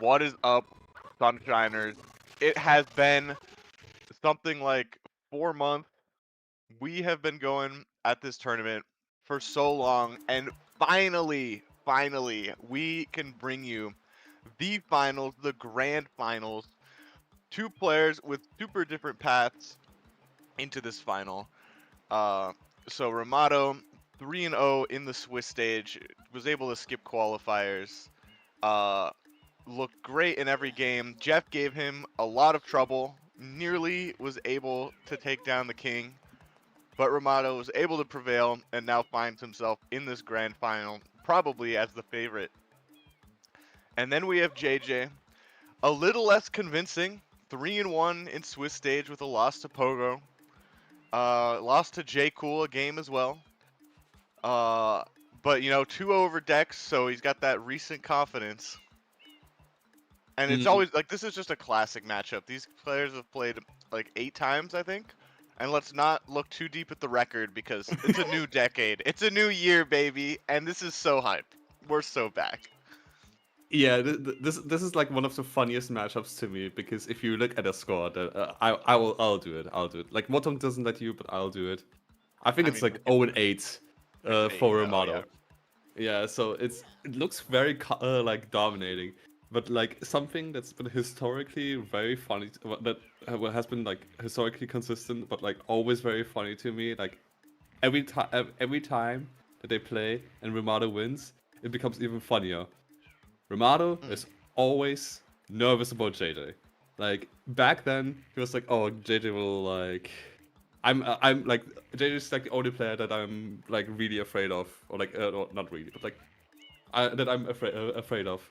What is up, Sunshiners? It has been something like 4 months. We have been going at this tournament for so long, and finally, we can bring you the finals, the grand finals. Two players with super different paths into this final. Uh, so Rimato, 3-0 in the Swiss stage, was able to skip qualifiers. Uh, Looked great in every game. Jeff gave him a lot of trouble, nearly was able to take down the king, but Rimato was able to prevail and now finds himself in this grand final, probably as the favorite. And then we have JJ, a little less convincing, 3-1 in Swiss stage with a loss to Pogo. Lost to J Cool a game as well. Uh, but 2 over Dex, so he's got that recent confidence. And it's Mm, always like this is just a classic matchup. These players have played like 8 times, I think. And let's not look too deep at the record because it's a new decade. It's a new year, baby, and this is so hype. We're so back. yeah, this is like one of the funniest matchups to me because if you look at a score, I'll do it. I'll do it. Like Motom doesn't let you, but I'll do it. I think I it's mean, like 0-8 there for you go. Yeah. Rimato. Yeah, so it looks very like dominating, but like something that's been historically very funny that has been like historically consistent, but like always very funny to me. Like every time that they play and Rimato wins, it becomes even funnier. Rimato Mm. is always nervous about JJ. Like back then, he was like, "Oh, JJ will like." I'm like JJ's like the only player that I'm like really afraid of, or like no, not really, but like that I'm afraid of.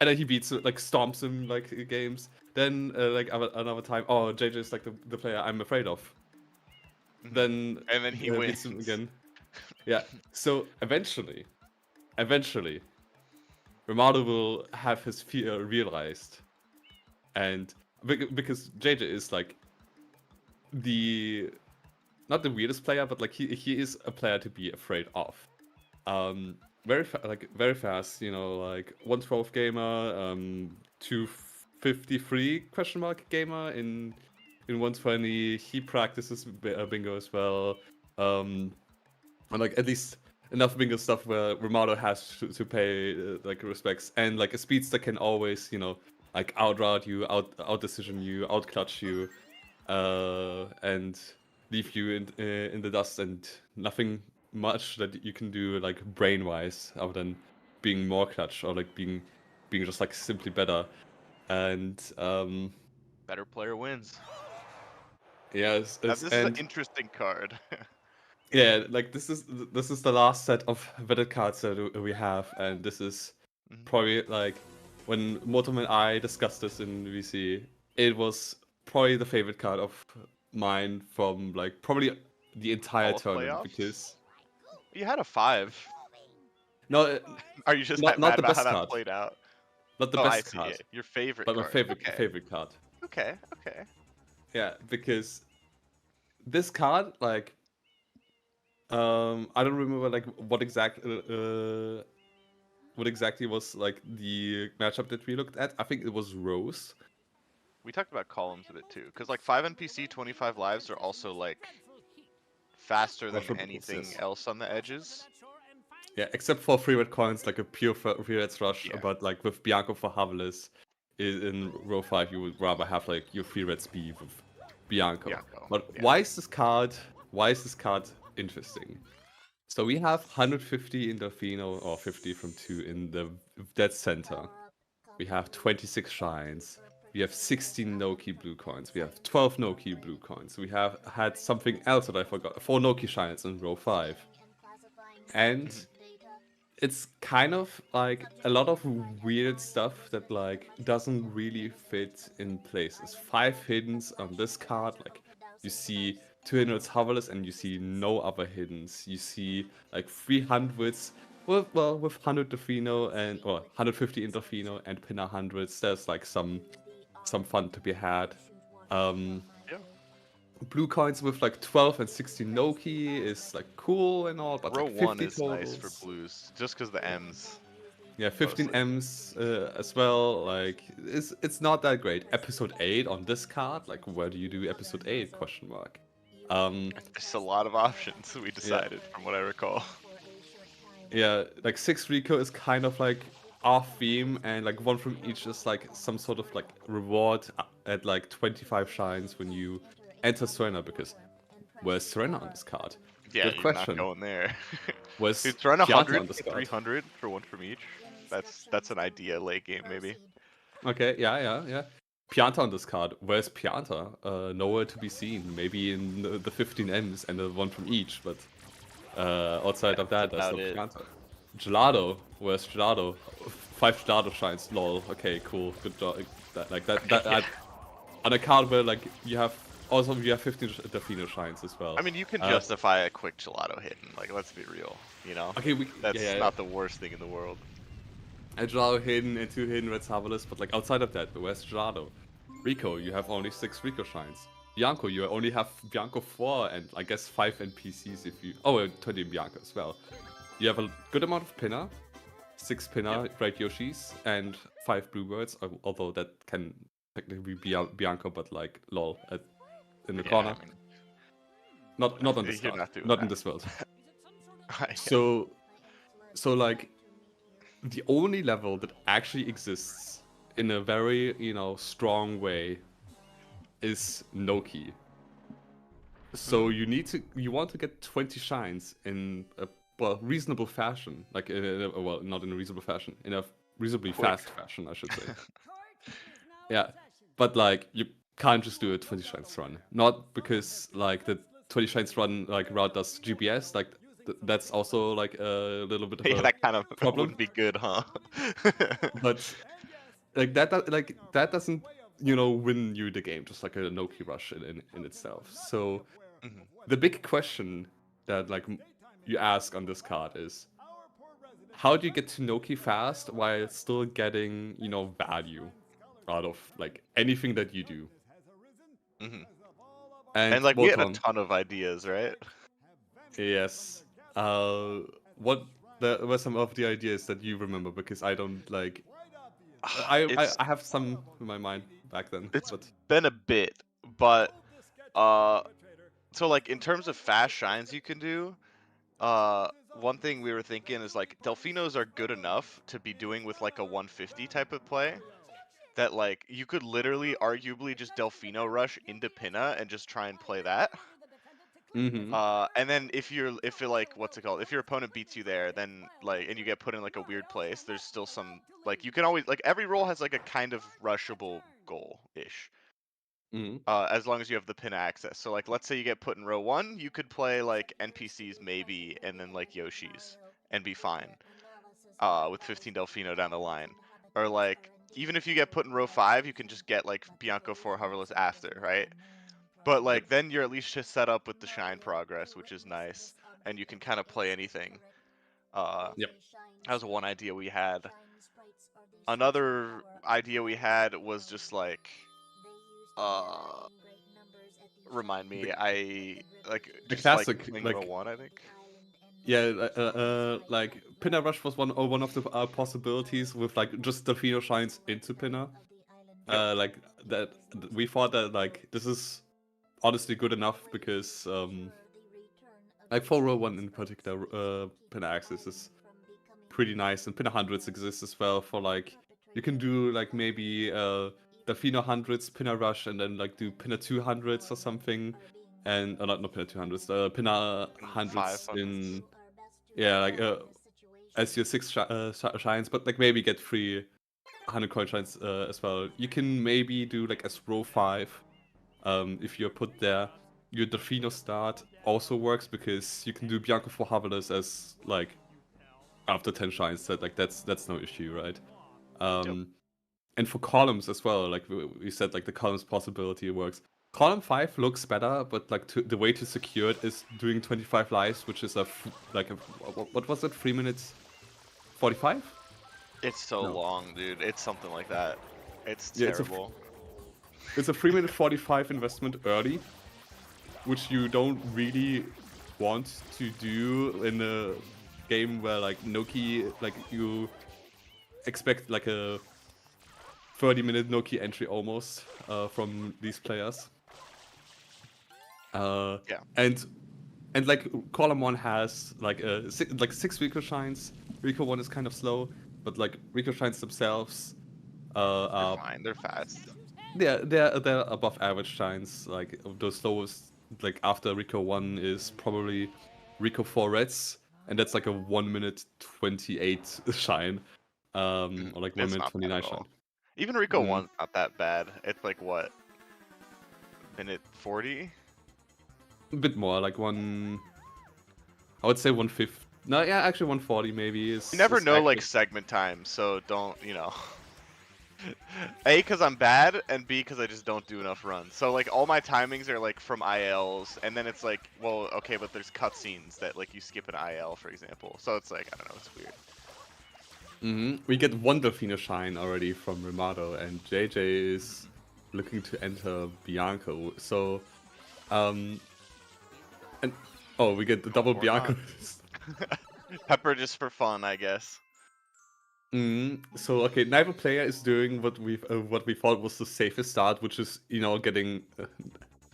And then he beats like stomps him like games. Then like another time, oh JJ is like the player I'm afraid of. Mhm. Then And then he beats him wins. again. Yeah. So eventually, Rimato will have his fear realized, and because JJ is like the not the weirdest player, but like he is a player to be afraid of. Very fast, like 112 gamer, 253 question mark gamer in 120. He practices bingo as well, and like at least enough bingo stuff where Rimato has to pay like respects, and like a speedster can always like outroute you, out decision you, out clutch you, and leave you in the dust, and nothing much that you can do like brain wise other than being more clutch or like being just like simply better. And Better player wins. yes, Now it's, this is an and interesting card. yeah, like this is the last set of vetted cards that we have, and this is Mhm. probably like when Motom and I discussed this in VC, it was probably the favorite card of mine from like probably the entire All of tournament playoffs. because You had a 5. no, Are you just not mad the about how best that card, played out? not the Oh, I best see. Yeah, card, your favorite but my card. favorite Okay. favorite card. Okay. Yeah, because this card like I don't remember like what exactly was like the matchup that we looked at. I think it was Rose. We talked about columns a bit too, because like 5 NPC, 25 lives are also like faster than Rushables, anything yes. else on the edges. Yeah, except for free red coins, like a pure free red rush. Yeah. But like with Bianco for Havelis in row 5, you would rather have like your free red speed with Bianco. Bianco. But Yeah. why is this card? Why is this card interesting? So we have 150 in Delfino or 50 from 2 in the dead center. We have 26 shines. We have 16 no-key blue coins. We have 12 no-key blue coins. We have had something else that I forgot. 4 no-key shines in row 5. And Mhm. it's kind of like a lot of weird stuff that like doesn't really fit in places. 5 hiddens on this card, like you see 200s hoverless and you see no other hiddens. You see like 300s with 100 Delfino and or 150 in Delfino and pin 100s. There's like some fun to be had. Um, Yeah. Blue coins with like 12 and 16 no key is like cool and all, but Row like 1 50 is nice for totals. blues, just because the M's. Yeah, 15 M's as well. Like, it's not that great. Episode 8 on this card. Like, where do you do episode 8? Question mark. There's a lot of options. We Yeah, decided, from what I recall. yeah. Like 6 Rico is kind of like off theme, and like one from each is like some sort of like reward at like 25 shines when you enter Serena. Because where's Serena on this card? Yeah, Good you're not question. going there. Where's Dude, throwing Pianta 100 on this for card? 300 for one from each. That's an idea late game maybe. Okay, yeah. Pianta on this card. Where's Pianta? Nowhere to be seen. Maybe in the 15 M's and the one from each, but outside of that, That's there's about no it. Pianta. Gelato. Where's Gelato? 5 Gelato shines. Lol. Okay, cool. Good job. On a card where like you have 15 Delfino shines as well. I mean, you can justify a quick gelato hit, and like, let's be real, Okay, that's not the worst thing in the world. A Gelato hidden and 2 hidden Red Savalas, but like outside of that, where's Gelato? Rico, you have only 6 Rico shines. Bianco, you only have Bianco 4 and I guess 5 NPCs if you... Oh, and 20 in Bianco as well. You have a good amount of pinner, 6 pinner, Bright Yoshis, and 5 Bluebirds, although that can technically be Bianco, but like, lol, in the corner. I mean, Not on this you're card. not doing Not in that. this world. Yeah. So like, the only level that actually exists in a very, strong way is Noki. So you want to get 20 shines in a reasonable fashion, like not in a reasonable fashion, in a reasonably fast fashion, I should say. Yeah, but like you can't just do a 20 shines run, not because like the 20 shines run like route does GPS, like that's also like a little bit of Yeah, a that kind of problem. wouldn't be good, huh? But like that doesn't win you the game, just like a Noki rush in itself. So the big question that like you ask on this card is, how do you get to Noki fast while still getting value out of like anything that you do? And like we had a Wotan, ton of ideas, right? yes. What were some of the ideas that you remember? Because I don't like. I have some in my mind back then. It's but been a bit, but so like in terms of fast shines you can do, one thing we were thinking is like Delfinos are good enough to be doing with like a 150 type of play that like you could literally arguably just Delfino rush into Pinna and just try and play that. And then if you're like, what's it called? If your opponent beats you there, then like, and you get put in like a weird place, there's still some like you can always like every roll has like a kind of rushable goal ish. As long as you have the pin access. So like, let's say you get put in row 1, you could play like NPCs maybe, and then like Yoshis, and be fine. With 15 Delfino down the line, or like even if you get put in row 5, you can just get like Bianco 4 hoverless after, right? But like then you're at least just set up with the shine progress, which is nice, and you can kind of play anything. Yep. That was one idea we had. Another idea we had was just like, remind me, I like The just classic, like playing like row 1, I think. yeah, like Pinner Rush was one of the possibilities with like just Delfino shines into Pinner. Like that, we thought that like this is honestly good enough because like for row 1 in particular, Pinner Axis is pretty nice, and Pinner hundreds exists as well for like you can do like maybe Delfino hundreds, Pinner Rush, and then like do Pinner 200s or something, and not Pinner 200s, Pinner hundreds 500s. in like as your 6 shines, but like maybe get 300 coin shines as well. You can maybe do like as row 5 if you're put there. Your Delfino start also works because you can do Bianco for Havelis as like after 10 shines. So like that's no issue, right? And for columns as well, like we said, like the columns possibility works. Column 5 looks better, but like the way to secure it is doing 25 lives, which is what was it, 3 minutes 45? It's so long, dude. It's something like that. It's Yeah, terrible. It's a 3 minute 45 investment early, which you don't really want to do in a game where like Noki, like you expect like a 30-minute no-key entry almost from these players. Yeah. And like column 1 has like six Rico shines. Rico 1 is kind of slow, but like Rico shines themselves They're are fine. They're fast. they're above average shines. Like the slowest like after Rico 1 is probably Rico 4 reds, and that's like a 1 minute 28 shine. Or like 1 It's minute not bad 29 at all. shine. Even Rico Mm. 1's not that bad. It's like what? Minute 40? A bit more, like I would say 150. No, yeah, actually 140 maybe is. You never is know like accurate. segment time, so don't, A, because I'm bad, and B, because I just don't do enough runs. So like all my timings are like from ILs, and then it's like, well, okay, but there's cutscenes that like you skip an IL, for example. So it's like, I don't know, it's weird. We get one Delfino shine already from Rimato, and JJ is looking to enter Bianco. So, and oh, we get the double Or not. Bianco. Pepper just for fun, I guess. So okay, neither player is doing what we thought was the safest start, which is getting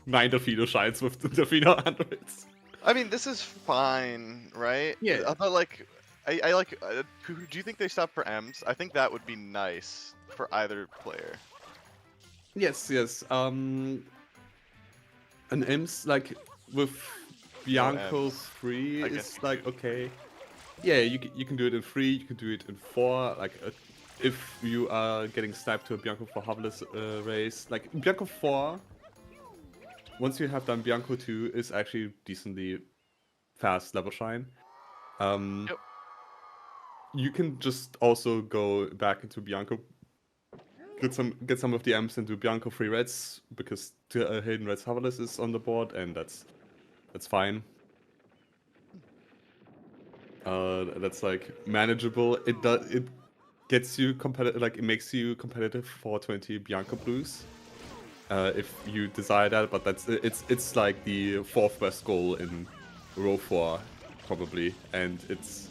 9 Delfino shines with the Delfino androids. I mean, this is fine, right? Yeah. But like, I like. Do you think they stop for M's? I think that would be nice for either player. Yes. An Imps like with No Bianco M's. 3 I guess is you like could. okay. Yeah, you can do it in 3, you can do it in 4. Like if you are getting sniped to a Bianco for Hoveless race, like Bianco 4. Once you have done Bianco 2, is actually decently fast level shine. Yep. You can just also go back into Bianco, get some of the M's and do Bianco 3 reds because Hidden Reds Hoveless is on the board, and that's fine. That's like manageable. It gets you competitive, like it makes you competitive for 20 Bianco blues. If you desire that, but it's like the 4th best goal in row 4 probably, and it's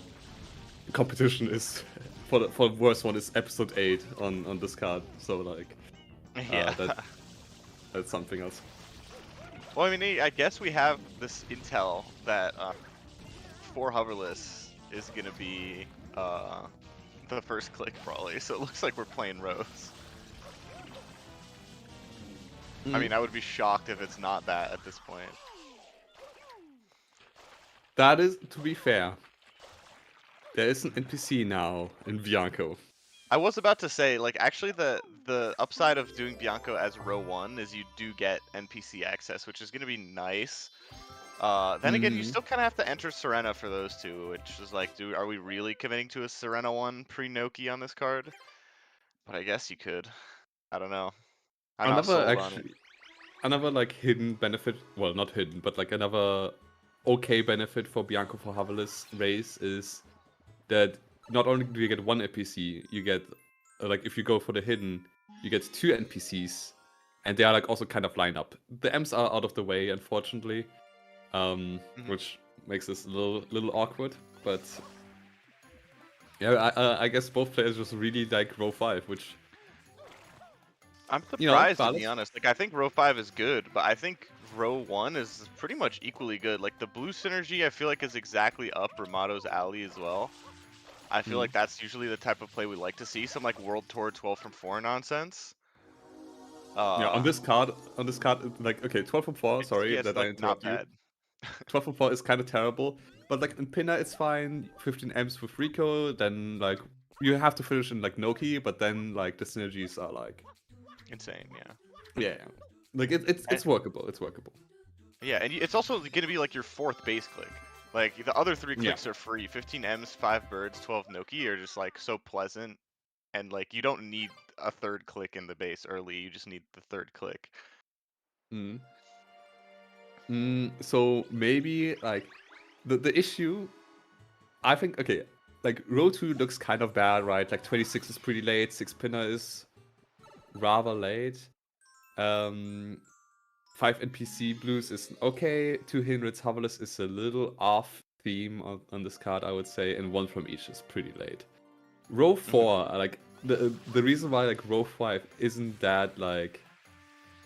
competition is for the worst one is episode 8 on this card. So like Yeah. that's something else. Well, I mean, I guess we have this intel that 4 hoverless is gonna be the first click probably. So it looks like we're playing rows. I mean, I would be shocked if it's not that at this point. That is, to be fair, there is an NPC now in Bianco. I was about to say, like, actually, the upside of doing Bianco as row 1 is you do get NPC access, which is gonna be nice. Then again, you still kind of have to enter Serena for those two, which is like, are we really committing to a Serena 1 pre-Noki on this card? But I guess you could. I don't know. I'm not sold on it. Another like hidden benefit, well not hidden, but like another okay benefit for Bianco for Hoverless race is that not only do you get one NPC, you get like if you go for the hidden, you get 2 NPCs, and they are like also kind of lined up. The M's are out of the way, unfortunately, which makes this a little awkward. But yeah, I guess both players just really like row 5, which I'm surprised, to be valid. honest. Like, I think row 5 is good, but I think row 1 is pretty much equally good. Like, the blue synergy, I feel like, is exactly up Rimato's alley as well. I feel like that's usually the type of play we like to see. Some, like, World Tour 12 from 4 nonsense. Yeah, on this card, like, okay, 12 from 4, sorry Yeah, it's, that I like, not interrupt you. bad. 12 from 4 is kind of terrible, but like in Pinner it's fine, 15 M's with Rico, then like you have to finish in like Noki, but then like the synergies are like Insane, yeah. yeah. Like it's workable, it's workable. Yeah, and it's also going to be like your 4th base click. Like, the other 3 Yeah. clicks are free. 15 M's, 5 birds, 12 Noki are just, like, so pleasant. And, like, you don't need a 3rd click in the base early. You just need the 3rd click. So maybe like the issue, I think, okay, like row 2 looks kind of bad, right? Like 26 is pretty late, 6 Pinner is rather late. 5 NPC blues is okay. 2 Hinrids Hoverless is a little off theme on this card, I would say, and 1 from each is pretty late. row 4, like the reason why like row 5 isn't that like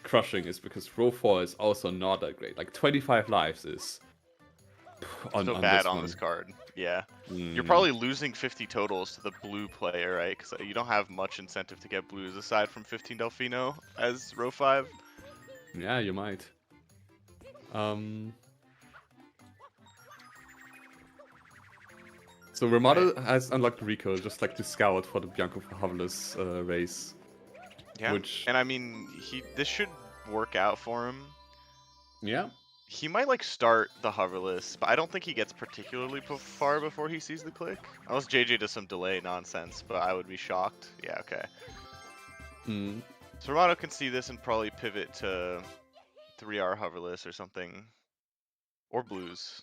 crushing is because row 4 is also not that great. Like 25 lives is So on bad this on one. this card. Yeah. You're Mm, probably losing 50 totals to the blue player, right? Because you don't have much incentive to get blues aside from 15 Delfino as row 5. yeah, you might. So Rimato has unlocked Rico just like to scout for the Bianco Favalis race. Yeah. Which, And I mean, this should work out for him. yeah. He might like start the hoverless, but I don't think he gets particularly far before he sees the click. Unless JJ does some delay nonsense, but I would be shocked. Yeah, okay. Mm. So Rimato can see this and probably pivot to 3R hoverless or something. Or blues.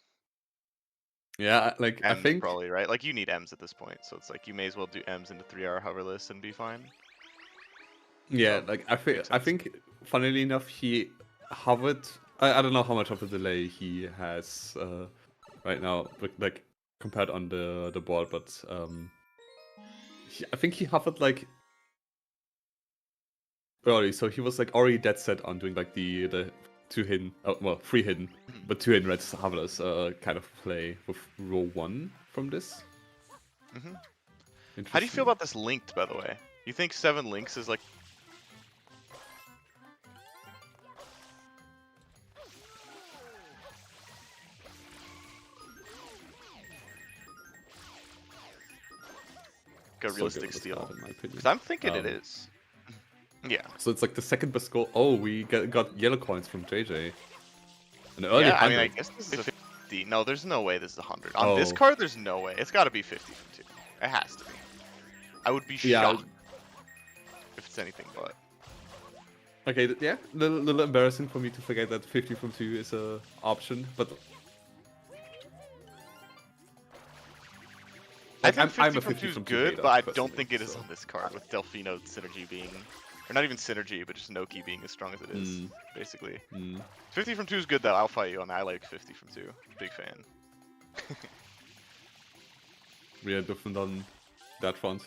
Yeah, like I M's think probably, right? Like you need M's at this point, so it's like you may as well do M's into 3R hoverless and be fine. yeah, So, like makes I sense. think funnily enough he hovered. I don't know how much of a delay he has right now, but like compared on the board, but I think he hovered like early, so he was like already dead set on doing like the 2 hidden, well 3 hidden, Mhm. but 2 hidden red hoverless kind of play with row 1 from this. Mhm. How do you feel Interesting. about this linked, by the way? You think 7 links is like a So good realistic with this card steal? in my opinion. Because I'm thinking it is. Yeah. So it's like the second best goal. Oh, we got yellow coins from JJ. An early Yeah, I mean, I 100. guess this is a 50. No, there's no way this is 100. On this Oh, card, there's no way. It's got to be 50 from 2. It has to be. I would be yeah. shocked if it's anything but. Okay, yeah. Little embarrassing for me to forget that 50 from 2 is a option, but I like think I'm 50 a from 50 2 is from 2 good, hater but I don't personally. think it is So. on this card with Delfino synergy being, or not even synergy, but just Noki being as strong as it is, basically. 50 from 2 is good though. I'll fight you on that. I like 50 from 2. Big fan. We are different on that front.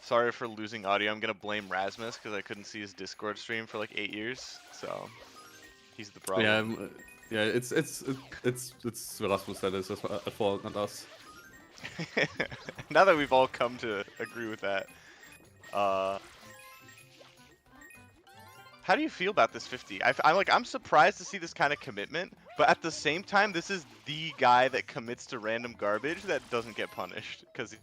Sorry for losing audio. I'm gonna blame Rasmus because I couldn't see his Discord stream for like 8 years, so he's the Yeah, problem. yeah. It's Rasmus that is at fault, not us. Now that we've all come to agree with that, how do you feel about this 50? I'm surprised to see this kind of commitment, but at the same time, this is the guy that commits to random garbage that doesn't get punished because.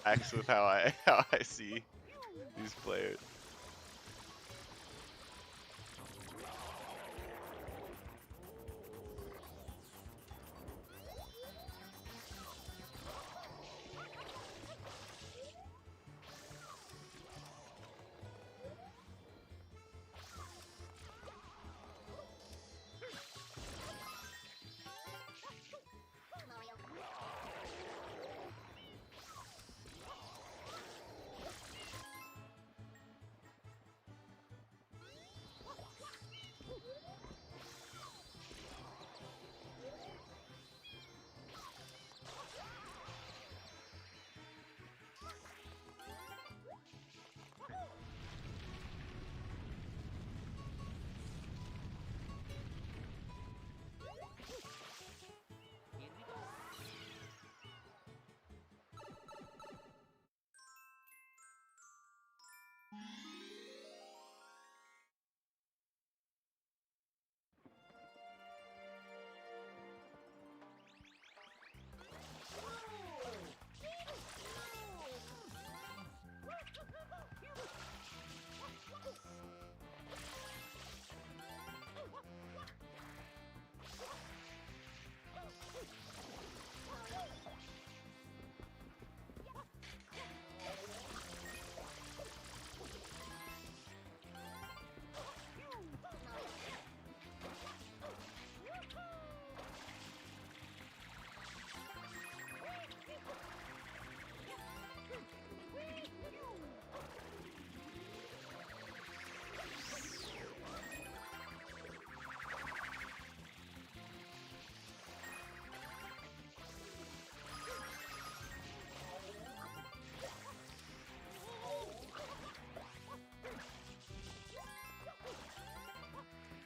Acts with how I see these players.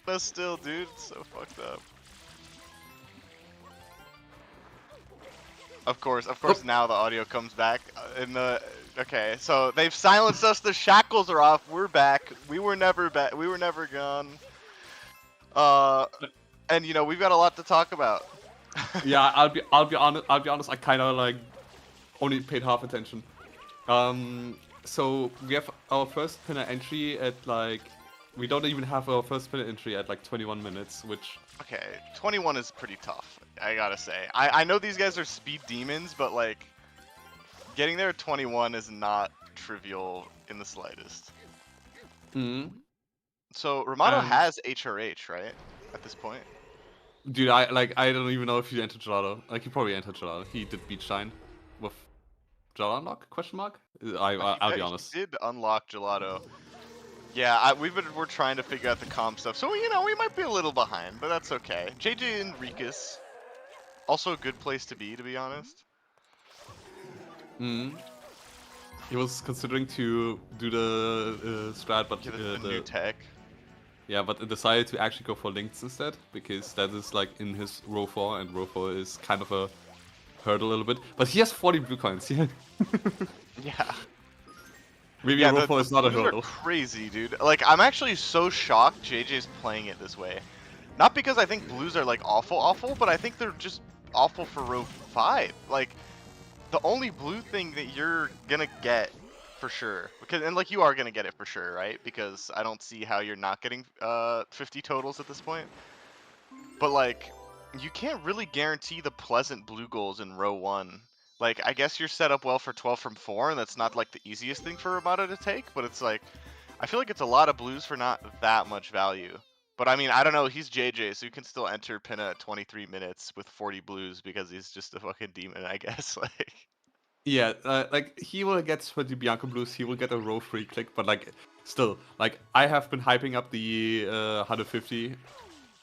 But still, dude, it's so fucked up. Of course, now the audio comes back in the. Okay, so they've silenced us. The shackles are off. We're back. We were never back. We were never gone. And you know we've got a lot to talk about. Yeah, I'll be honest. I kind of like only paid half attention. So we have our first pinner entry at like. We don't even have our first pinner entry at like 21 minutes, which. Okay, 21 is pretty tough. I gotta say. I know these guys are speed demons, but like getting there at 21 is not trivial in the slightest. Hmm. So Rimato has HRH, right? At this point. Dude, I don't even know if he entered Gelato. Like he probably entered Gelato. He did beat Shine with Gelato unlock? Question mark? I'll be honest. He did unlock Gelato. Yeah, we're trying to figure out the comp stuff, so you know we might be a little behind, but that's okay. JJ Enriquez, also a good place to be honest. Hmm. He was considering to do the strat, but The new tech. Yeah, but decided to actually go for links instead, because that is like in his row 4, and row 4 is kind of a hurdle a little bit. But he has 40 blue coins, yeah. Yeah. Maybe Yeah, row 4 is not a hurdle. Are crazy, dude. Like, I'm actually so shocked JJ's playing it this way. Not because I think blues are like awful, but I think they're just awful for row 5. Like, the only blue thing that you're gonna get for sure, and like you are gonna get it for sure, right? Because I don't see how you're not getting 50 totals at this point. But like, you can't really guarantee the pleasant blue goals in row 1. Like, I guess you're set up well for 12 from 4, and that's not like the easiest thing for Rimato to take, but it's like, I feel like it's a lot of blues for not that much value. But I mean, I don't know, he's JJ, so you can still enter Pinna at 23 minutes with 40 blues because he's just a fucking demon, I guess. Like, Yeah, like he will get 20 Bianco blues, he will get a row 3 click, but like, still, like, I have been hyping up the 150.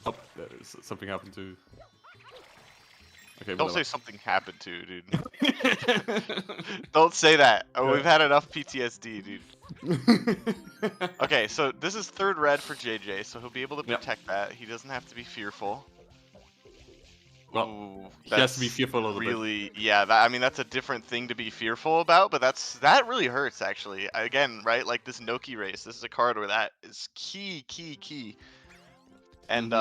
Oh, something happened to... Okay, don't whatever. say something happened to, dude. Don't say that. Oh, we've had enough PTSD, dude. Okay, so this is third red for JJ, so he'll be able to protect that. He doesn't have to be fearful. Well, ooh, he has to be fearful a little bit. Yeah, I mean, that's a different thing to be fearful about, but that really hurts, actually. Again, right, like this Noki race, this is a card where that is key. And,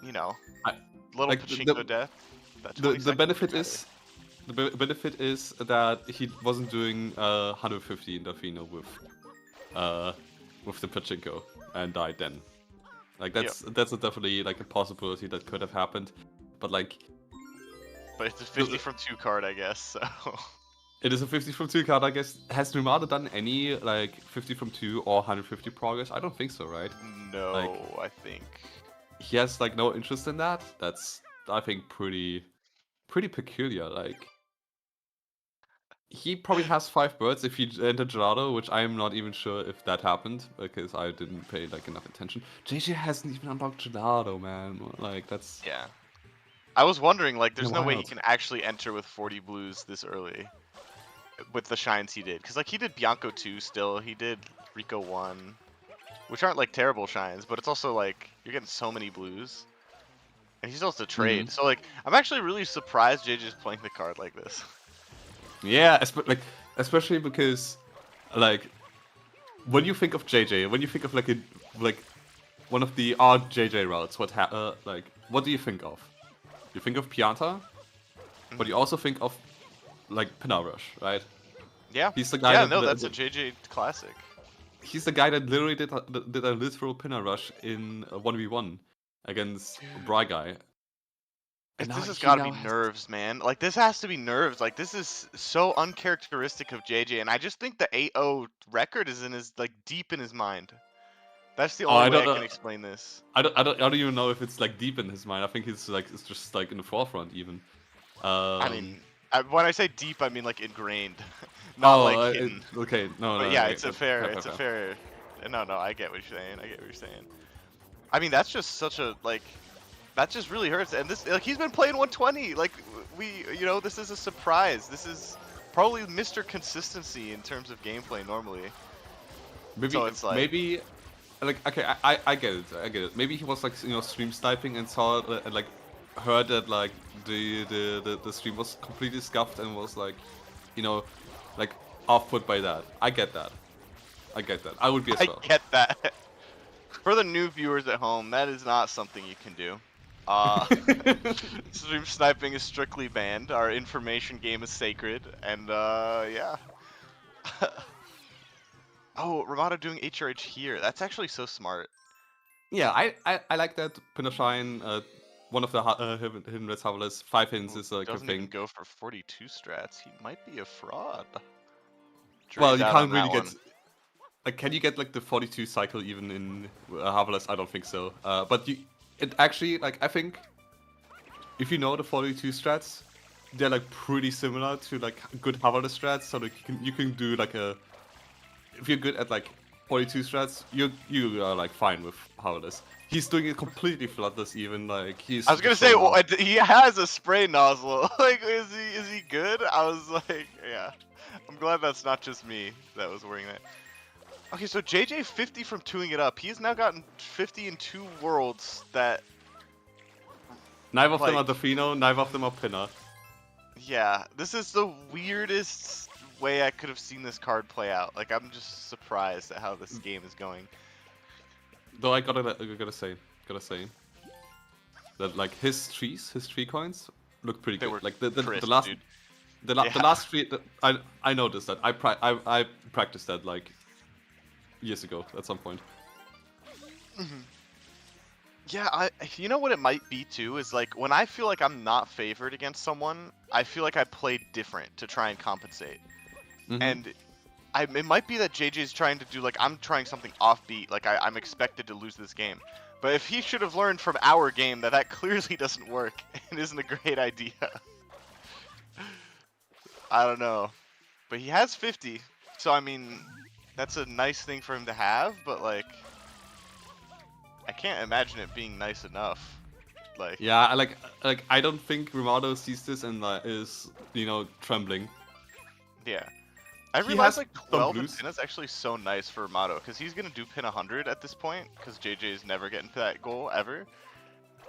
you know, little like pachinko death. The benefit is the benefit is that he wasn't doing 150 in Delfino with the pachinko and died then. Like that's definitely like a possibility that could have happened, but like. But it's a 50 from 2 card, I guess. So. It is a 50 from 2 card, I guess. Has Rimato done any like 50 from 2 or 150 progress? I don't think so, right? No, like, I think he has like no interest in that. That's, I think, pretty peculiar. Like, he probably has 5 birds if he entered Gelato, which I'm not even sure if that happened because I didn't pay like enough attention. JJ hasn't even unlocked Gelato, man. Like, that's yeah. I was wondering, like, there's no way he wild. can actually enter with 40 blues this early with the shines he did, because like he did Bianco 2 still, he did Rico 1, which aren't like terrible shines, but it's also like you're getting so many blues. And he's also trade. So like I'm actually really surprised JJ's playing the card like this. Yeah, especially because like when you think of JJ, when you think of like one of the odd JJ routes, what do you think of? You think of Pianta, but you also think of like Pinna Rush, right? Yeah. He's the guy. Yeah, no, that's a JJ classic. He's the guy that literally did a literal Pinna Rush in 1v1 against Bry Guy. And This now has he got to now be has nerves, man. Like, this has to be nerves. Like, this is so uncharacteristic of JJ, and I just think the 8-0 record is in his, like, deep in his mind. That's the only way I can explain this. I don't even know if it's like deep in his mind. I think it's just like in the forefront even. I mean, when I say deep, I mean like ingrained, not like hidden. Okay, no, But no. yeah, Okay, it's a fair. No, I get what you're saying. I get what you're saying. I mean, that's just such a like. That just really hurts. And this, like, he's been playing 120. Like, this is a surprise. This is probably Mr. Consistency in terms of gameplay normally. Maybe, so it's like, like, okay, I get it. I get it. Maybe he was like, stream sniping and saw and like heard that like the stream was completely scuffed and was like, like off put by that. I get that. I would be as well. I get that. For the new viewers at home, that is not something you can do. Stream sniping is strictly banned. Our information game is sacred, and yeah. Oh, Rimato doing HRH here. That's actually so smart. Yeah, I like that Pinashine, one of the hidden red Howlers, 5 hints is like a Doesn't thing. even go for 42 strats. He might be a fraud. Well, you can't really get. Like, can you get like the 42 cycle even in Harvest? I don't think so. But it actually, like, I think if you know the 42 strats, they're like pretty similar to like good Harvest strats. So like you can do like if you're good at like 42 strats, you are like fine with Harvest. He's doing it completely floodless even. Like he's. I was gonna say he has a spray nozzle. Like is he good? I was like, yeah. I'm glad that's not just me that was wearing that. Okay, so JJ 50 from 2ing it up. He's now gotten 50 in 2 worlds that... Neither of them are Delfino, neither of them are Pinna. Yeah, this is the weirdest way I could have seen this card play out. Like, I'm just surprised at how this game is going. Though I gotta say that like his tree coins look pretty good. Like the last dude. The last tree, I noticed that. I practiced that like years ago at some point. Yeah, you know what it might be too is like when I feel like I'm not favored against someone, I feel like I play different to try and compensate. And it might be that JJ's trying to do like I'm trying something offbeat, like I'm expected to lose this game. But if he should have learned from our game that clearly doesn't work and isn't a great idea. I don't know. But he has 50. So I mean, that's a nice thing for him to have, but like I can't imagine it being nice enough. Like yeah, like I don't think Rimato sees this and is trembling. Yeah. I realize like 12 in Pinna is actually so nice for Rimato because he's gonna do pin 100 at this point because JJ is never getting to that goal ever.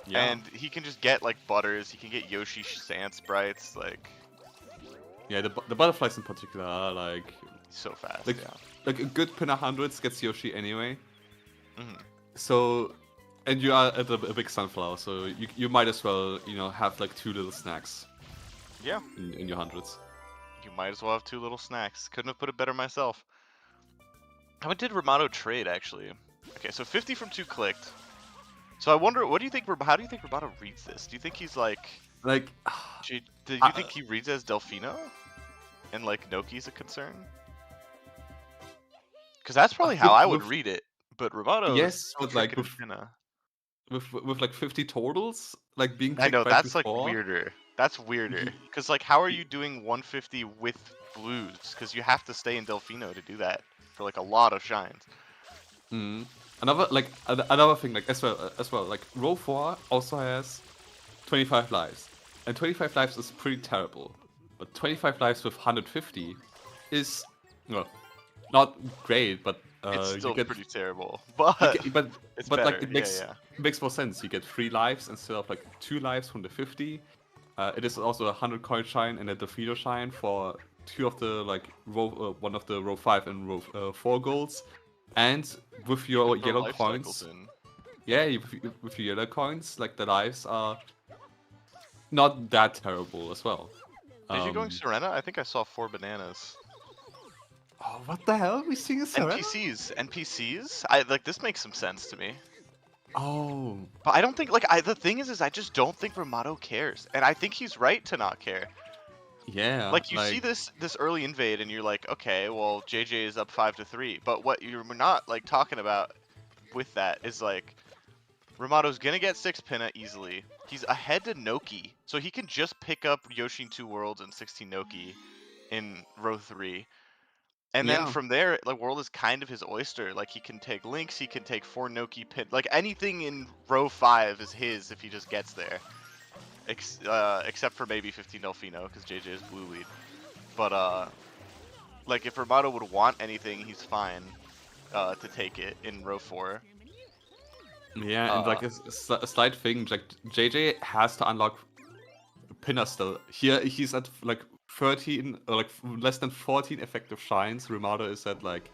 Yeah. And he can just get like butters. He can get Yoshi sand sprites like. Yeah, the butterflies in particular are like so fast. Like, yeah. Like a good pin 100 gets Yoshi anyway. So, and you are at a big sunflower, so you might as well have like 2 little snacks. Yeah. in your hundreds. You might as well have 2 little snacks. Couldn't have put it better myself. How much did Rimato trade, actually? Okay, so 50 from 2 clicked. So I wonder, what do you think, how do you think Rimato reads this? Do you think he's like, Like, do you think he reads as Delfino? And like Noki's a concern? Because that's probably how I would with read it. But Rimato's yes, but like tricking Pinna. with like 50 totals, like being I know, clicked right that's like before. weirder. That's weirder. Ye- Because like, how are you doing 150 with blues? Because you have to stay in Delfino to do that for like a lot of shines. Mm. Another thing, like as well, like row 4 also has 25 lives, and 25 lives is pretty terrible. But 25 lives with 150 is, well, not great, but It's you still get pretty terrible, you but get it's but like better. it Yeah, yeah. makes more sense. You get 3 lives instead of like 2 lives from the 50. It is also a 100 coin shine and a Defeater shine for 2 of the like one of the row 5 and row 4 golds. And with You can your throw yellow life cycles coins, in. yeah, with your yellow coins, like the lives are not that terrible as well. Is you going Serena? I think I saw 4 bananas. Oh, what the hell? We seeing a Serena? NPCs. I like this makes some sense to me. Oh, But I don't think like the thing is I just don't think Rimato cares, and I think he's right to not care. yeah, Like you see this early invade, and you're like, okay, well JJ is up 5-3, but what you're not like talking about with that is like Rimato's gonna get 6 Pinna easily. He's ahead to Noki, so he can just pick up Yoshin 2 Worlds and 16 Noki in row 3. And then yeah, from there, like World is kind of his oyster. Like he can take Links, he can take 4 Noki Pin. Like anything in row 5 is his if he just gets there. Except for maybe 15 Delfino, because JJ is blue lead. But like if Rimato would want anything, he's fine to take it in row 4. yeah, and Uh, like a slight thing, like JJ has to unlock Pinner still. Here he's at like 13, or like less than 14 effective shines. Rimato is at like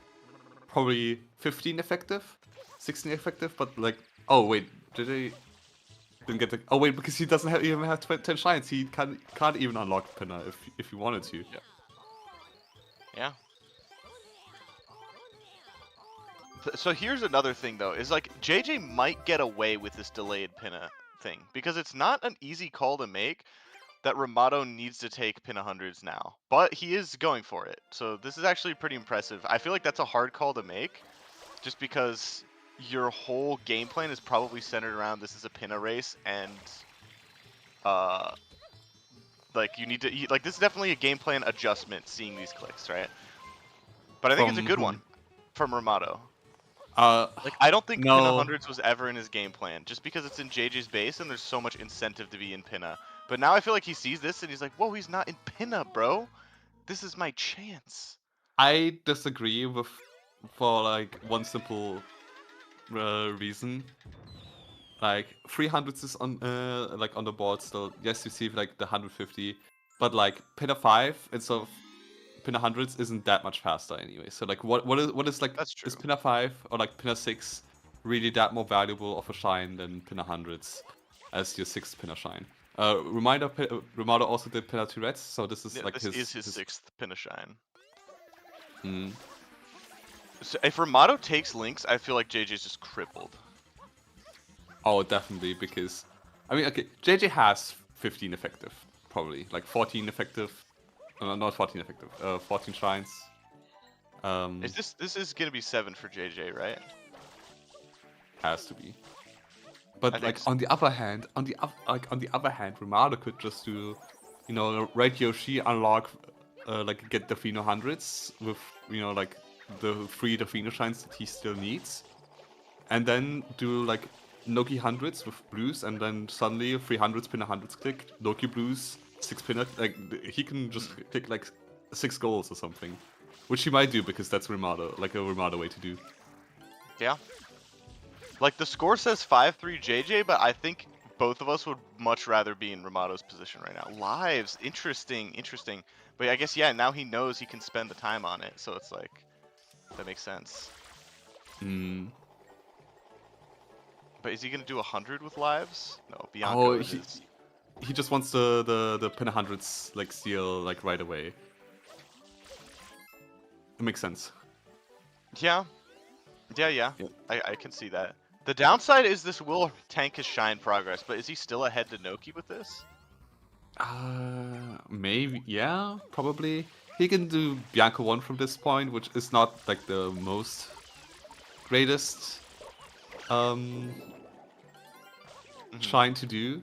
probably 15 effective, 16 effective, but like, oh wait, JJ didn't get the, oh wait, because he doesn't even have 10 shines, he can't even unlock Pinner if he wanted to. yeah. Yeah. So here's another thing though, is like JJ might get away with this delayed Pinna thing because it's not an easy call to make that Rimato needs to take Pinna hundreds now, but he is going for it. So this is actually pretty impressive. I feel like that's a hard call to make, just because your whole game plan is probably centered around this is a Pinna race, and uh, like you need to like this is definitely a game plan adjustment. Seeing these clicks, right? But I think it's a From good whom? one from Rimato. Uh, Like, I don't think Pinna no, hundreds was ever in his game plan, just because it's in JJ's base and there's so much incentive to be in Pinna. But now I feel like he sees this and he's like, whoa, he's not in Pinna, bro. This is my chance. I disagree with, for like one simple reason. Like 300s is on like on the board still. Yes, you see like the 150, but like Pinner 5 instead of Pinner hundreds isn't that much faster anyway. So like what is like, That's is true. Pinner 5 or like Pinner 6 really that more valuable of a shine than Pinner hundreds as your 6th Pinner shine? Reminder, Rimato also did Pinner 2 reds, so this is Yeah, like this is his his 6th Pinna shine. mm, So if Rimato takes links, I feel like JJ's just crippled. oh, definitely, because I mean, okay, JJ has 15 effective, probably like 14 effective. Not 14 effective. 14 shines. Is this is gonna be 7 for JJ, right? Has to be. I But think like so. on the other hand, on the other hand, Rimato could just do, you know, right Yoshi unlock, like get the Fino hundreds with, you know, like the 3 Defino shines that he still needs, and then do like Noki hundreds with blues, and then suddenly 300 spinner hundreds click Noki blues 6 pinner, like he can just click like 6 goals or something, which he might do because that's Rimato, like a Rimato way to do. Yeah. Like the score says 5-3 JJ, but I think both of us would much rather be in Rimato's position right now. Lives, interesting, interesting. But I guess yeah, now he knows he can spend the time on it, so it's like that makes sense. Hmm. But is he gonna do 100 with lives? No, Bianco Oh, is. he just wants the pin 100s like steal like right away. It makes sense. Yeah. Yeah. Yeah. I can see that. The downside is this will tank his shine progress, but is he still ahead to Noki with this? Maybe, yeah, probably. He can do Bianca 1 from this point, which is not like the most greatest shine to do.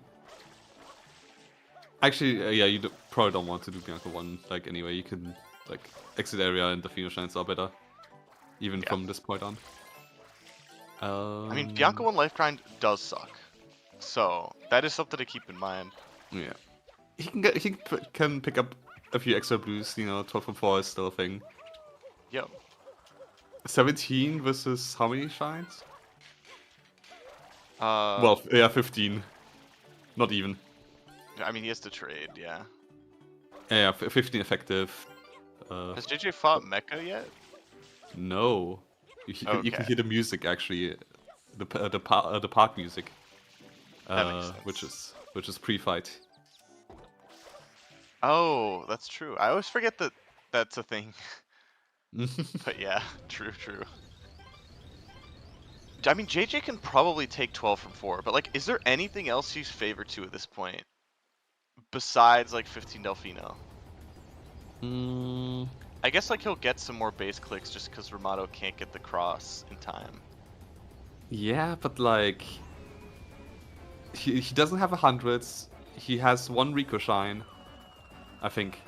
Actually, yeah, you probably don't want to do Bianca 1 like anyway. You can like exit area and Delfino shines are better, even from this point on. I mean, Bianca 1 life grind does suck, so that is something to keep in mind. Yeah, he can pick up a few extra blues. 12 from 4 is still a thing. Yep. 17 versus how many shines? Well, yeah, 15. Not even. I mean, he has to trade, yeah. Yeah, 15 effective. Has JJ fought Mecha yet? No. You can hear the music actually, the park music. That makes sense. which is pre-fight. Oh, that's true. I always forget that that's a thing. But yeah, true. I mean, JJ can probably take 12 from 4, but like, is there anything else he's favored to at this point? Besides like 15 Delfino? I guess like he'll get some more base clicks just because Rimato can't get the cross in time. Yeah, but like he doesn't have 100s. He has 1 Rico shine, I think.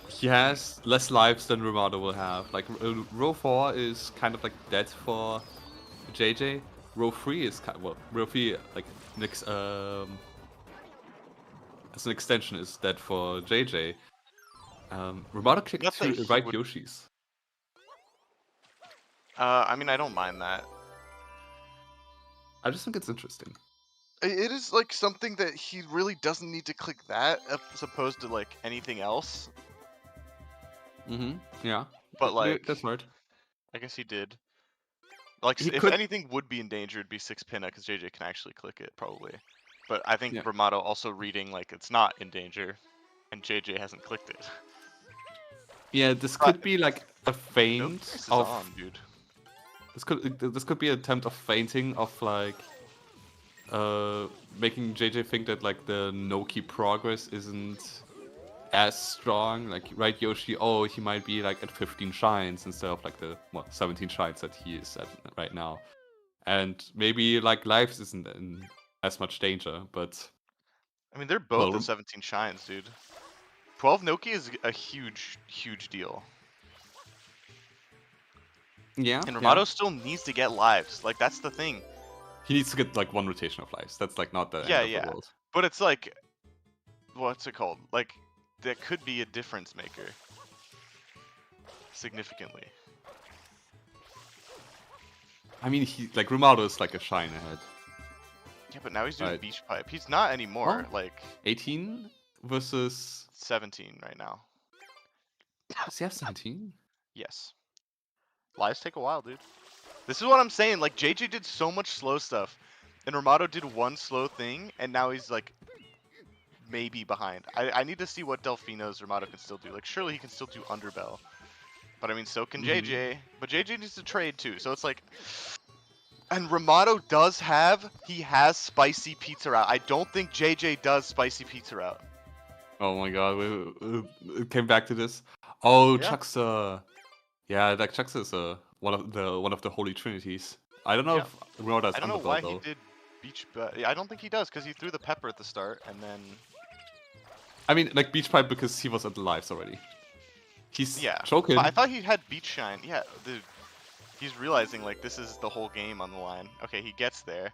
He has less lives than Rimato will have. Like row 4 is kind of like dead for JJ. Row 3 is row 3 like next as an extension is dead for JJ. Rimato clicked 2 right Yoshis. I mean, I don't mind that. I just think it's interesting. It is like something that he really doesn't need to click that as opposed to like anything else. Yeah. But like, that's smart. I guess he did. Like, if anything would be in danger, it'd be 6 Pinna because JJ can actually click it probably. But I think Rimato also reading like it's not in danger, and JJ hasn't clicked it. Yeah, this could be like a feint of. Dude. This could be an attempt of feinting of like making JJ think that like the Noki progress isn't as strong. Like right Yoshi, oh he might be like at 15 shines instead of like the 17 shines that he is at right now. And maybe like lives isn't in as much danger, but I mean they're both at 17 shines, dude. 12 Noki is a huge deal. Yeah. And Rimato still needs to get lives. Like that's the thing. He needs to get like 1 rotation of lives. That's like not the end of the world. But it's like, what's it called? Like that could be a difference maker. Significantly. I mean, Rimato is like a shine ahead. Yeah, but now he's doing Beach Pipe. He's not anymore. Like 18 versus 17 right now. Does he have 17? Yes. Lives take a while, dude. This is what I'm saying. Like JJ did so much slow stuff, and Rimato did 1 slow thing, and now he's like maybe behind. I need to see what Delfino's Rimato can still do. Like surely he can still do Underbell. But I mean, so can JJ. But JJ needs to trade too. So it's like, and Rimato he has Spicy Pizza Route. I don't think JJ does Spicy Pizza Route. Oh my god, we came back to this. Oh, yeah. Chucksa. Yeah, like Chucksa is one of the holy trinities. I don't know if Rimato has Underbell though. I don't know why he did Beach, but I don't think he does because he threw the pepper at the start and then. I mean, like Beach Pipe because he was at the lives already. He's choking. But I thought he had Beach Shine. Yeah, he's realizing like this is the whole game on the line. Okay, he gets there.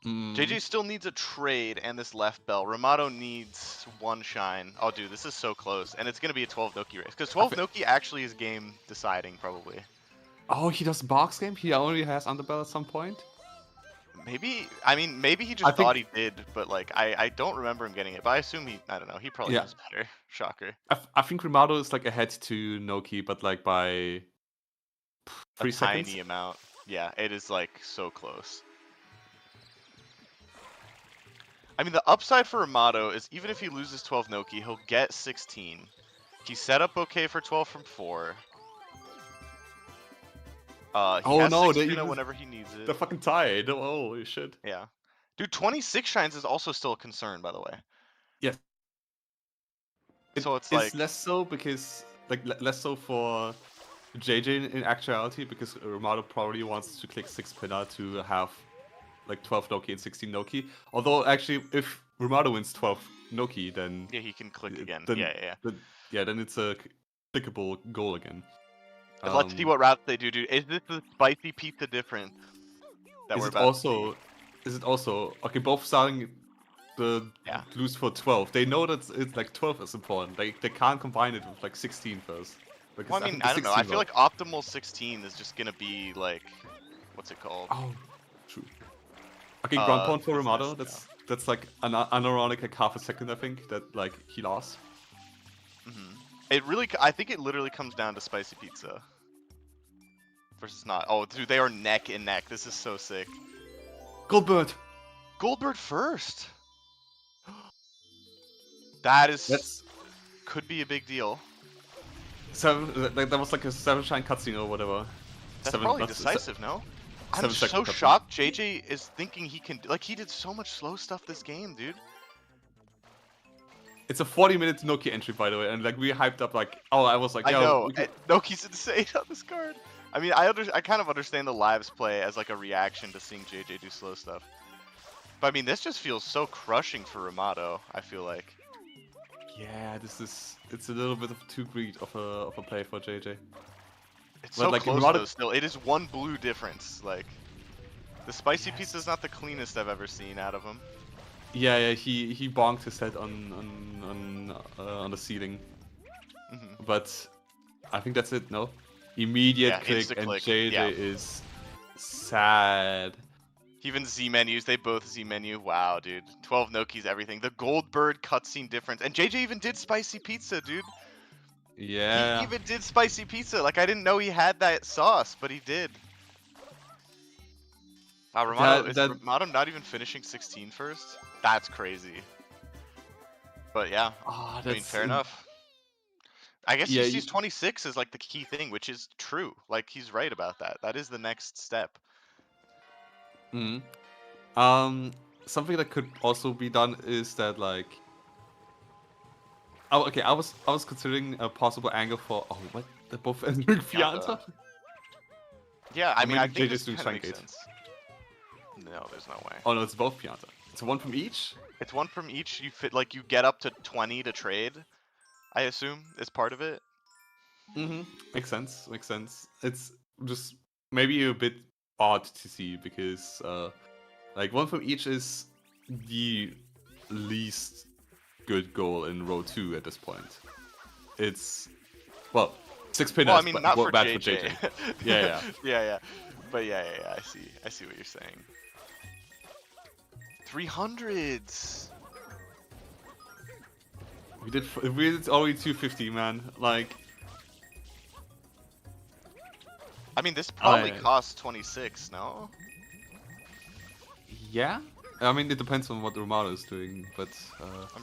JJ still needs a trade and this left bell. Rimato needs 1 shine. Oh, dude, this is so close. And it's going to be a 12 Noki race. Because 12 Noki actually is game deciding, probably. Oh, he does box game? He only has Underbell at some point? Maybe. I mean, maybe he just thought he did. But, like, I don't remember him getting it. But I assume I don't know. He probably does better. Shocker. I think Rimato is, like, ahead to Noki, but, like, by 3 seconds. Tiny amount. Yeah, it is, like, so close. I mean, the upside for Rimato is even if he loses 12 Noki, he'll get 16. He's set up okay for 12 from 4. He Oh has no, 6 Fino whenever he needs it. they're fucking tied. Oh, holy shit. Yeah. Dude, 26 shines is also still a concern, by the way. Yes. So it's It's like... less so because, like, less so for JJ in actuality, because Rimato probably wants to click 6 pinner to have like 12 Noki and 16 Noki. Although actually, if Rimato wins 12 Noki, then Yeah, he can click again. then, Yeah. then it's a clickable goal again. Let's see what routes they do, dude. Is this the spicy pizza difference that Is we're it about to see? also okay? Both starting the Yeah. lose for 12. They know that it's like 12 is important. They can't combine it with like 16 first. Because Well, I I mean, think the I don't know. I 16 feel will. like optimal 16 is just gonna be like... What's it called? Oh, true. Okay, ground pound for That's nice Rimato. to know. That's like an unironic like half a second. I think that like he lost. It really... I think it literally comes down to spicy pizza. Versus not. Oh, dude, they are neck and neck. This is so sick. Goldbird. Goldbird first. That is... That's Could be a big deal. seven. That was like a 7 shine cutscene or whatever. That's probably decisive, no? I'm 7 second so cutscene. shocked JJ is thinking he can... Like, he did so much slow stuff this game, dude. It's a 40-minute Nokia entry, by the way, and like we hyped up like, oh, I was like, I yeah, know. we could... Noki's insane on this card. I mean, I kind of understand the lives play as like a reaction to seeing JJ do slow stuff. But I mean, this just feels so crushing for Rimato, I feel like. Yeah, it's a little bit of too great of a play for JJ. It's But so like close Rimato... though still. It is one blue difference. Like, the spicy pizza is not the cleanest I've ever seen out of him. Yeah, he bonked his head on the ceiling. But I think that's it. No, immediate Yeah, click, and insta-click, JJ yeah. is sad. Even Z menus, they both Z menu. Wow, dude. 12 Noki's everything. The Goldbird cutscene difference. And JJ even did spicy pizza, dude. Yeah. He even did spicy pizza. Like, I didn't know he had that sauce, but he did. Wow, Rimato, is Rimato not even finishing 16 first? That's crazy. But yeah, Oh, I mean, fair enough. I guess Yeah, he sees 26 as like the key thing, which is true. Like, he's right about that. That is the next step. Something that could also be done is that like... Oh, okay. I was considering a possible angle for... Oh, what? They're both entering Fianta? Yeah, I mean, I think JJ's this doing kind of makes Shine Gate. sense. No, there's no way. Oh no, it's both Fianta. It's one from each? It's one from each. You fit, like, you get up to 20 to trade, I assume, is part of it. Makes sense. It's just maybe a bit odd to see because like one from each is the least good goal in row 2 at this point. It's, well, 6 pinners, Well, I mean, not but for bad JJ. for JJ. Yeah. yeah. But yeah, I see what you're saying. 300s. We did already 250, man. Like, I mean, this probably costs 26, no? Yeah. I mean, it depends on what Rimato is doing, but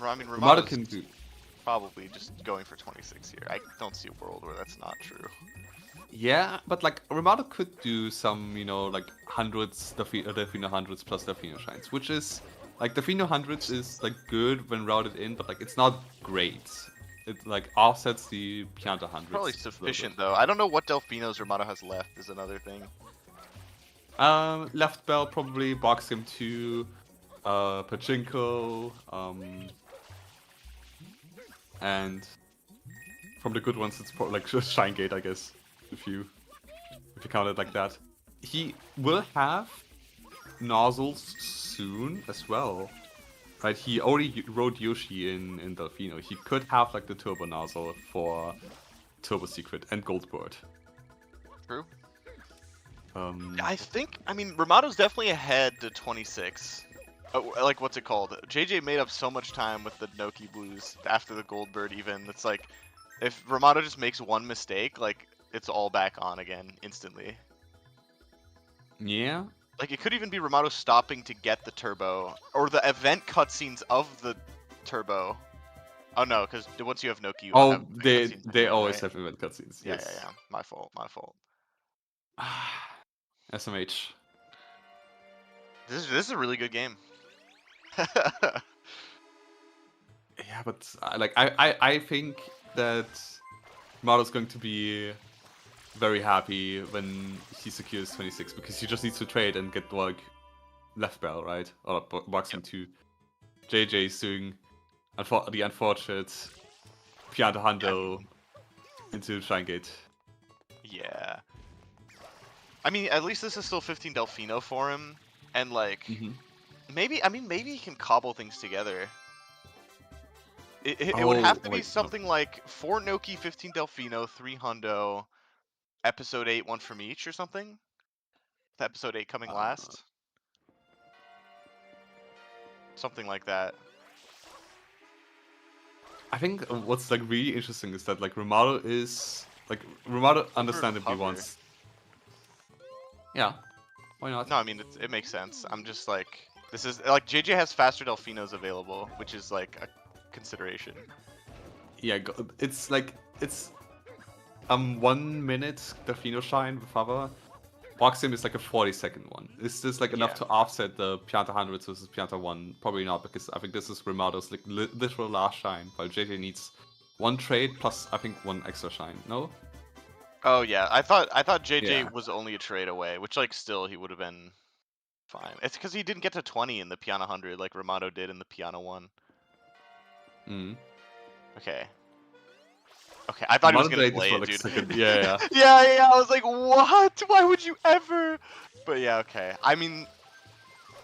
I mean, Rimato can do... probably just going for 26 here. I don't see a world where that's not true. Yeah, but like Rimato could do some, you know, like hundreds, Delfino hundreds plus Delfino shines, which is like Delfino hundreds is like good when routed in, but like it's not great. It like offsets the Pianta hundreds. Probably sufficient though. I don't know what Delfinos Rimato has left is another thing. Left bell probably, box him 2, Pachinko, and from the good ones it's probably like Shine Gate, I guess, if you count it like that. He will have nozzles soon as well, right? He already rode Yoshi in Delfino. He could have like the turbo nozzle for Turbo Secret and Goldboard. True. I mean, Rimato's definitely ahead to 26. Like, what's it called? JJ made up so much time with the Noki Blues after the Goldbird even. It's like, if Rimato just makes one mistake, like, it's all back on again instantly. Yeah, Like, it could even be Rimato stopping to get the turbo, or the event cutscenes of the turbo. Oh no, because once you have Noki, you have Oh, the they cutscenes they anyway, always right? have event cutscenes. Yeah, yeah, Yes. yeah. My fault, my fault. SMH. This is a really good game. Yeah, but I think that Maro's going to be very happy when he secures 26 because he just needs to trade and get like left barrel, right? Or boxing Yep. to JJ's doing the unfortunate Pianta I Hundo mean, into Shrine Gate. yeah. I mean, at least this is still 15 Delfino for him, and like, Mm-hmm. maybe he can cobble things together. It would Oh have to be wait, no. something like 4 Noki, 15 Delfino, 3 Hundo, Episode 8, 1 from each or something? With Episode 8 coming Uh, last? Something like that. I think what's like really interesting is that like Rimato Over understandably hover. wants. Yeah, why not? No, I mean, it makes sense. I'm just like, this is, like, JJ has faster Delfinos available, which is like a consideration. Yeah, it's 1 minute Delfino Shine with Hover. Boxim is like a 40-second one. Is this like enough Yeah. to offset the Pianta 100 versus Pianta 1? Probably not, because I think this is Rimato's like literal last shine, while JJ needs 1 trade plus I think 1 extra shine. No? Oh yeah, I thought JJ Yeah. was only a trade away, which like still he would have been fine. It's because he didn't get to 20 in the Piano 100 like Rimato did in the Piano 1. Mm. Okay. Okay, I thought he was Rimato gonna delayed this delay for it, like a dude. second. Yeah, yeah. Yeah, yeah, I was like, what? Why would you ever? But yeah, okay. I mean,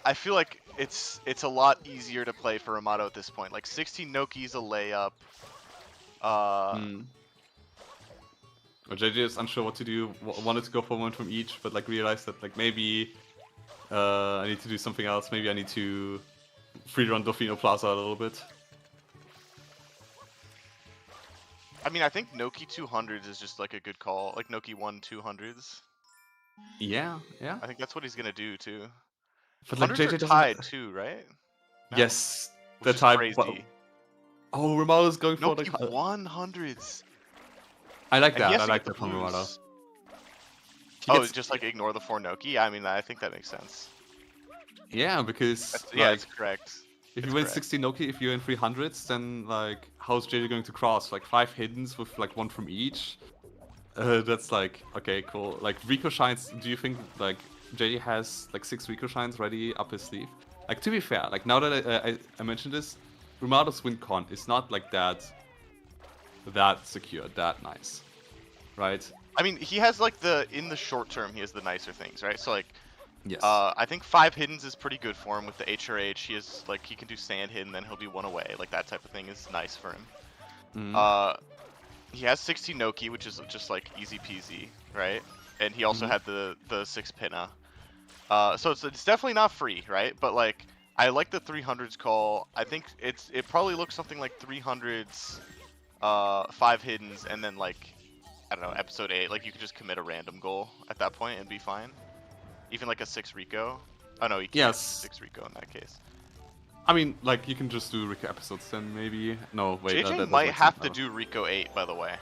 I feel like it's a lot easier to play for Rimato at this point. Like 16 Noki's a layup. Mm. Or JJ is unsure what to do. Wanted to go for 1 from each, but like realized that like maybe I need to do something else. Maybe I need to free run Delfino Plaza a little bit. I mean, I think Noki 200s is just like a good call. Like Noki 1 200s. Yeah, yeah. I think that's what he's gonna do too. But like Hundreds are JJ doesn't. tied too, right? Now, Yes, which the is type. crazy. Oh, Rimato's going for like. Noki 100s, I like and he that. has I to get like the that from Rimato. blues. He Oh, gets. just like ignore the 4 Noki. I mean, I think that makes sense. Yeah, because Yeah, like it's correct. if you It's win correct. 60 Noki, if you're in 300s, then like how's JJ going to cross? Like 5 hiddens with like 1 from each. That's like okay, cool. Like Rico shines. Do you think like JJ has like 6 Rico shines ready up his sleeve? Like to be fair, like now that I mentioned this, Rimato's win con is not like that secure, that nice, right? I mean, he has like in the short term, he has the nicer things, right? So like, Yes. I think 5 hiddens is pretty good for him with the HRH. He is like he can do sand hidden, then he'll be 1 away. Like that type of thing is nice for him. Mm-hmm. He has 60 Noki, which is just like easy peasy, right? And he also Mm-hmm. had the 6 Pinna. So it's definitely not free, right? But like I like the 300s call. I think it probably looks something like 300s, 5 hiddens, and then like I don't know, episode 8. Like you could just commit a random goal at that point and be fine. Even like a 6 Rico. Oh no, you can't Yes. 6 Rico in that case. I mean, like you can just do Rico episodes then maybe. No, wait, JJ that might doesn't have to seem do Rico 8, by the way.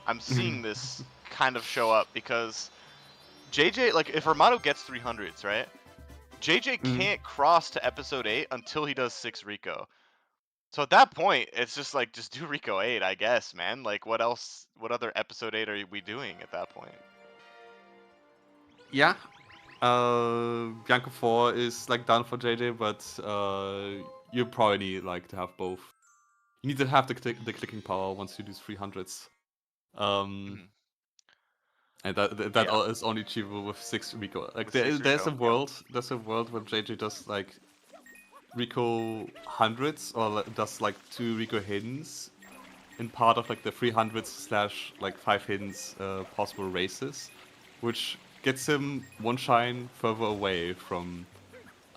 I'm seeing this kind of show up because JJ, like if Rimato gets 300s, right? JJ Mhm. can't cross to episode 8 until he does 6 Rico. So at that point, it's just like, just do Rico 8, I guess, man. Like, what else, what other episode 8 are we doing at that point? Yeah. Bianca 4 is like done for JJ, but you probably need like to have both. You need to have the clicking power once you do 300s. Mhm. And that Yeah, is only achievable with 6 Rico. Like with 6 there's Rico. a Yep. world where JJ does like Rico hundreds or does like 2 Rico hiddens in part of like the 300s slash like 5 hiddens possible races, which gets him 1 shine further away from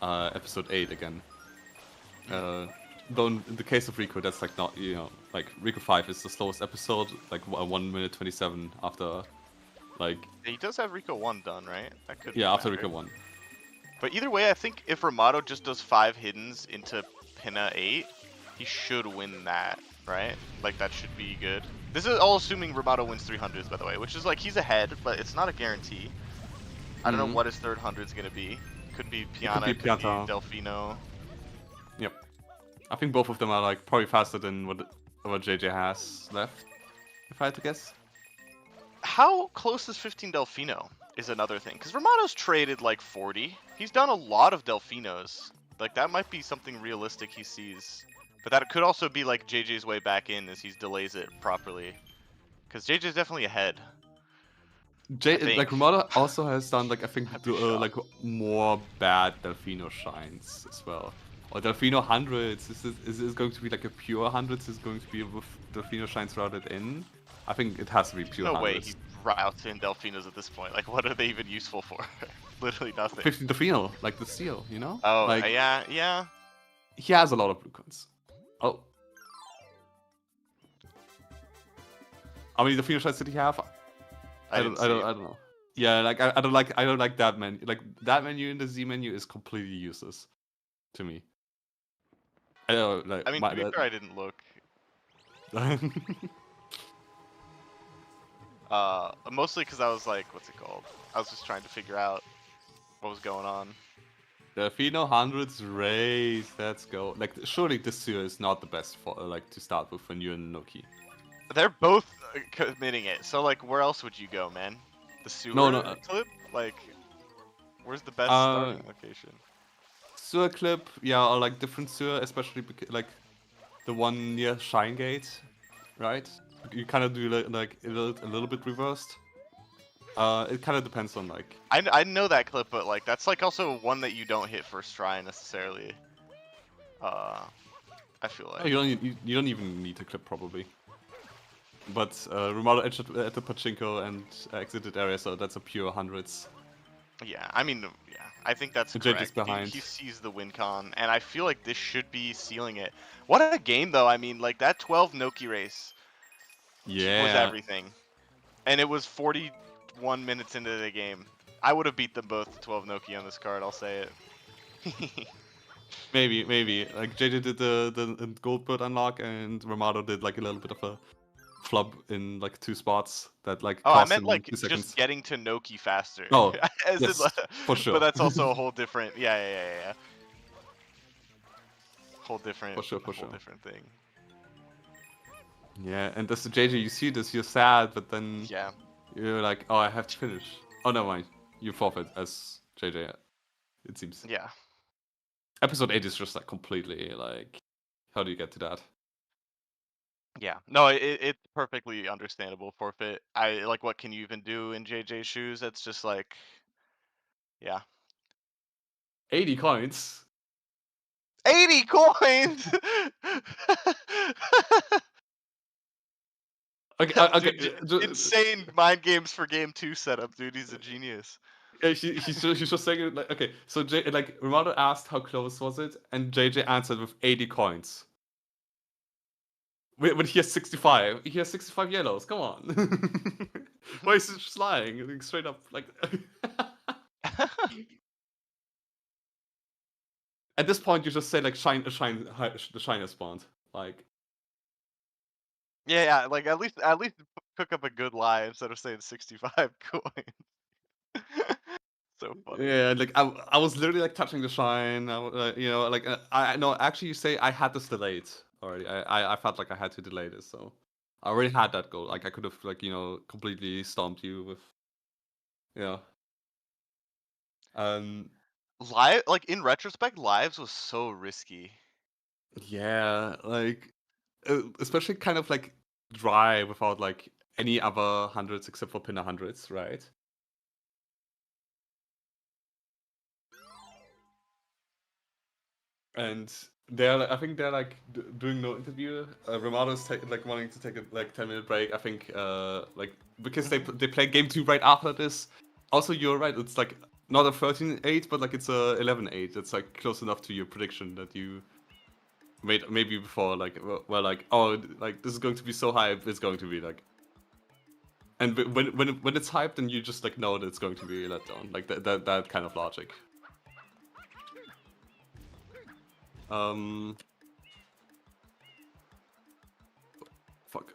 episode 8 again. Though in the case of Rico, that's like not, like Rico 5 is the slowest episode, like 1 minute 27 after like He does have Rico 1 done, right? That could yeah, after matter. Rico 1. But either way, I think if Rimato just does 5 hiddens into Pinna 8, he should win that, right? Like, that should be good. This is all assuming Rimato wins 300s, by the way, which is like, he's ahead, but it's not a guarantee. I don't know what his third 100's gonna be. Could be It could Piana, be could be Pianta. Delfino. Yep. I think both of them are like probably faster than what JJ has left, if I had to guess. How close is 15 Delfino is another thing, because Rimato's traded like 40. He's done a lot of Delfinos. Like, that might be something realistic he sees. But that could also be like JJ's way back in as he delays it properly. Because JJ's definitely ahead. Like Rimato also has done like I think I'd be like more bad Delfino shines as well. Or Delfino hundreds is it going to be like a pure hundreds? Is it going to be with Delfino shines routed in? I think it has to be pure no way hundreds. he routes in Delfinos at this point. Like, what are they even useful for? Literally nothing. 50 Delfino, like the seal, you know? Oh, like, yeah. He has a lot of blue coins. Oh. How many Delfino shines did he have? I don't know. Yeah, like I don't like that menu. Like that menu in the Z menu is completely useless to me. I don't know, like I mean, to be fair, I didn't look. Mostly because I was like, what's it called? I was just trying to figure out what was going on. Delfino hundreds race, let's go. Like surely the sewer is not the best for like to start with when you're in Noki. They're both committing it, so like, where else would you go, man? The sewer clip? Like, where's the best starting location? Sewer clip, yeah, or like different sewer, especially like the one near Shine Gate, right? You kind of do like a little bit reversed. It kind of depends on like. I know that clip, but like that's like also one that you don't hit first try necessarily. I feel like. Oh, you don't even need to clip probably. But Rimato edged at the pachinko and exited area, so that's a pure hundreds. Yeah, I mean, yeah, I think that's correct. He sees the win con, and I feel like this should be sealing it. What a game, though. I mean, like, that 12 Noki race was everything. And it was 41 minutes into the game. I would have beat them both to 12 Noki on this card, I'll say it. Maybe. Like, JJ did the gold bird unlock, and Rimato did, like, a little bit of a flub in like 2 spots that like I meant like 2 seconds. Just getting to Noki faster. Oh, yes, for sure. But that's also a whole different, yeah. Whole different, different thing. Yeah, and as the JJ, you see this, you're sad, but then yeah, you're like, oh, I have to finish. Oh, never mind, you forfeit as JJ. It seems. Yeah. Episode 8 is just like completely like, how do you get to that? Yeah, no, it's perfectly understandable forfeit. I like, what can you even do in JJ's shoes? It's just like, yeah. 80 coins. 80 coins. Okay, dude, insane mind games for game 2 setup, dude. He's a genius. Yeah, she's just saying it like, okay, so like Rimato asked how close was it, and JJ answered with 80 coins. When he has 65, he has 65 yellows. Come on, why is he just lying? Like, straight up, like. At this point, you just say like the shine has spawned, like. Yeah, like at least cook up a good lie instead of saying 65 coins. So funny. Yeah, like I was literally like touching the shine. You know, like I no, actually, you say I had this delayed already. I felt like I had to delay this, so I already had that goal. Like I could have like completely stomped you with. Yeah. Live, like in retrospect, lives was so risky. Yeah, like especially kind of like dry without like any other hundreds except for pinner hundreds, right? And I think they're like doing no interview. Rimato's like wanting to take a like 10-minute break. I think like because they play game 2 right after this. Also, you're right. It's like not a 13-8, but like it's a 11-8. It's like close enough to your prediction that you made maybe before. Like well, like oh, like this is going to be so hype. It's going to be like. And when it's hyped, then you just like know that it's going to be a letdown. Like that kind of logic. Fuck.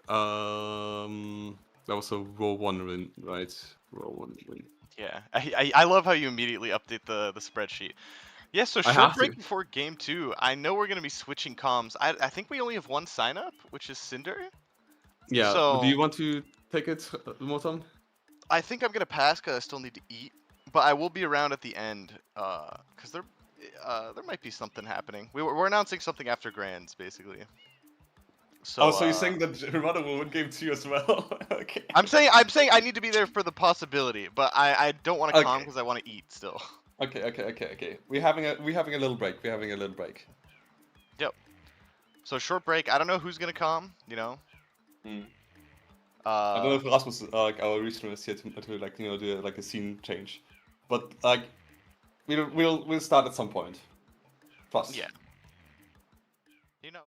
That was a row 1 win, right? Row 1 win. Yeah, I love how you immediately update the spreadsheet. Yeah, so I short have break to. before game 2. I know we're gonna be switching comms. I think we only have one sign up, which is Cinder. Yeah, but do So you want to take it, Moton? I think I'm gonna pass because I still need to eat, but I will be around at the end because there might be something happening. We're announcing something after Grands basically. Oh, So so you're saying that Rimato will win game 2 as well? Okay. I'm saying I need to be there for the possibility, but I don't want to calm Okay. because I want to eat still. Okay. We're having a little break. Yep. So short break. I don't know who's gonna come. You know. Hmm. I don't know Uh, if Rasmus, like our regional is here to like do like a scene change, but like we'll start at some point. Trust. yeah. You know.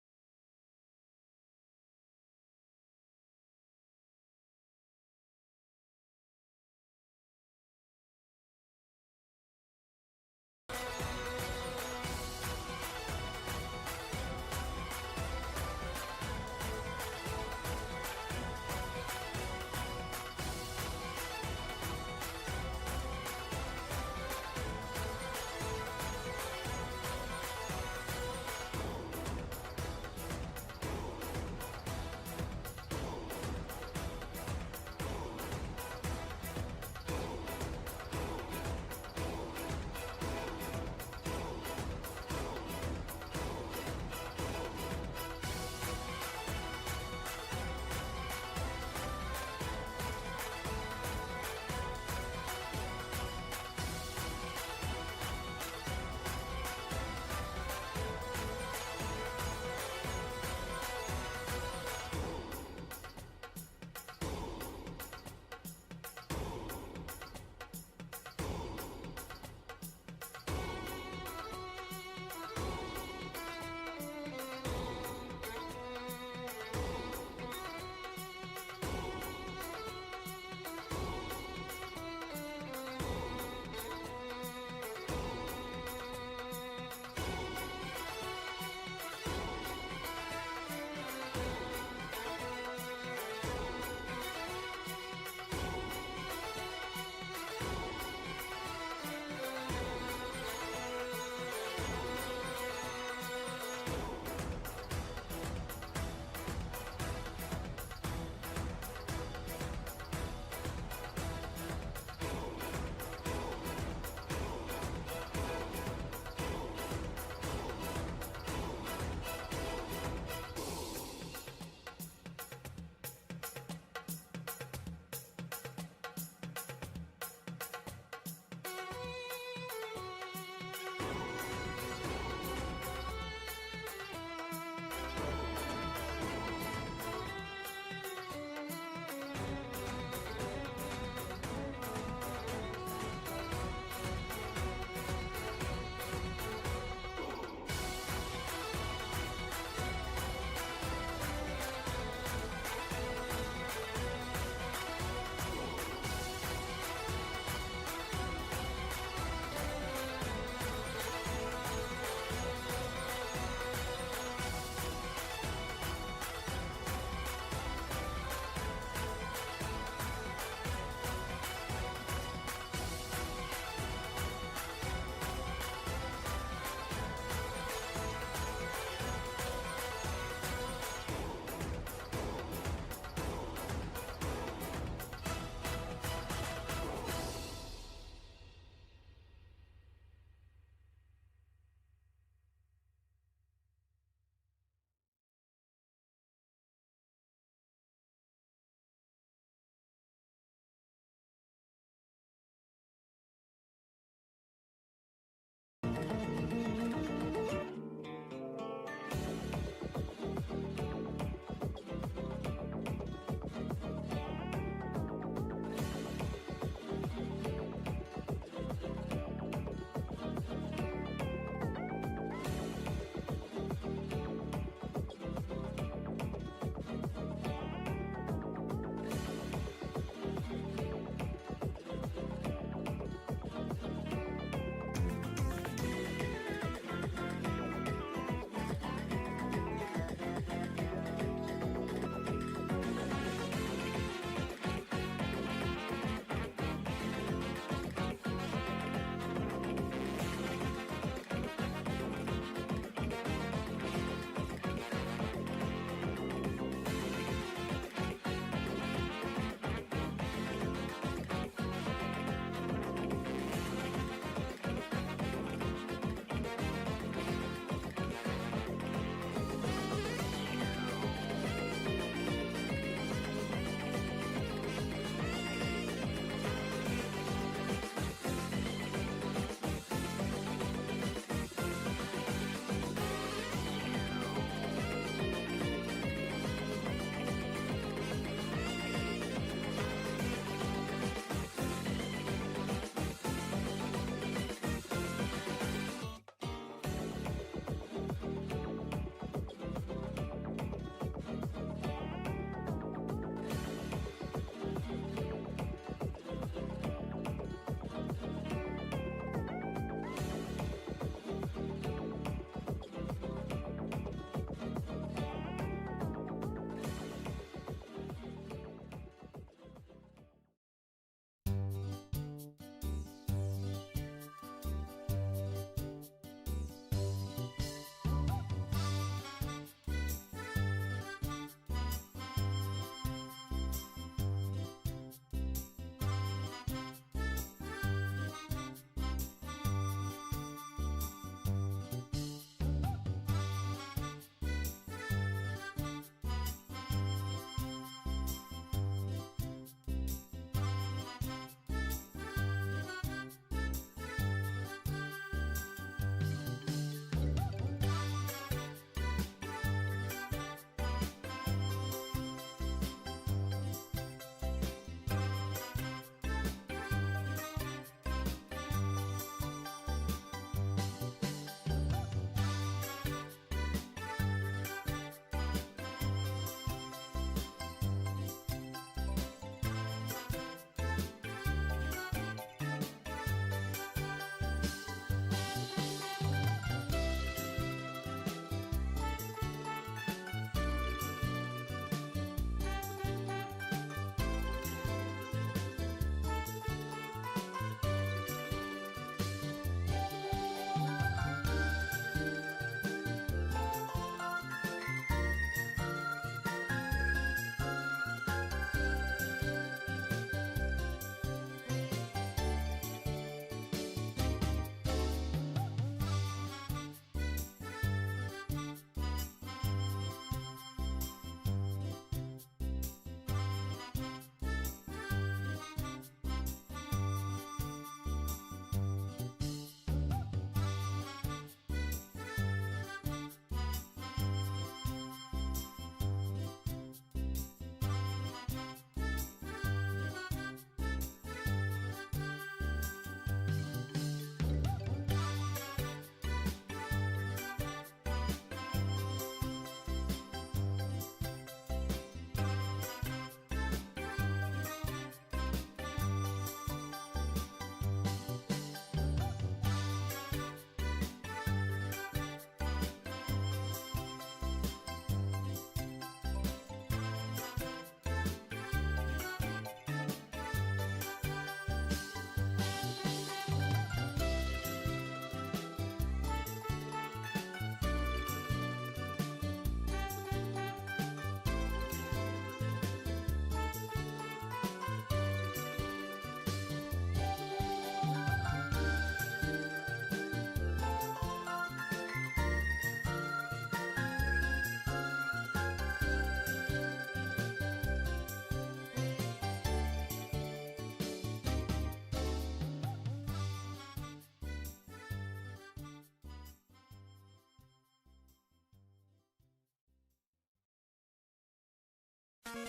Hello.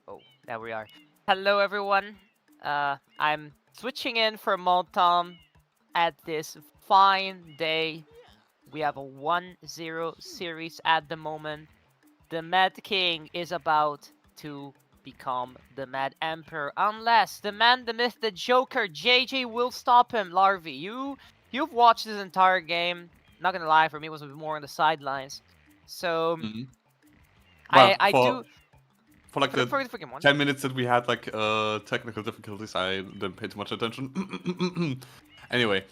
Oh, there we are. Hello, everyone. I'm switching in for Multom at this fine day. We have a 1-0 series at the moment. The Mad King is about to become the Mad Emperor, unless the man, the myth, the Joker, JJ will stop him. Larvi, you've watched this entire game. Not gonna lie, for me, it was a bit more on the sidelines. So Mhm. I Well, I do for like for the the for the freaking one. 10 minutes that we had like technical difficulties, I didn't pay too much attention. Anyway,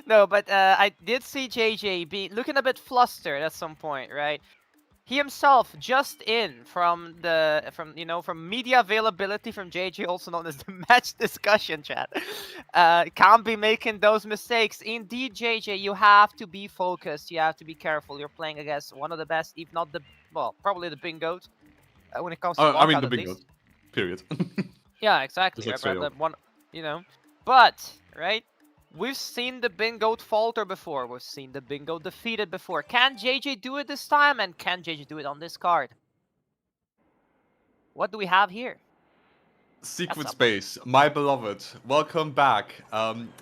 No, but I did see JJ be looking a bit flustered at some point, right? He himself just in from from media availability from JJ, also known as the match discussion chat. Can't be making those mistakes. Indeed, JJ, you have to be focused. You have to be careful. You're playing against one of the best, if not the probably the big goat when it comes to I mean lockout the at bingo, least. period. Yeah, Just exactly. like Right, straight but up. the one, you know, but right, we've seen the bingo falter before. We've seen the bingo defeated before. Can JJ do it this time? And can JJ do it on this card? What do we have here? That's Secret up. Space, my beloved, welcome back.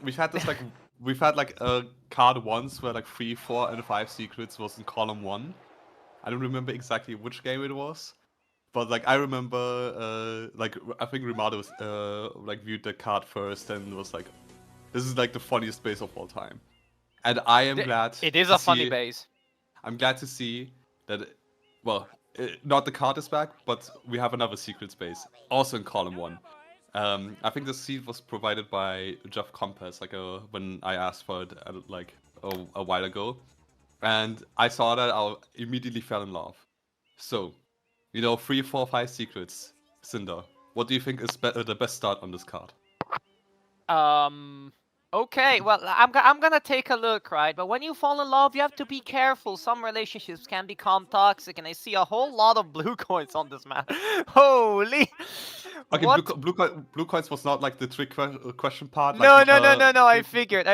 We've had this like we've had like a card once where like 3, 4, and 5 secrets was in column 1. I don't remember exactly which game it was, but like I remember like I think Rimato like viewed the card first and was like, this is like the funniest base of all time. And I am glad It is to a funny see base. I'm glad to see that, well, not the card is back, but we have another secret space, also in column 1. I think the seed was provided by Jeff Compass, like when I asked for it like a while ago. And I saw that, I immediately fell in love. So, 3, 4, 5 secrets. Cinder, what do you think is the best start on this card? Okay, well, I'm gonna take a look, right? But when you fall in love, you have to be careful. Some relationships can become toxic, and I see a whole lot of blue coins on this map. Holy! Okay, What? blue coins was not like the trick question part. Like, No, no, no, no, no. I figured.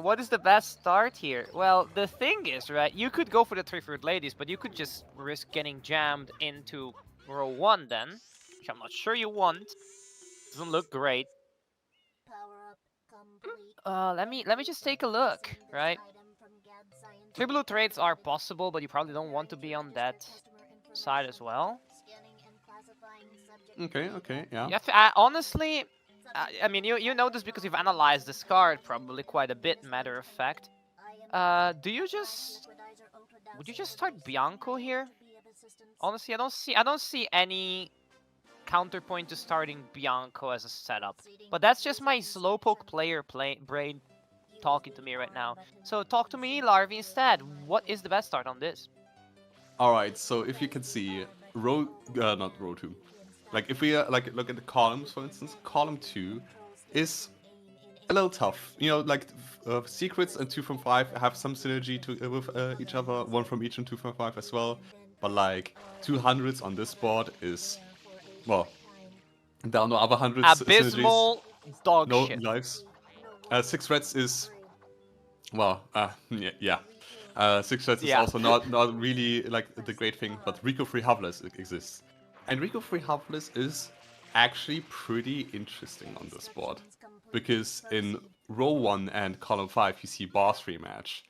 What is the best start here? Well, the thing is, right? You could go for the 3-fruit ladies, but you could just risk getting jammed into row 1 then, which I'm not sure you want. Doesn't look great. Let me just take a look, right? 3 blue trades are possible, but you probably don't want to be on that side as well. Okay, yeah. Yeah, honestly, I mean, you know this because you've analyzed this card probably quite a bit, matter of fact. Would you just start Bianco here? Honestly, I don't see any counterpoint to starting Bianco as a setup. But that's just my slowpoke player brain talking to me right now. So talk to me, Larvi, instead. What is the best start on this? Alright, so if you can see, not row 2. Like, if we like look at the columns, for instance, column 2 is a little tough. Like, secrets and 2 from 5 have some synergy with each other, 1 from each and 2 from 5 as well. But like, 200s on this board is, well, there are no other hundreds synergies. Abysmal dog No shit. lives. 6 reds is, well, yeah. 6 reds is Yeah. also not really like the great thing, but Rico Free Havless exists. And Rico Free Havless is actually pretty interesting on this board. Because in row 1 and column 5 you see boss rematch.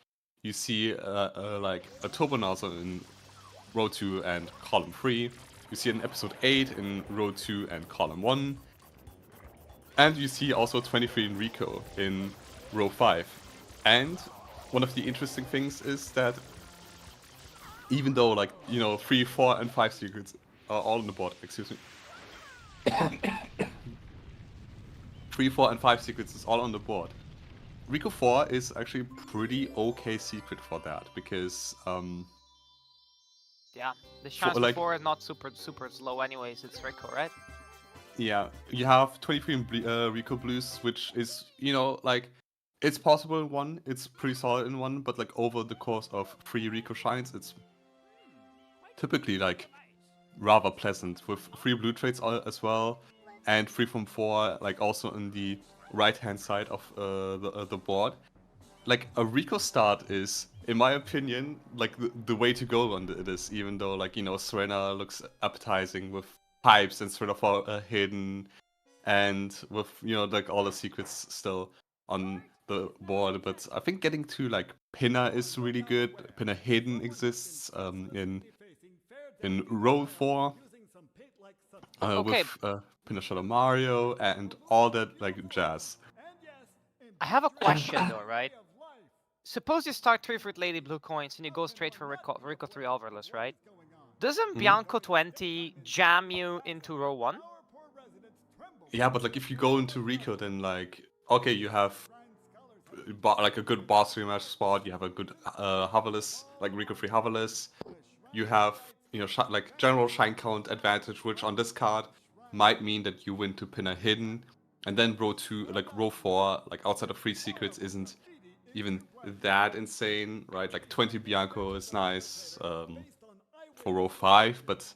You see like a Turbo Nozzle in row 2 and column 3. You see an episode 8 in row 2 and column 1. And you see also 23 in Rico in row 5. And one of the interesting things is that even though, like, 3, 4, and 5 secrets are all on the board, excuse me. 3, 4, and 5 secrets is all on the board. Rico 4 is actually pretty okay secret for that, because Yeah, the chance like, before is not super slow anyways, it's Rico, right? yeah, you have 23 in Rico Blues, which is, like, It's possible in one. It's pretty solid in one, but like over the course of 3 Rico shines, it's typically like rather pleasant with 3 blue trades as well, and 3 from 4 like also in the right hand side of the board. Like a Rico start is, in my opinion, like the way to go on it is, even though like Serena looks appetizing with pipes and sort of hidden, and with like all the secrets still on the board. But I think getting to like Pinna is really good. Pinna hidden exists in row 4 Okay, with Pinna Shadow Mario and all that like jazz. I have a question though, right? Suppose you start 3 Fruit Lady blue coins and you go straight for Rico 3 Overless, right? Doesn't Bianco 20 jam you into row 1? Yeah, but like if you go into Rico, then like okay, you have like a good boss rematch spot. You have a good hoverless, like Rico 3 hoverless. You have like general shine count advantage, which on this card might mean that you win to Pinna hidden, and then row 4, like outside of 3 secrets isn't even that insane, right? Like 20 Bianco is nice for row 5, but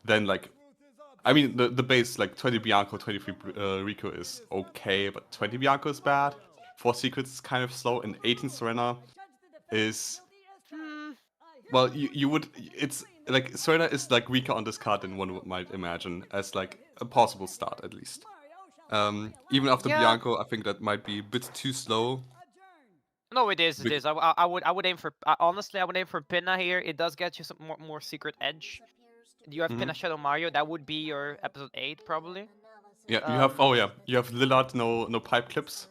then like I mean the base like 20 Bianco, 23 Rico is okay, but 20 Bianco is bad. 4 secrets is kind of slow, and 18 Serena is well you would it's like Serena is like weaker on this card than one might imagine as like a possible start at least. Even after Yeah. Bianco, I think that might be a bit too slow. No, it is. It is. I would aim for. Honestly, I would aim for Pinna here. It does get you some more secret edge. You have Pinna Shadow Mario. That would be your episode 8 probably. Yeah, you have you have Lillard, no pipe clips,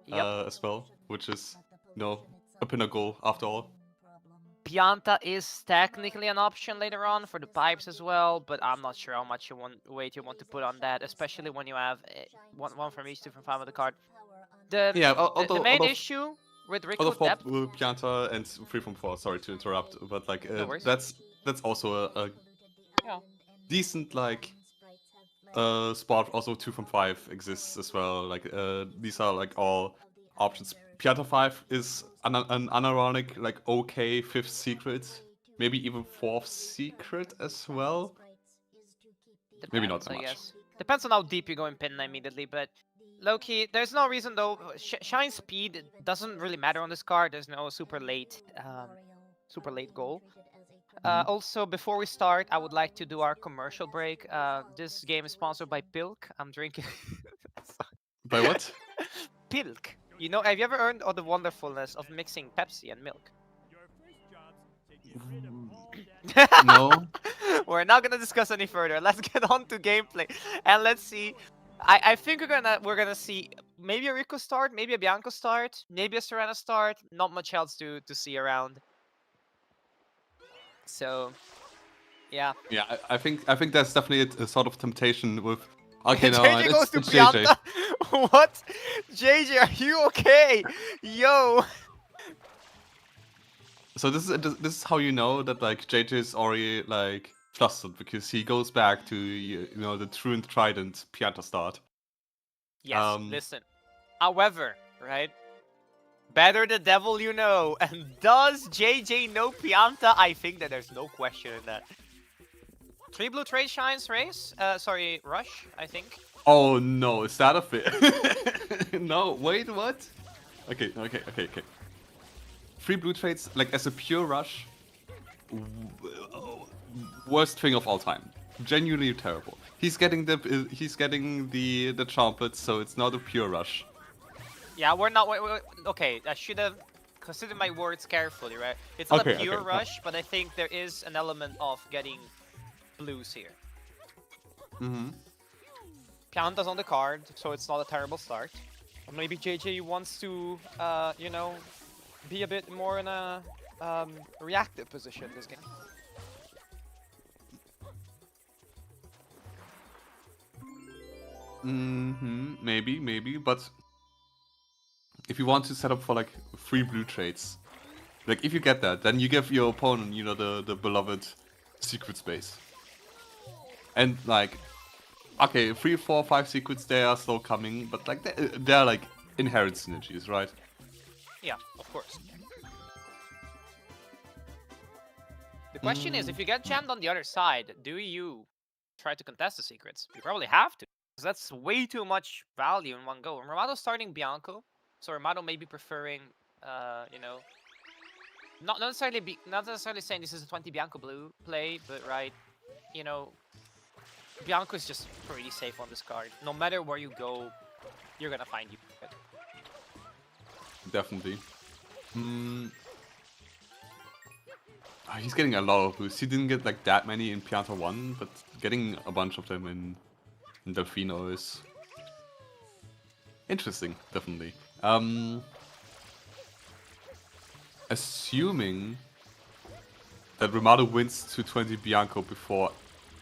Yep. as well, which is a pinna goal after all. Pianta is technically an option later on for the pipes as well, but I'm not sure how much weight you want to put on that, especially when you have one from each, 2 from 5 of the card. The main issue with Rico four depth. Pianta and 3 from 4. Sorry to interrupt, but like No worries. that's also a Yeah. decent like spot. Also 2 from 5 exists as well. Like these are like all options. Pianta 5 is an unironic like okay 5th secret, maybe even 4th secret as well. Maybe not that I much. guess. Depends on how deep you go in Pinna immediately, but low-key, there's no reason though. Shine speed doesn't really matter on this card. There's no super late goal. Also, before we start, I would like to do our commercial break. This game is sponsored by Pilk. I'm drinking. By what? Pilk. You know, have you ever heard of the wonderfulness of mixing Pepsi and milk? No. We're not gonna discuss any further. Let's get on to gameplay and let's see. I think we're gonna see maybe a Rico start, maybe a Bianco start, maybe a Serena start. Not much else to see around. So, yeah. Yeah, I think there's definitely a sort of temptation with. Okay, no, JJ goes to it's JJ. Pianta. What? JJ, are you okay? Yo. So this is how you know that like JJ is already like flustered, because he goes back to the true and trident Pianta start. Yes. Listen. However, right? Better the devil you know. And does JJ know Pianta? I think that there's no question in that. 3 blue trade shines race. Sorry, rush. I think. Oh no, is that a fit? No, wait, what? Okay. 3 blue trades, like as a pure rush, worst thing of all time. Genuinely terrible. He's getting the trumpet, so it's not a pure rush. Yeah, we're not. Okay, I should have considered my words carefully, right? It's not a pure rush, but I think there is an element of getting blues here. Pianta's on the card, so it's not a terrible start. Or maybe JJ wants to, be a bit more in a reactive position this game. Maybe, but if you want to set up for like 3 blue trades, like if you get that, then you give your opponent, the beloved secret space. And like, okay, 3, 4, 5 secrets, they are still coming, but like they're like inherent synergies, right? Yeah, of course. The question is, if you get jammed on the other side, do you try to contest the secrets? You probably have to, because that's way too much value in one go. Rimato's starting Bianco, so Rimato may be preferring, you know, not necessarily saying this is a 20 Bianco blue play, but right, you know, Bianco is just pretty safe on this card. No matter where you go, you're gonna find you. Definitely. He's getting a lot of boosts. He didn't get like that many in Pianta 1, but getting a bunch of them in Delfino is interesting, definitely. Assuming that Rimato wins 220 Bianco before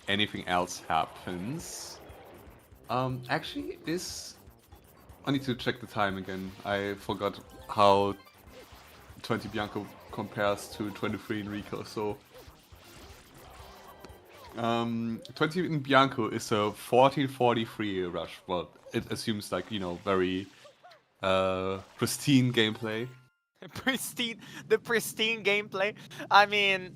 anything else happens. Actually, I need to check the time again. I forgot how 20 Bianco compares to 23 in Rico, so 20 in Bianco is a 1443 rush. Well, it assumes like, you know, very pristine gameplay. The pristine gameplay. I mean,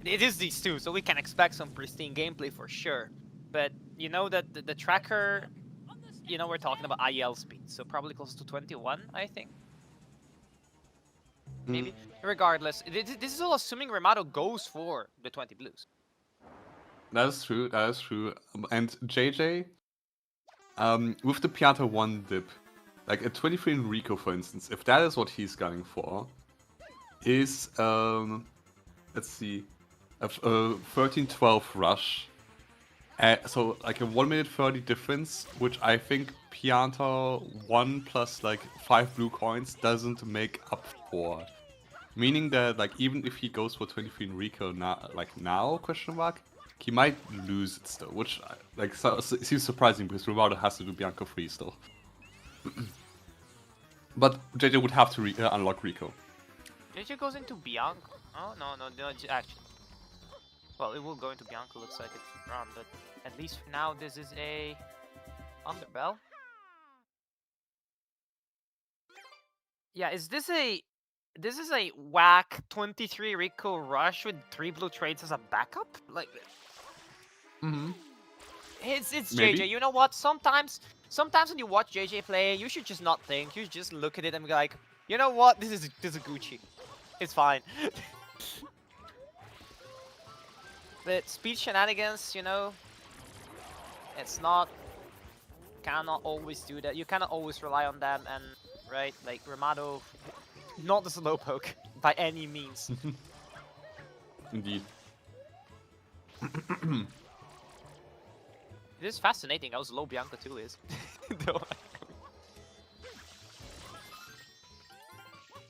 it is these two, so we can expect some pristine gameplay for sure. But you know that the tracker, you know, we're talking about IL speed, so probably close to 21, I think. Maybe. Regardless, this is all assuming Rimato goes for the 20 blues. That is true, that is true. And JJ, with the Pianta 1 dip, like a 23 in Rico, for instance, if that is what he's gunning for, is, let's see, a 13-12 rush. So like a 1 minute 30 difference, which I think Pianta 1 plus like 5 blue coins doesn't make up for. Meaning that like even if he goes for 23 in Rico now, question mark, he might lose it still, which like seems surprising because Rimato has to do Bianco free still. But JJ would have to unlock Rico. JJ goes into Bianco. Oh no, actually. Well, it will go into Bianco, looks like it's run, but at least for now this is a Underbell. Yeah, is this a whack 23 Rico rush with 3 blue trades as a backup? Like It's Maybe. JJ. You know what? Sometimes when you watch JJ play, you should just not think. You should just look at it and be like, you know what? This is Gucci. It's fine. But speed shenanigans, you know, it's not. Cannot always do that. You cannot always rely on them, and right, like Rimato, not the slowpoke by any means. Indeed. It is fascinating how slow Bianca 2 is. Though.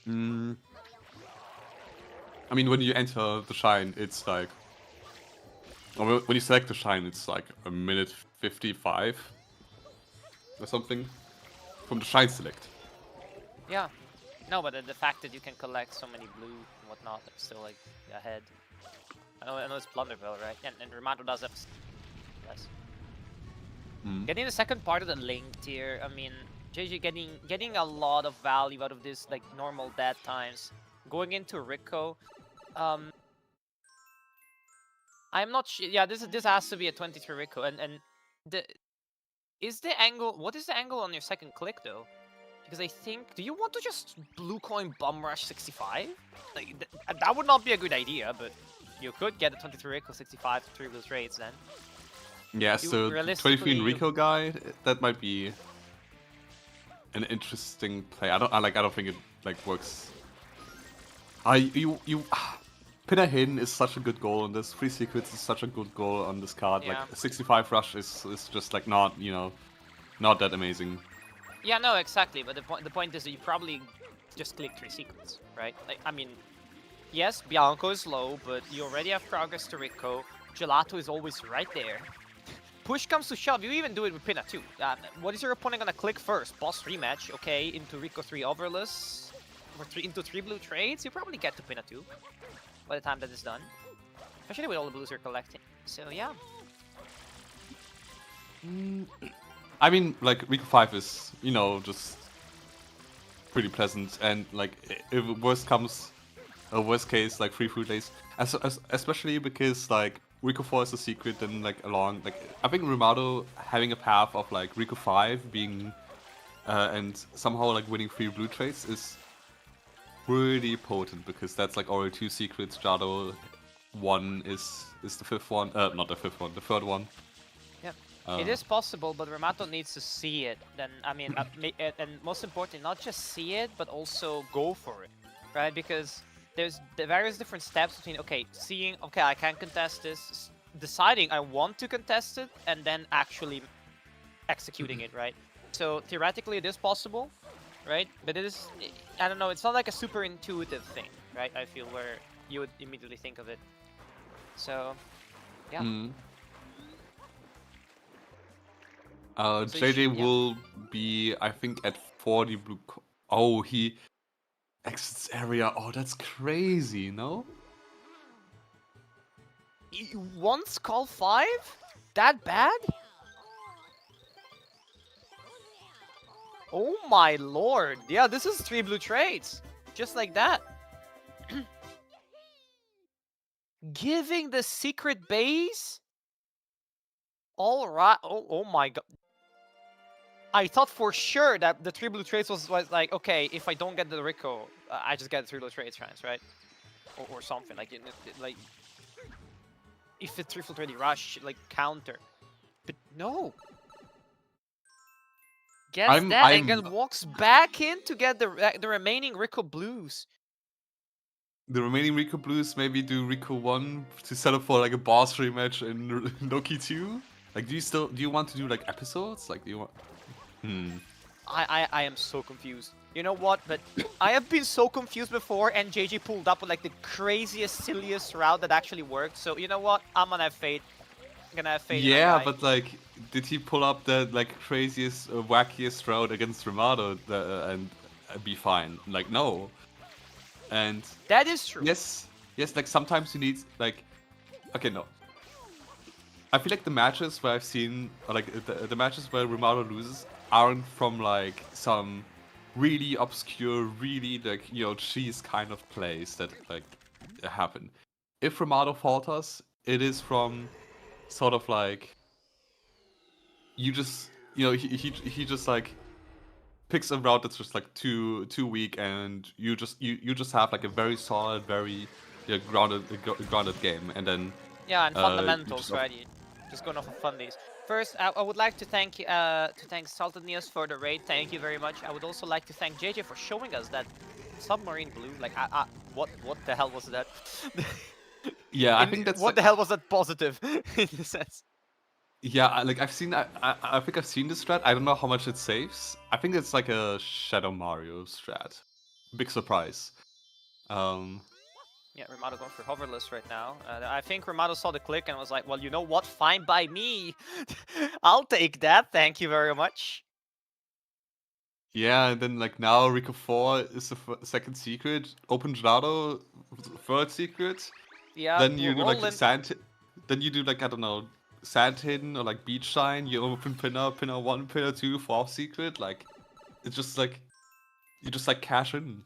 I mean, when you enter the Shine, it's like... Or when you select the Shine, it's like a minute 55 or something from the Shine select. Yeah. No, but the fact that you can collect so many blue and whatnot, it's still like ahead. I know it's Plunderville, right? And Rimato does have less. Getting the second part of the link tier, I mean, JJ getting a lot of value out of this, like normal dead times. Going into Rico, I'm not sure. Yeah, this has to be a 23 Rico, and what is the angle on your second click though? Because I think, do you want to just blue coin bum rush 65? Like that would not be a good idea, but you could get a 23 Rico 65 to 3 blue trades then. Yeah, so 23 in Rico guy, that might be an interesting play. I don't think it like works. Pinner Hidden is such a good goal on this. Free Secrets is such a good goal on this card. Yeah. Like 65 rush is just like not that amazing. Yeah, no, exactly. But the point is that you probably just click 3 Secrets, right? Like, I mean, yes, Bianco is low, but you already have progress to Rico. Gelato is always right there. Push comes to shove, you even do it with Pinna too. What is your opponent gonna click first? Boss rematch, okay, into Rico 3 Overless, or into 3 blue trades, you probably get to Pinna 2 by the time that is done. Especially with all the blues you're collecting. So yeah. I mean, like, Rico 5 is, just pretty pleasant. And like, if worst comes, a worst case, like free food days, especially because like Rico 4 is a secret, and like along like I think Rimato having a path of like Rico 5 being and somehow like winning free blue trades is pretty potent, because that's like already 2 secrets. Jado 1 is the 5th one, not the 5th one, the 3rd one. Yeah. It is possible, but Rimato needs to see it. Then I mean, and most importantly, not just see it, but also go for it, right? Because there's the various different steps between seeing I can contest this, deciding I want to contest it, and then actually executing it, right? So theoretically, it is possible, right? But it is, I don't know, it's not like a super intuitive thing, right? I feel where you would immediately think of it. So, yeah. JJ will be, I think, at 40 blue. Oh, he exits area. Oh, that's crazy, no? Once call 5? That bad? Oh my lord. Yeah, this is 3 blue trades. Just like that. Giving the secret base? Alright. Oh my god. I thought for sure that the 3 blue trades was like, okay, if I don't get the Rico, I just get the 3 blue trades chance, right? Or something. Like, if it's 3 full 30 rush, like, counter. But no. Gets and then walks back in to get the remaining Rico blues. The remaining Rico blues, maybe do Rico 1 to set up for like a boss rematch in Loki 2? Like, do you want to do like episodes? Like, do you want... I am so confused. You know what? But I have been so confused before, and JJ pulled up with like the craziest, silliest route that actually worked. So you know what? I'm gonna have faith. I'm gonna have faith. Yeah, but like, did he pull up the like craziest, wackiest route against Rimato and be fine? Like, no. And that is true. Yes. Like sometimes you need like, okay, no. I feel like the matches where I've seen, or like the matches where Rimato loses, aren't from like some really obscure, really like, you know, cheese kind of plays that like happen. If Rimato falters, it is from sort of like, you just, you know, he just like picks a route that's just like too weak, and you just have like a very solid, very grounded game, and then and fundamentals, right? Just going off of fundies. First, I would like to thank Salted Neos for the raid. Thank you very much. I would also like to thank JJ for showing us that submarine blue. Like, what the hell was that? Yeah, I think that's what like, the hell was that positive in a sense? Yeah, like I've seen, I think I've seen this strat. I don't know how much it saves. I think it's like a Shadow Mario strat. Big surprise. Yeah, Rimato going for hoverless right now. I think Rimato saw the click and was like, well, you know what? Fine by me. I'll take that. Thank you very much. Yeah, and then like now Rico 4 is the second secret. Open Jado, third secret. Yeah, then you do like sand. Then you do like, I don't know, Sand Hidden or like Beach Shine. You open Pinner 1, Pinner 2, fourth secret. Like, it's just like, you just like cash in.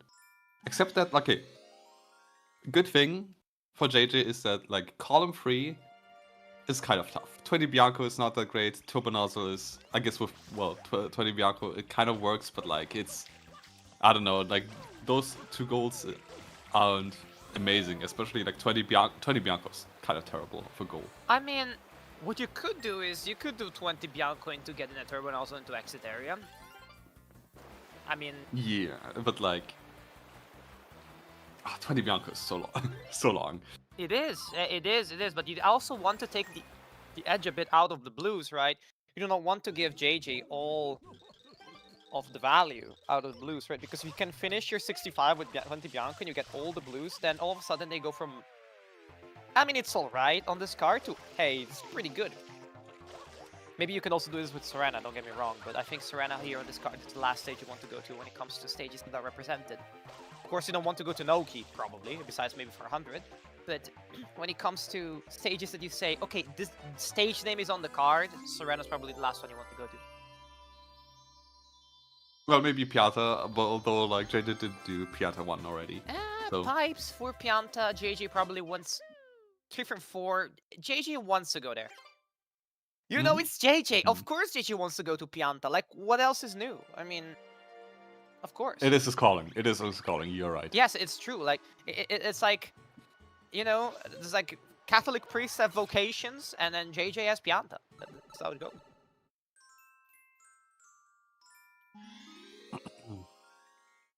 Except that, okay, good thing for JJ is that like column 3 is kind of tough. 20 Bianco is not that great. Turbo Nozzle is, I guess with, well, 20 Bianco, it kind of works, but like it's, I don't know, like those 2 goals aren't amazing, especially like 20 Bianco's kind of terrible for goal. I mean, what you could do is you could do 20 Bianco into getting a Turbo Nozzle into exit area. I mean... Yeah, but like... 20 Bianco is so long. So long. It is, but you also want to take the edge a bit out of the blues, right? You do not want to give JJ all of the value out of the blues, right? Because if you can finish your 65 with 20 Bianco and you get all the blues, then all of a sudden they go from... I mean, it's alright on this card to, hey, it's pretty good. Maybe you can also do this with Serena, don't get me wrong, but I think Serena here on this card is the last stage you want to go to when it comes to stages that are represented. Of course, you don't want to go to Noki, probably, besides maybe for 100. But when it comes to stages that you say, okay, this stage name is on the card, Serena's probably the last one you want to go to. Well, maybe Pianta, but although like JJ did do Pianta 1 already. So- Pipes for Pianta. JJ probably wants 3 from 4. JJ wants to go there. You know, it's JJ. Of course JJ wants to go to Pianta. Like, what else is new? I mean, of course. It is his calling. It is his calling. You're right. Yes, it's true. Like, it's like, you know, there's like Catholic priests have vocations, and then JJ has Pianta. That's how it goes.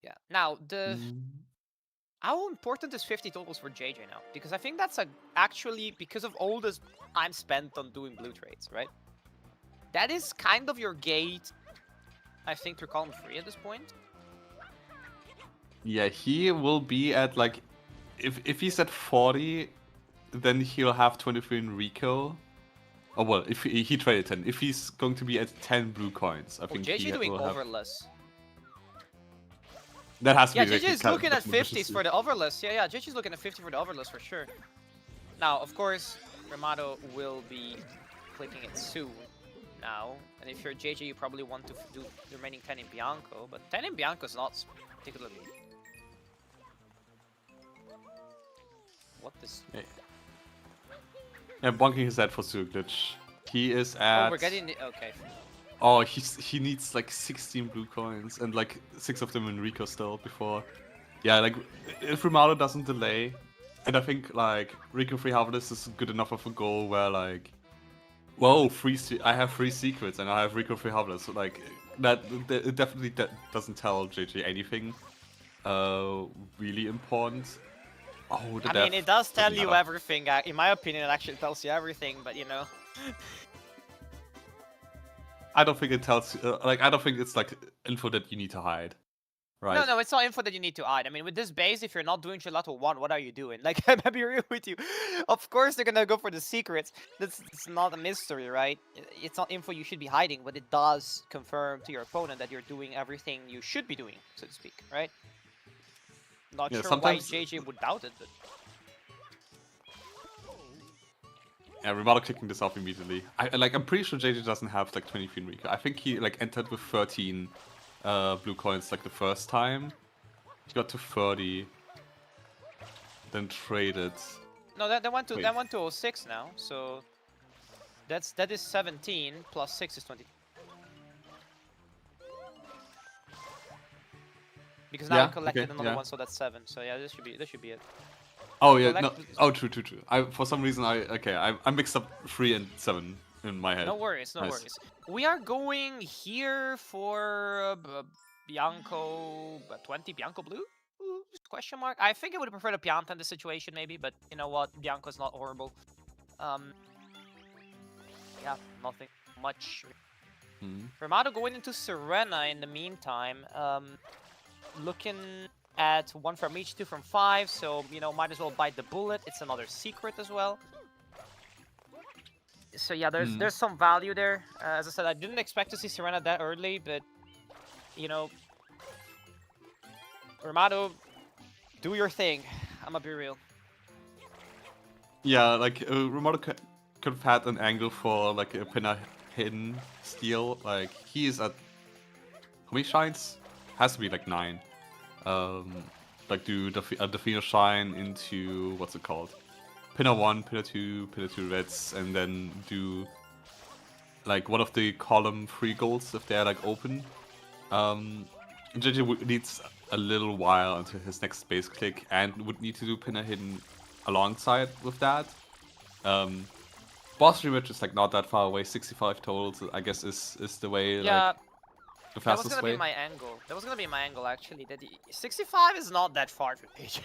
Yeah. Now, how important is 50 totals for JJ now? Because I think that's actually because of all this time spent on doing blue trades, right? That is kind of your gate, I think, to column 3 at this point. Yeah, he will be at like, if he's at 40, then he'll have 23 in Rico. Oh well, if he traded 10. If he's going to be at 10 blue coins, I think JJ he doing will have... overless. That has to Yeah, be JJ is kind looking of at 50s for the overless. Yeah, JJ's looking at 50 for the overless for sure. Now, of course, Rimato will be clicking it soon now. And if you're JJ, you probably want to do the remaining 10 in Bianco. But 10 in Bianco is not particularly... What this... Yeah, bonking his head for Suglitch. He is at... Oh, we're getting the... Okay. Oh, he needs like 16 blue coins and like 6 of them in Rico still before. Yeah, like if Rimato doesn't delay, and I think like Rico Free Harvest is good enough of a goal where like, whoa, I have 3 secrets and I have Rico Free Harvest. So like that it definitely doesn't tell JJ anything really important. Oh, the I mean, it does tell you matter. everything. In my opinion, it actually tells you everything, but you know. I don't think it tells I don't think it's like info that you need to hide, right? No, it's not info that you need to hide. I mean, with this base, if you're not doing Gelato 1, what are you doing? Like, I'm be real with you. Of course, they're gonna go for the secrets. It's not a mystery, right? It's not info you should be hiding, but it does confirm to your opponent that you're doing everything you should be doing, so to speak, right? Not Yeah, sure why sometimes- JJ would doubt it, but... Yeah, Rimato kicking this off immediately. I'm pretty sure JJ doesn't have like 23 in Rico. I think he like entered with 13 blue coins like the first time. He got to 30, then traded. No, that went to Wait. that went to 06 now, so that is 17 plus 6 is 20. Because now Yeah, we collected okay, another yeah. one, so that's 7. So yeah, this should be it. Oh yeah, no. Collect- Oh, true. For some reason I mixed up 3 and 7 in my head. No worries, no Nice. worries. We are going here for Bianco 20 Bianco blue? Ooh, question mark. I think I would prefer the Pianta in this situation maybe, but you know what? Bianco's not horrible. Yeah, nothing much. Rimato going into Serena in the meantime. Looking at 1 from each, 2 from 5, so you know, might as well bite the bullet. It's another secret as well. So yeah, there's some value there. As I said, I didn't expect to see Serena that early, but you know, Rimato, do your thing. I'ma be real. Yeah, like Rimato could have had an angle for like a pinna hidden steal. Like he is at how many shines? Has to be like 9. Like do the Fino shine into what's it called? Pinna 1, Pinna 2, Pinna 2 reds, and then do like one of the column 3 golds if they're like open. JJ needs a little while until his next base click and would need to do Pinna hidden alongside with that. Boss rematch is like not that far away, 65 total, so I guess is the way Yeah, like the that was fastest gonna way. be my angle. That was gonna be my angle actually. That 65 is not that far from PJ.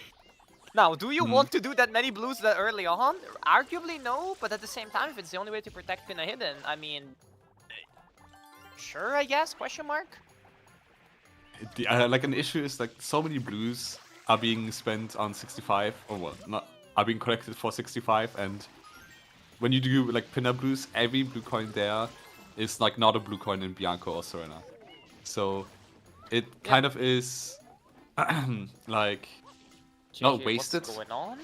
Now, do you want to do that many blues that early on? Arguably no, but at the same time, if it's the only way to protect Pinna Hidden, I mean, sure, I guess? Question mark. Like an issue is like so many blues are being spent on 65, or well, not are being collected for 65, and when you do like Pinna blues, every blue coin there is like not a blue coin in Bianco or Serena. So it kind of is like not GG, wasted. What's going on?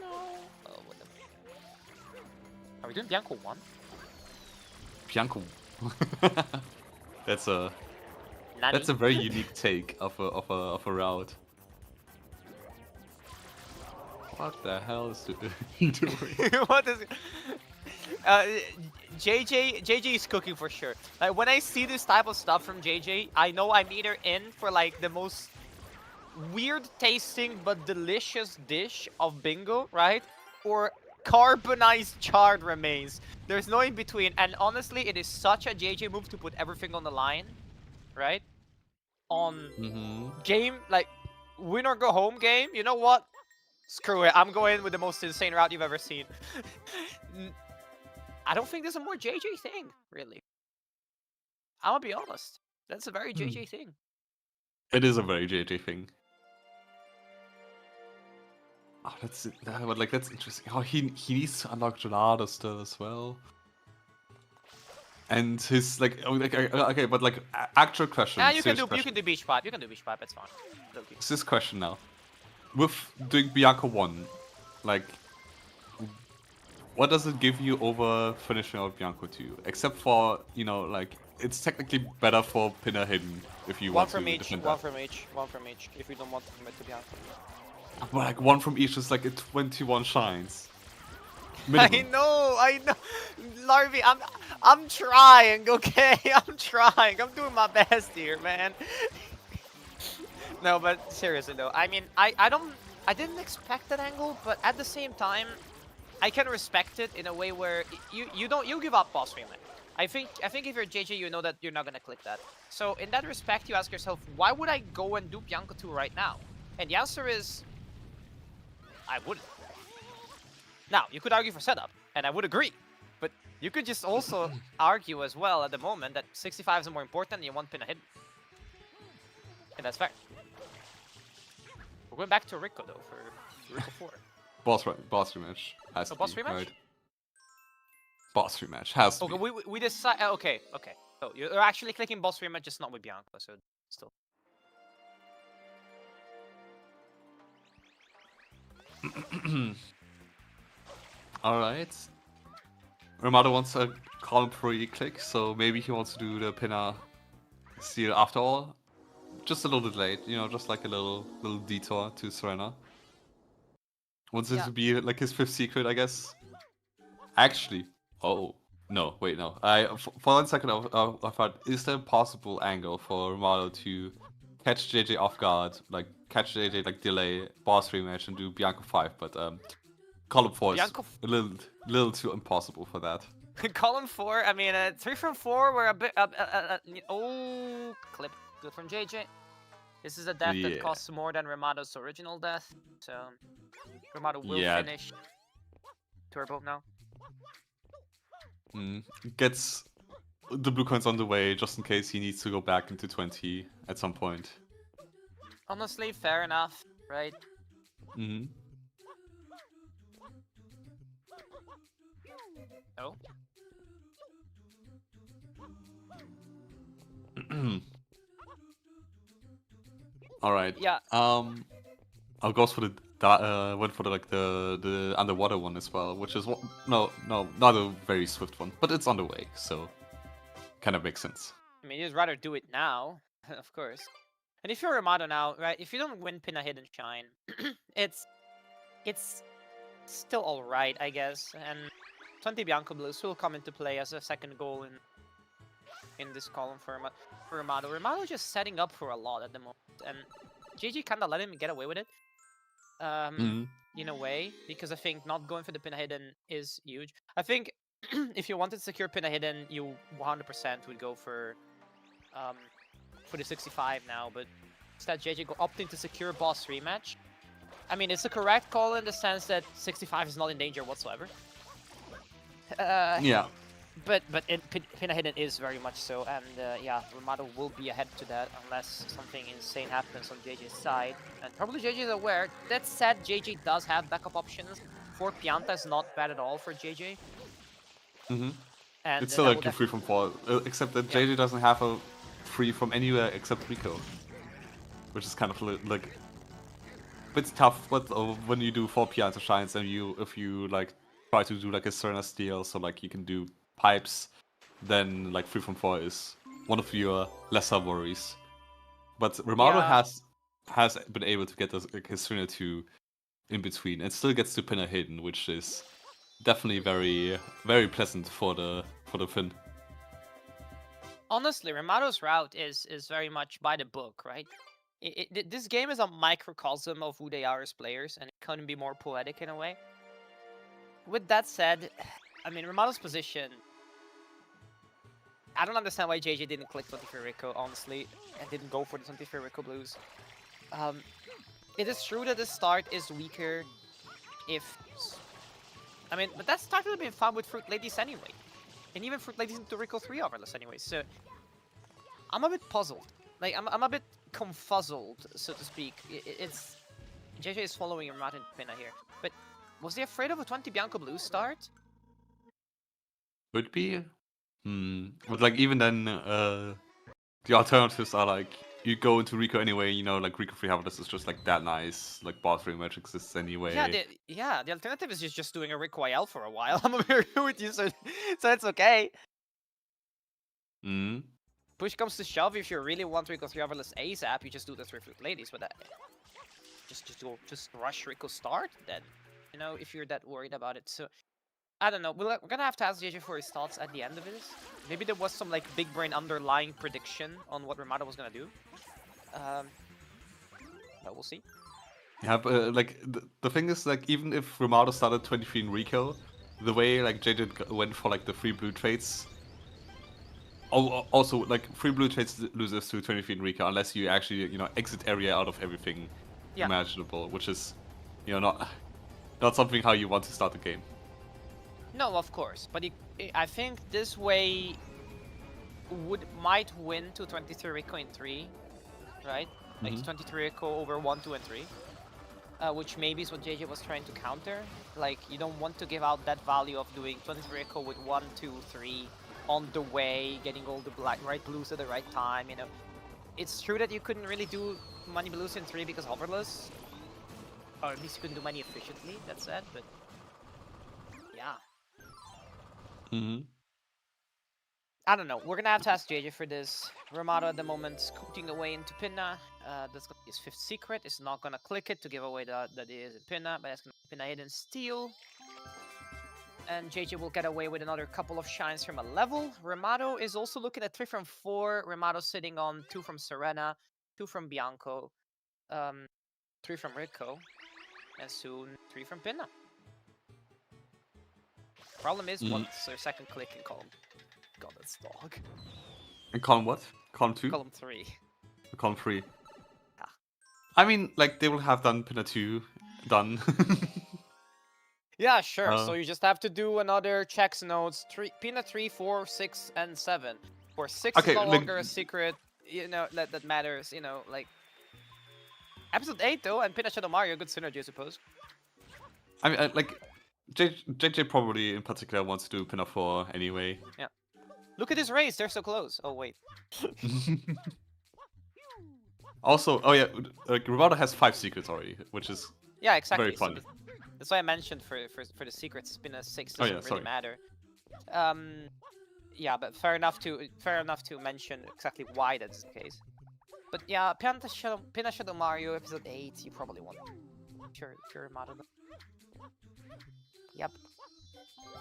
No. Oh, what the... Are we doing Bianco 1? Bianco. That's a Nani? That's a very unique take of a route. What the hell is he doing? What is? Uh, JJ is cooking for sure. Like when I see this type of stuff from JJ, I know I'm either in for like the most weird tasting but delicious dish of bingo, right? Or carbonized charred remains. There's no in between. And honestly, it is such a JJ move to put everything on the line, right? On game, like win or go home game. You know what? Screw it. I'm going with the most insane route you've ever seen. I don't think there's a more JJ thing, really. I'm gonna be honest. That's a very JJ thing. It is a very JJ thing. Oh, that's interesting. Oh, he needs to unlock Gelato still as well. And his okay, but like actual question. Yeah, you can do beach pipe. You can do beach pipe. It's fine. Okay. It's this question now. With doing Bianca 1, like, what does it give you over finishing out Bianco 2? Except for, you know, like, it's technically better for pinner hidden if you want to defend that. One from each, if you don't want to commit to Bianco. But like, one from each is like a 21 shines. Minimum. I know, Larvy, I'm trying, okay? I'm trying. I'm doing my best here, man. No, but seriously though, I mean, I didn't expect that angle, but at the same time, I can respect it in a way where you give up boss rematch. I think if you're JJ, you know that you're not gonna click that. So in that respect, you ask yourself, why would I go and do Bianca 2 right now? And the answer is, I wouldn't. Now, you could argue for setup, and I would agree, but you could just also argue as well at the moment that 65 is more important and you want pin a hidden. And that's fair. We're going back to Rico though for Rico 4. Boss rematch has to boss be, rematch? right? Boss rematch has to Okay, be. we decide. Okay. So you're actually clicking boss rematch, just not with Bianca, so still. Alright. Rimato wants a column 3 click, so maybe he wants to do the pinner steal after all. Just a little bit late, you know, just like a little detour to Serena. Wants it to be like his 5th secret, I guess. Actually, oh no, wait, no. For 1 second I thought, is there a possible angle for Rimato to catch JJ off guard, like catch JJ like delay boss rematch and do Bianca 5, but column 4 is a little too impossible for that. Column 4, I mean, 3 from 4 were a bit. Oh, clip good from JJ. This is a death that costs more than Rimato's original death, so Rimato will finish Turbo now. Gets the blue coins on the way just in case he needs to go back into 20 at some point. Honestly, fair enough, right? Oh. All right. Yeah. I'll go for went for the underwater one as well, which is no, not a very swift one, but it's on the way, so kind of makes sense. I mean, you'd rather do it now, of course. And if you're Rimato now, right? If you don't win Pinna Hidden Shine, it's still all right, I guess. And 20 Bianco Blues will come into play as a second goal in this column for Rimato. Rimato just setting up for a lot at the moment, and GG kind of let him get away with it. In a way, because I think not going for the Pinna Hidden is huge. I think if you wanted to secure Pinna Hidden, you 100% would go for the 65 now, but instead JJ opting to secure boss rematch. I mean, it's a correct call in the sense that 65 is not in danger whatsoever. Yeah. But Pinna Hidden is very much so, and yeah, Rimato will be ahead to that unless something insane happens on JJ's side. And probably JJ is aware. That said, JJ does have backup options. 4 Pianta is not bad at all for JJ. And it's And still like a 3 from 4, except that JJ doesn't have a 3 from anywhere except Rico. Which is kind of like a bit tough, but when you do 4 Pianta shines and if you like try to do like a Serena steal, so like you can do pipes, then like 3 from 4 is one of your lesser worries. But Rimato Yeah. has been able to get his Trainer 2 in between and still gets to pin a hidden, which is definitely very pleasant for the pin. Honestly, Rimato's route is very much by the book, right? This game is a microcosm of who they are as players, and it couldn't be more poetic in a way. With that said, I mean, Rimato's position, I don't understand why JJ didn't click 23 Rico, honestly, and didn't go for the 23 Rico Blues. It is true that the start is weaker if... I mean, but that start would have been fun with Fruit Ladies anyway. And even Fruit Ladies into Rico 3 overless anyway, so... I'm a bit puzzled. Like, I'm a bit confuzzled, so to speak. It's... JJ is following Rimato and Pinna here. But was he afraid of a 20 Bianco Blue start? Could be. But like even then, the alternatives are like you go into Rico anyway. You know, like Rico Free Harvest is just like that nice. Like boss free match exists anyway. Yeah, the alternative is just doing a Rico IL for a while. I'm over here with you, so it's okay. Push comes to shove, if you really want Rico 3 Overless ASAP, you just do the 3 Fruit Ladies, but just rush Rico start then. You know, if you're that worried about it. So I don't know. We're gonna have to ask JJ for his thoughts at the end of this. Maybe there was some like big brain underlying prediction on what Rimato was gonna do. But we'll see. Yeah, but like the thing is, like even if Rimato started 23 in Rico, the way like JJ went for like the free blue trades. Also, like free blue trades loses to 23 in Rico unless you actually exit area out of everything imaginable, which is not something how you want to start the game. No, of course, but I think this way might win to 23 Rico in 3, right? Like 23 Rico over 1, 2, and 3. Which maybe is what JJ was trying to counter. Like, you don't want to give out that value of doing 23 Rico with 1, 2, 3 on the way, getting all the right blues at the right time, you know. It's true that you couldn't really do money blues in 3 because hoverless. Or at least you couldn't do money efficiently, that's sad, but... yeah. I don't know. We're gonna have to ask JJ for this. Rimato at the moment scooting away into Pinna. That's gonna be his 5th secret. It's not gonna click it to give away that it is in Pinna, but it's gonna be Pinna hidden steal. And JJ will get away with another couple of shines from a level. Rimato is also looking at 3 from 4. Rimato sitting on 2 from Serena, 2 from Bianco, 3 from Rico, and soon 3 from Pinna. Problem is, what's their second click in column? God, that's dog. In column what? Column 2? Column 3. Column 3. Yeah. I mean, like, they will have done Pinna 2 done. Yeah, sure. So you just have to do another checks nodes. Pinna 3, 4, 6, and 7. For 6 is no longer a secret, you know, that matters, you know, like... Episode 8, though, and Pinna Shadow Mario, good synergy, I suppose. I mean, like... JJ probably in particular wants to do Pinna 4 anyway. Yeah. Look at this race, they're so close. Oh, wait. Also, oh yeah, like, Rimato has 5 secrets already, which is very funny. So that's why I mentioned for the secrets, Pinna 6 doesn't really matter. Yeah, but fair enough to mention exactly why that's the case. But yeah, Pinna Shadow Mario episode 8, you probably want if you're Rimato. Yep.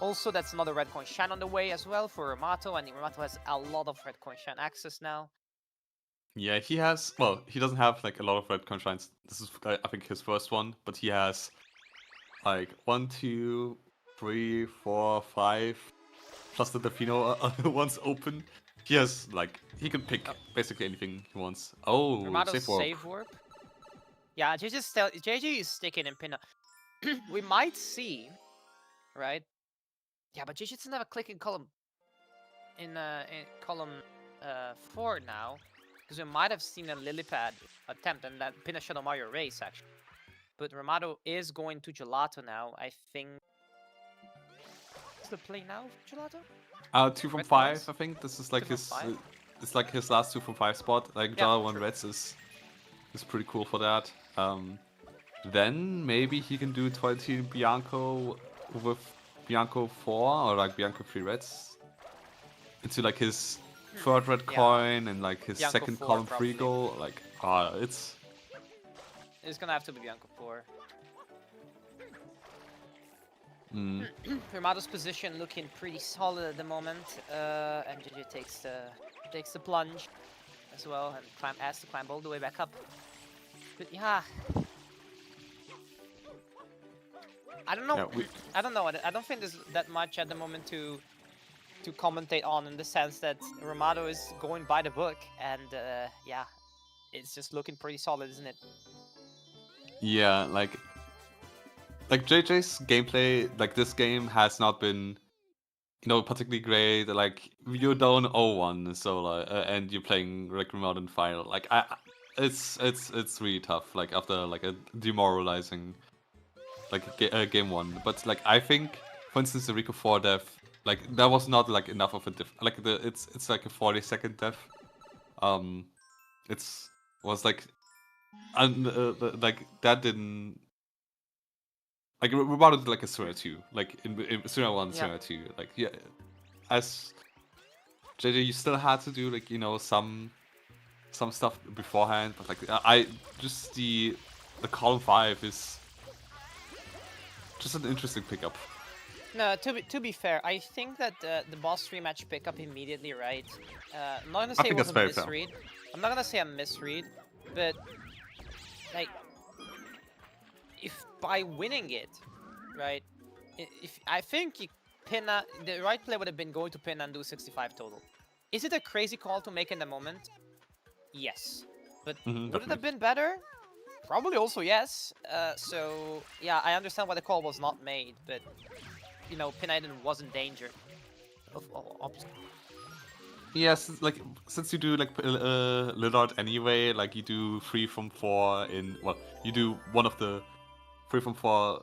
Also, that's another red coin shine on the way as well for Rimato. I think Rimato has a lot of red coin shine access now. Yeah, he has. Well, he doesn't have like a lot of red coin shines. This is, I think, his first one, but he has like 1, 2, 3, 4, 5, plus the Delfino ones open. He has like he can pick basically anything he wants. Oh, Rimato's save warp. Yeah, JJ is sticking in Pinna. We might see. Right? Yeah, but JJ doesn't have a click in column in column 4 now, because we might have seen a lily pad attempt and that Pinna Shadow Mario race actually. But Rimato is going to Gelato now. I think. What's the play now, Gelato? 2 from 5. I think this is like his. It's like his last 2 from 5 spot. Like Gelato 1 Reds is pretty cool for that. Then maybe he can do 20 Bianco with Bianco 4 or like Bianco 3 Reds into like his 3rd red coin and like his Bianco 2nd 4 column probably. 3 goal. Like It's It's gonna have to be Bianco 4. mm, Rimato's position looking pretty solid at the moment. MJJ takes the plunge as well and has to climb all the way back up. But yeah, I don't know. yeah, I don't know. I don't think there's that much at the moment to commentate on, in the sense that Rimato is going by the book, and yeah, it's just looking pretty solid, isn't it? yeah, like JJ's gameplay, like this game has not been, particularly great. Like you're down 0-1, so like, and you're playing like remote in final. Like it's really tough. Like after like a demoralizing like game 1. But like I think, for instance, the Rico 4 death, like that was not like enough of a diff. Like it's like a 40-second death. It's was like, and like that didn't. Like we brought it like a Surya 2, like in Surya 1, Yeah. Surya 2. Like yeah, as JJ, you still had to do like some stuff beforehand, but like I just the column 5 is just an interesting pickup. No, to be fair, I think that the boss rematch pickup immediately, right? I'm not gonna say it think was that's a very fair. misread. I'm not gonna say a misread, but like, if by winning it, right? If I think Pinna, the right play would have been going to Pinna and do 65 total. Is it a crazy call to make in the moment? Yes, but would it have been better? Probably also yes. So yeah, I understand why the call was not made, but Pinna was in danger. Obviously. Yes, like since you do like Lillard anyway, like you do 3 from 4 in, well, you do one of the 3 from 4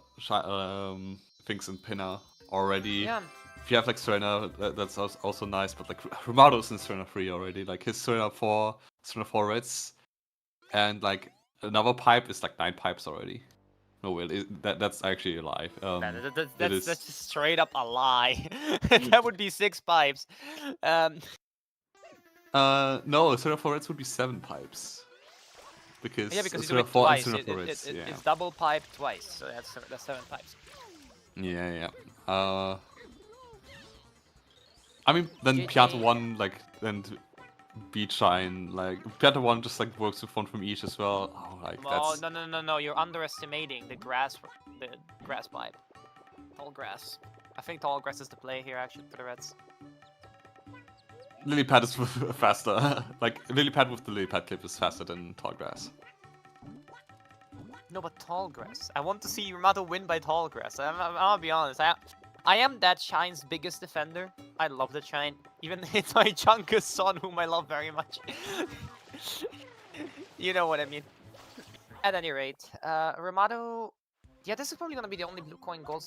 things in Pinna already. Yeah. If you have like Serena, that's also nice, but like Rimato's in Serena 3 already. Like his Serena 4 reds, and like another pipe is like 9 pipes already. No, well, that's actually a lie. Man, it is. that's just straight up a lie. That would be 6 pipes. No, Serena 4 reds would be 7 pipes. Because Yeah, because you do Serena it 4 and twice. Serena 4 reds, yeah. It's double pipe twice, so that's 7 pipes. Yeah. I mean, then JJ. Piata 1, like, and Beat Shine, like, Piata 1 just, like, works with 1 from each as well. Oh, like, Oh, that's... no, you're underestimating the grass pipe. Tall grass. I think tall grass is the play here, actually, for the Reds. Lily Pad is faster. Like, Lily Pad with the Lily Pad clip is faster than Tall Grass. No, but tall grass. I want to see Rimato win by tall grass. I'll be honest. I am that Shine's biggest defender. I love that Shine. Even it's my Chunkus son, whom I love very much. You know what I mean. At any rate, Rimato. Yeah, this is probably gonna be the only blue coin gold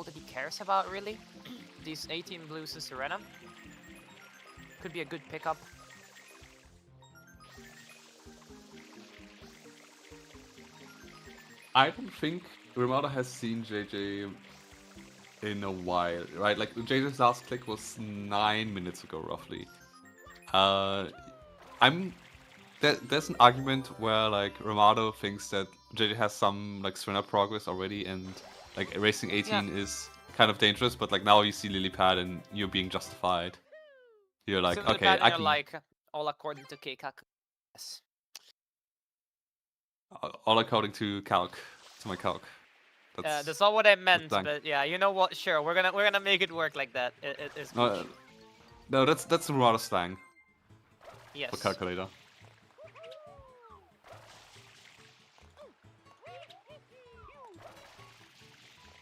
that he cares about, really. These 18 blues to Serena. Could be a good pickup. I don't think Rimato has seen JJ in a while, right? Like, JJ's last click was 9 minutes ago, roughly. There's an argument where, like, Rimato thinks that JJ has some, like, Serena progress already, and, like, racing 18 is kind of dangerous, but, like, now you see Lilypad and you're being justified. You're like, So okay, I can... like, all according to KK. Yes. All according to my calc. That's not what I meant, blank. but yeah, you know what? Sure, we're gonna make it work like that. It's cool. No, that's Rimato slang Yes. for calculator.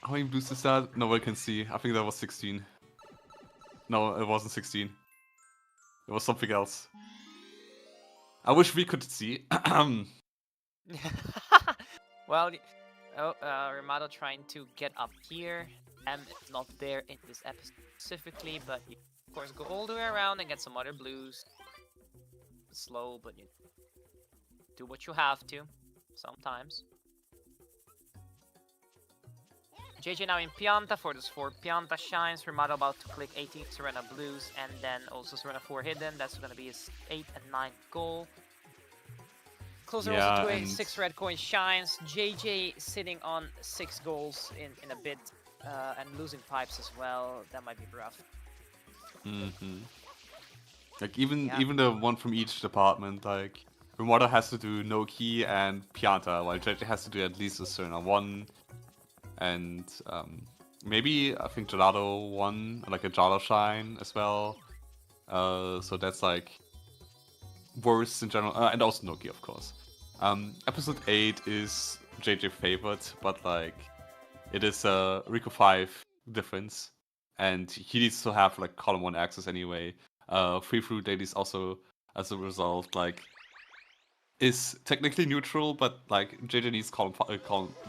How many boosts is that? No one can see. I think that was 16. No, it wasn't 16. It was something else. I wish we could see. Well, Rimato trying to get up here. Is not there in this episode specifically, but you, of course, go all the way around and get some other blues. Slow, but you do what you have to sometimes. JJ now in Pianta for those 4 Pianta shines. Rimato about to click 18 Serena blues and then also Serena 4 hidden. That's gonna be his 8th and 9th goal. Closer Yeah, also to a and 6 red coin shines. JJ sitting on 6 goals in a bit, and losing pipes as well. That might be rough. like even Yeah. even the one from each department, like Rimato has to do Noki and Pianta, while JJ has to do at least a Cerna 1, and maybe I think Gelato 1, like a Gelato Shine as well. So that's like worse in general, and also Noki, of course. Episode 8 is JJ favorite, but like it is a Rico 5 difference, and he needs to have like column 1 access anyway. Free Fruit Dailies also, as a result, like is technically neutral, but like JJ needs column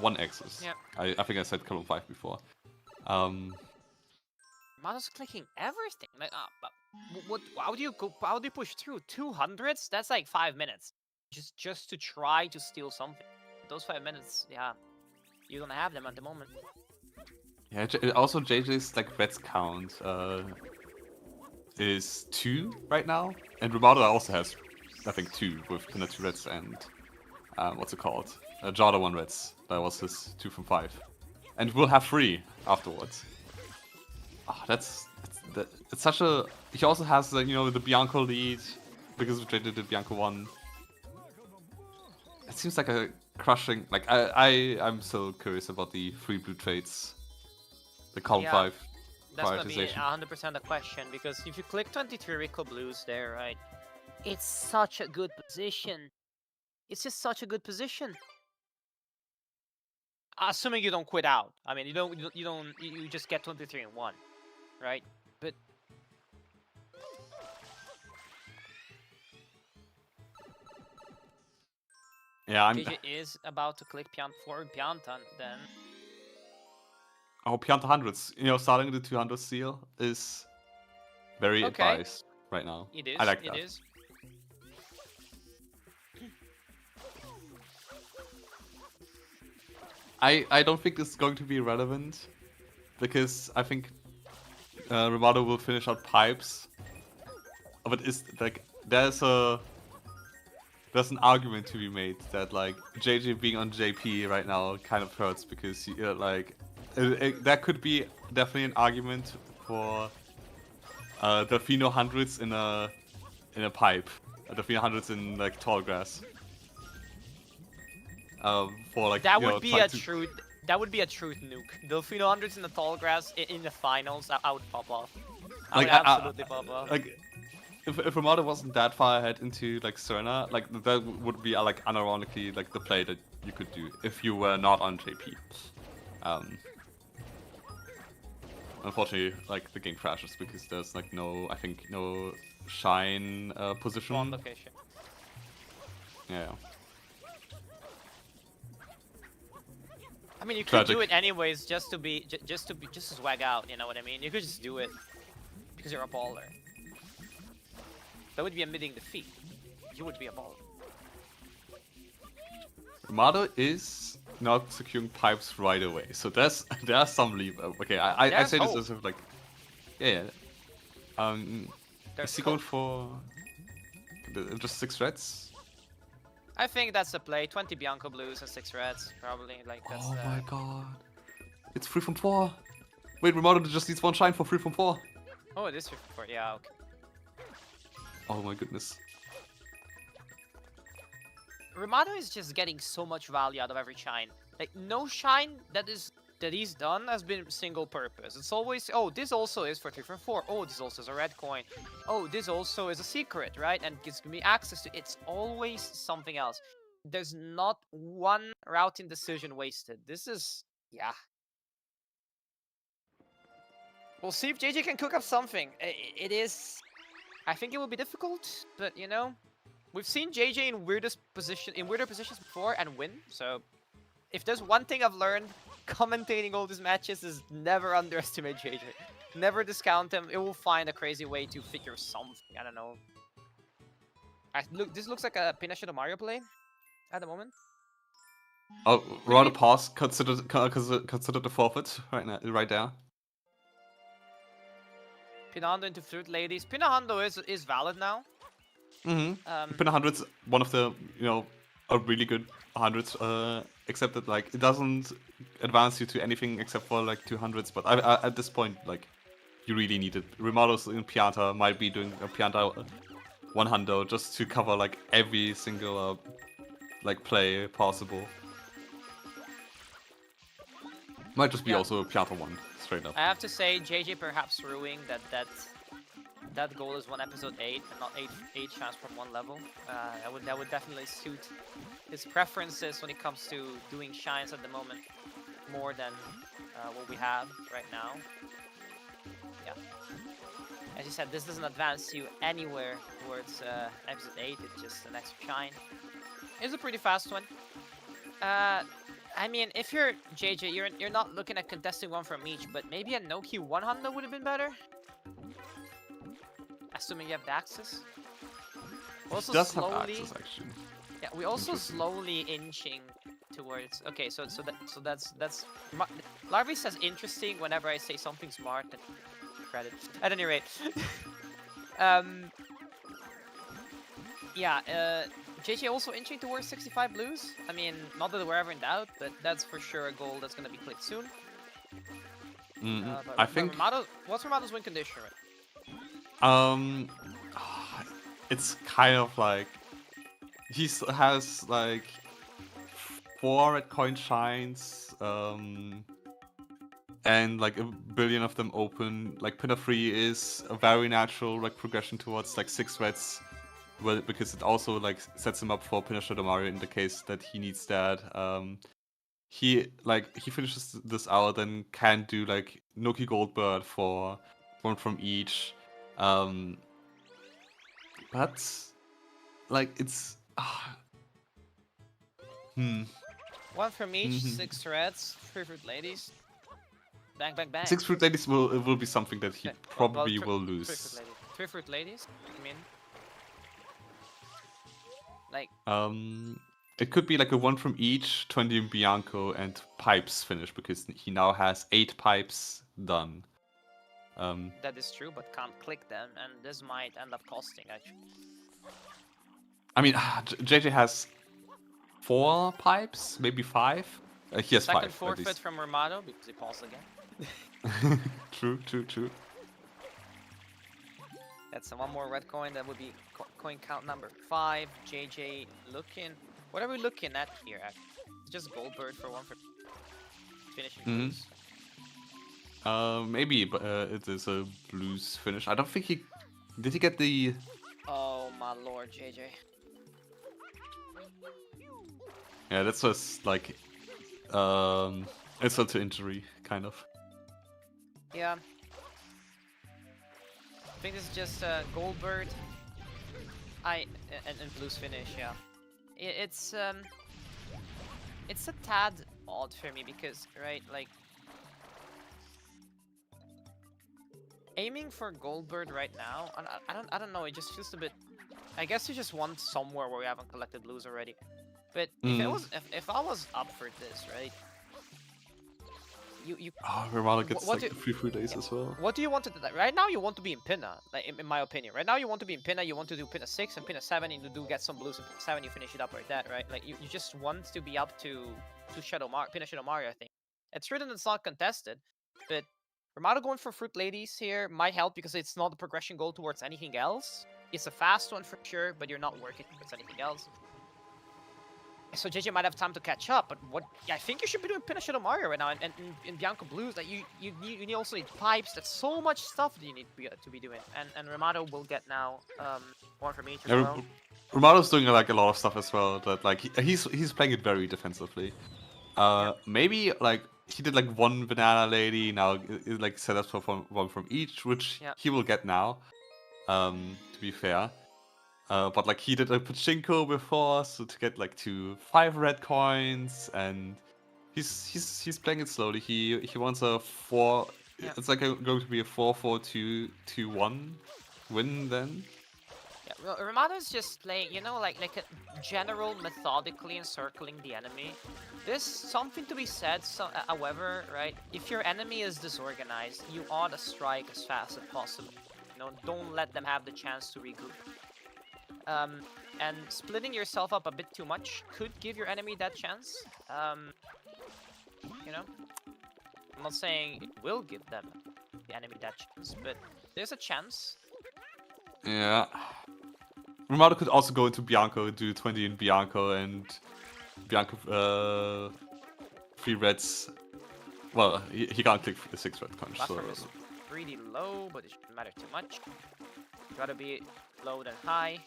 1 access. Yeah. I think I said column 5 before. Um, Rimato's clicking everything. Like, but what? How do you go? How do you push through 200s? That's like 5 minutes, just to try to steal something. Those 5 minutes, yeah, you don't have them at the moment. yeah, also JJ's like reds count is 2 right now, and Rimato also has, I think, 2 with kind of 2 reds and what's it called? Jada 1 reds. That was his 2 from 5, and we'll have 3 afterwards. Oh, it's such a. He also has the the Bianco lead because JJ did Bianco 1. It seems like a crushing. Like I'm so curious about the free blue trades, the column Yeah. 5 That's gonna be prioritization. 100% a question, because if you click 23 Rico Blues there, right, it's such a good position. It's just such a good position. Assuming you don't quit out. I mean, you just get 23 in 1, right? But Yeah, I'm. JJ is about to click for Pianta, then I hope Pianta hundreds. Starting the 200 seal is very okay. advised right now. It is. I like It that. is. I don't think this is going to be relevant because I think Rimato will finish out pipes. But it's like there's an argument to be made that like JJ being on JP right now kind of hurts because that could be definitely an argument for Delfino hundreds in a pipe, Delfino hundreds in like tall grass. For like That would be a truth. That would be a truth nuke. Delfino hundreds in the tall grass in the finals. I would pop off. I would absolutely pop off. Like if Rimato wasn't that far ahead into like Cerna, like that would be like unironically like the play that you could do if you were not on JP. Unfortunately, like the game crashes because there's like no shine position. One location. Yeah. I mean, you could Tragic. do it anyways, just to swag out. You know what I mean? You could just do it because you're a baller. That would be admitting defeat. You would be a baller. Rimato is not securing pipes right away, so there's some leave. Okay, I say this as if like, yeah. Is he going for just 6 reds? I think that's the play. 20 Bianco Blues and 6 reds, probably. Like that's. Oh my god, it's 3 from 4. Wait, Rimato just needs 1 shine for 3 from 4. Oh, it is 54. Yeah, okay. Oh my goodness. Rimato is just getting so much value out of every shine. Like no shine that he's done has been single purpose. It's always, oh, this also is for 3 from 4. Oh, this also is a red coin. Oh, this also is a secret, right? And gives me access to. It's always something else. There's not one routing decision wasted. This is, yeah. We'll see if JJ can cook up something. It is. I think it will be difficult, but you know, we've seen JJ in weirder positions before and win. So, if there's one thing I've learned commentating all these matches is never underestimate JJ. Never discount him. It will find a crazy way to figure something. I don't know. This looks like a Pinochet Mario play at the moment. Oh, rather pause. Consider the forfeit right there. Pinando into Fruit Ladies. Pinahando is valid now. Mm-hmm. Pin 100's one of the a really good 100s, except that like it doesn't advance you to anything except for like 200s. But at this point, like you really need it. Rimatos in Pianta might be doing a Pianta 100 just to cover like every single like play possible. Might just be also a Pianta 1 straight up. I have to say, JJ perhaps ruining that goal is 1 episode 8 and not 8 shines from 1 level. That would definitely suit his preferences when it comes to doing shines at the moment more than what we have right now. Yeah. As you said, this doesn't advance you anywhere towards episode 8. It's just an extra shine. It's a pretty fast one. I mean, if you're JJ, you're not looking at contesting 1 from each, but maybe a Noki 100 would have been better. Assuming you have the access. Also does slowly, have access, actually. yeah, we also slowly inching towards. Okay, so that's Larvae says interesting whenever I say something smart. And credit. At any rate, yeah. JJ also inching towards 65 blues. I mean, not that we're ever in doubt, but that's for sure a goal that's gonna be clicked soon. I think. What's Rimato's win condition? Right? It's kind of like he has like 4 red coin shines, and like a billion of them open. Like Pinner 3 is a very natural like progression towards like 6 reds, well, because it also like sets him up for Pinner Mario in the case that he needs that. He finishes this out, then can do like Noki Goldbird for 1 from each. But like it's 1 from each, 6 reds, 3 fruit ladies. Bang bang bang. 6 fruit ladies will be something that he probably will 3 lose. fruit ladies. 3 fruit ladies. I mean, like. It could be like a 1 from each, 20 in Bianco and pipes finish because he now has 8 pipes done. That is true, but can't click them, and this might end up costing actually. I mean, JJ has 4 pipes, maybe 5. He has 5. Second forfeit from Rimato because he paused again. True. That's 1 more red coin. That would be coin count number 5. JJ looking. What are we looking at here? Actually, it's just Goldbird for 1 for finishing blues. Maybe, but it is a blues finish. I don't think he did. He get the. Oh my lord, JJ. Yeah, that's just like insult to injury, kind of. Yeah. I think this is just Goldbird. And blues finish. Yeah. It's a tad odd for me because like. Aiming for Goldbird right now, I don't know. It just feels a bit. I guess you just want somewhere where we haven't collected blues already. But if I was up for this, right? You. Oh, Rimato gets like the 3 fruit days as well. What do you want to do? Right now, you want to be in Pinna, like in my opinion. Right now, you want to be in Pinna. You want to do Pinna 6 and Pinna 7, and you do get some blues in Pinna 7. You finish it up like that, right? Like you just want to be up to Pinna Shadow Mario. I think it's true that it's not contested, but. Rimato going for Fruit Ladies here might help because it's not a progression goal towards anything else. It's a fast one for sure, but you're not working towards anything else. So JJ might have time to catch up, but I think you should be doing Pinna Shadow Mario right now, and in Bianco Blues, that you also need pipes. That's so much stuff that you need to be doing, and Rimato will get now 1 from each as well. Rimato's doing like a lot of stuff as well. That like he's playing it very defensively. Maybe like. He did like 1 banana lady, now it like set up for 1 from each, which he will get now, to be fair. But like he did a pachinko before, so to get like 5 red coins, and he's playing it slowly. He wants a 4. Yeah. It's like going to be a 4-4-2-2-1 win then. Yeah, Rimato's just playing, like a general methodically encircling the enemy. There's something to be said, however, right? If your enemy is disorganized, you ought to strike as fast as possible. Don't let them have the chance to regroup. and splitting yourself up a bit too much could give your enemy that chance. You know, I'm not saying it will give them the enemy that chance, but there's a chance. Yeah. Rimato could also go into Bianco, do 20 in Bianco, and Bianco 3 reds. Well, he can't click the 6 red coins. So. Platform is pretty low, but it shouldn't matter too much. Gotta be low than high.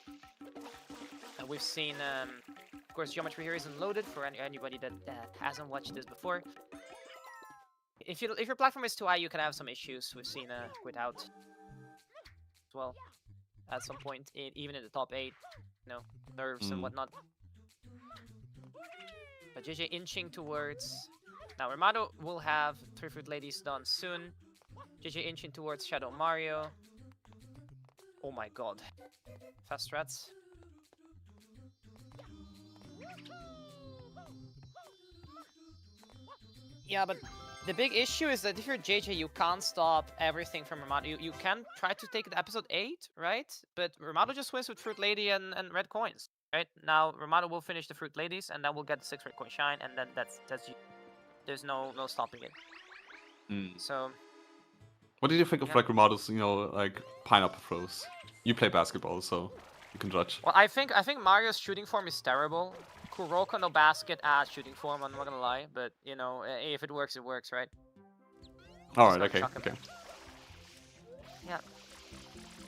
And we've seen, of course, Geometry here isn't loaded for anybody that hasn't watched this before. If your platform is too high, you can have some issues. We've seen without as well at some point, even in the top 8, you know, nerves and whatnot. But JJ inching towards. Now Rimato will have 3 Fruit Ladies done soon. JJ inching towards Shadow Mario. Oh my god. Fast strats. Yeah, but the big issue is that if you're JJ, you can't stop everything from Rimato. You can try to take it episode 8, right? But Rimato just wins with Fruit Lady and red coins, right? Now Rimato will finish the Fruit Ladies, and then we'll get the 6 red coin shine, and then that's there's no stopping it. So. What did you think of like Rimato's, like pineapple throws? You play basketball, so you can judge. Well, I think Mario's shooting form is terrible. Kuroko no basket as shooting form, I'm not gonna lie, but you know, if it works, right? Alright, okay. Yeah.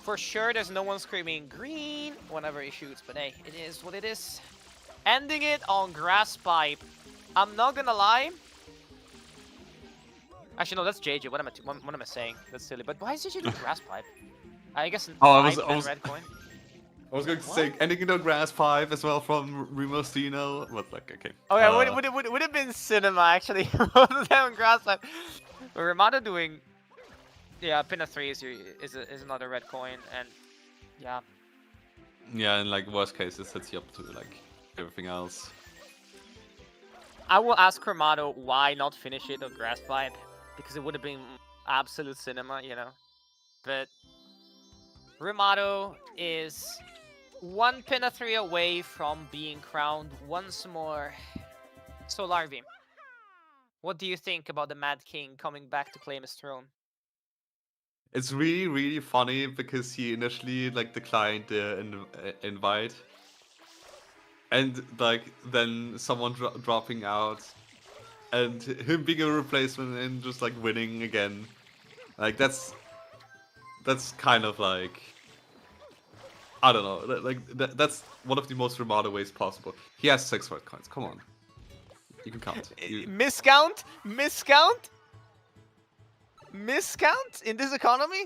For sure, there's no one screaming green whenever he shoots, but hey, it is what it is. Ending it on grass pipe. I'm not gonna lie. Actually, no, that's JJ. What am I saying? That's silly. But why is JJ doing grass pipe? I guess I was red coin. I was going to say ending in a grass pipe as well from Rimostino, but like okay. Oh yeah, would have been cinema actually. Both of them grass pipe. But Rimato doing, yeah, pin of 3 is another red coin, and yeah. Yeah, and like worst case, it sets you up to like everything else. I will ask Rimato why not finish it on grass pipe, because it would have been absolute cinema, you know. But Rimato is 1 pin of 3 away from being crowned once more. So Larvi, what do you think about the Mad King coming back to claim his throne? It's really, really funny because he initially like declined the invite, and like then someone dropping out, and him being a replacement and just like winning again, like that's kind of like, I don't know, like that's one of the most Rimato ways possible. He has 6 red coins. Come on, you can count. Miscount in this economy?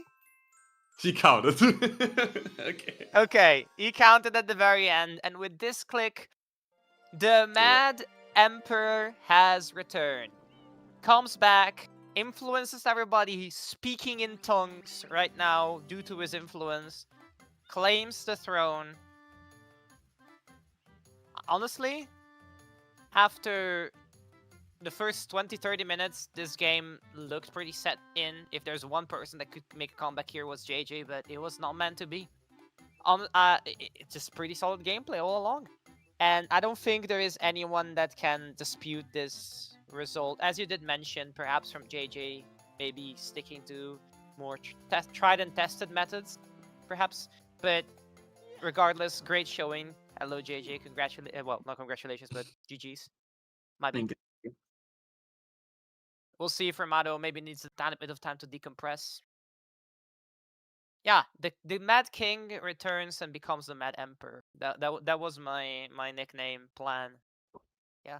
He counted. Okay. Okay, he counted at the very end, and with this click, the Mad Emperor has returned. Comes back, influences everybody, speaking in tongues right now due to his influence, claims the throne. Honestly, after the first 20-30 minutes, this game looked pretty set in. If there's one person that could make a comeback here, was JJ, but it was not meant to be. It's just pretty solid gameplay all along. And I don't think there is anyone that can dispute this result. As you did mention, perhaps from JJ, maybe sticking to more tried and tested methods, perhaps. But regardless, great showing. Hello, JJ. Well, not congratulations, but GG's. Might be. We'll see if Rimato maybe needs a bit of time to decompress. Yeah, the Mad King returns and becomes the Mad Emperor. That was my nickname plan. Yeah.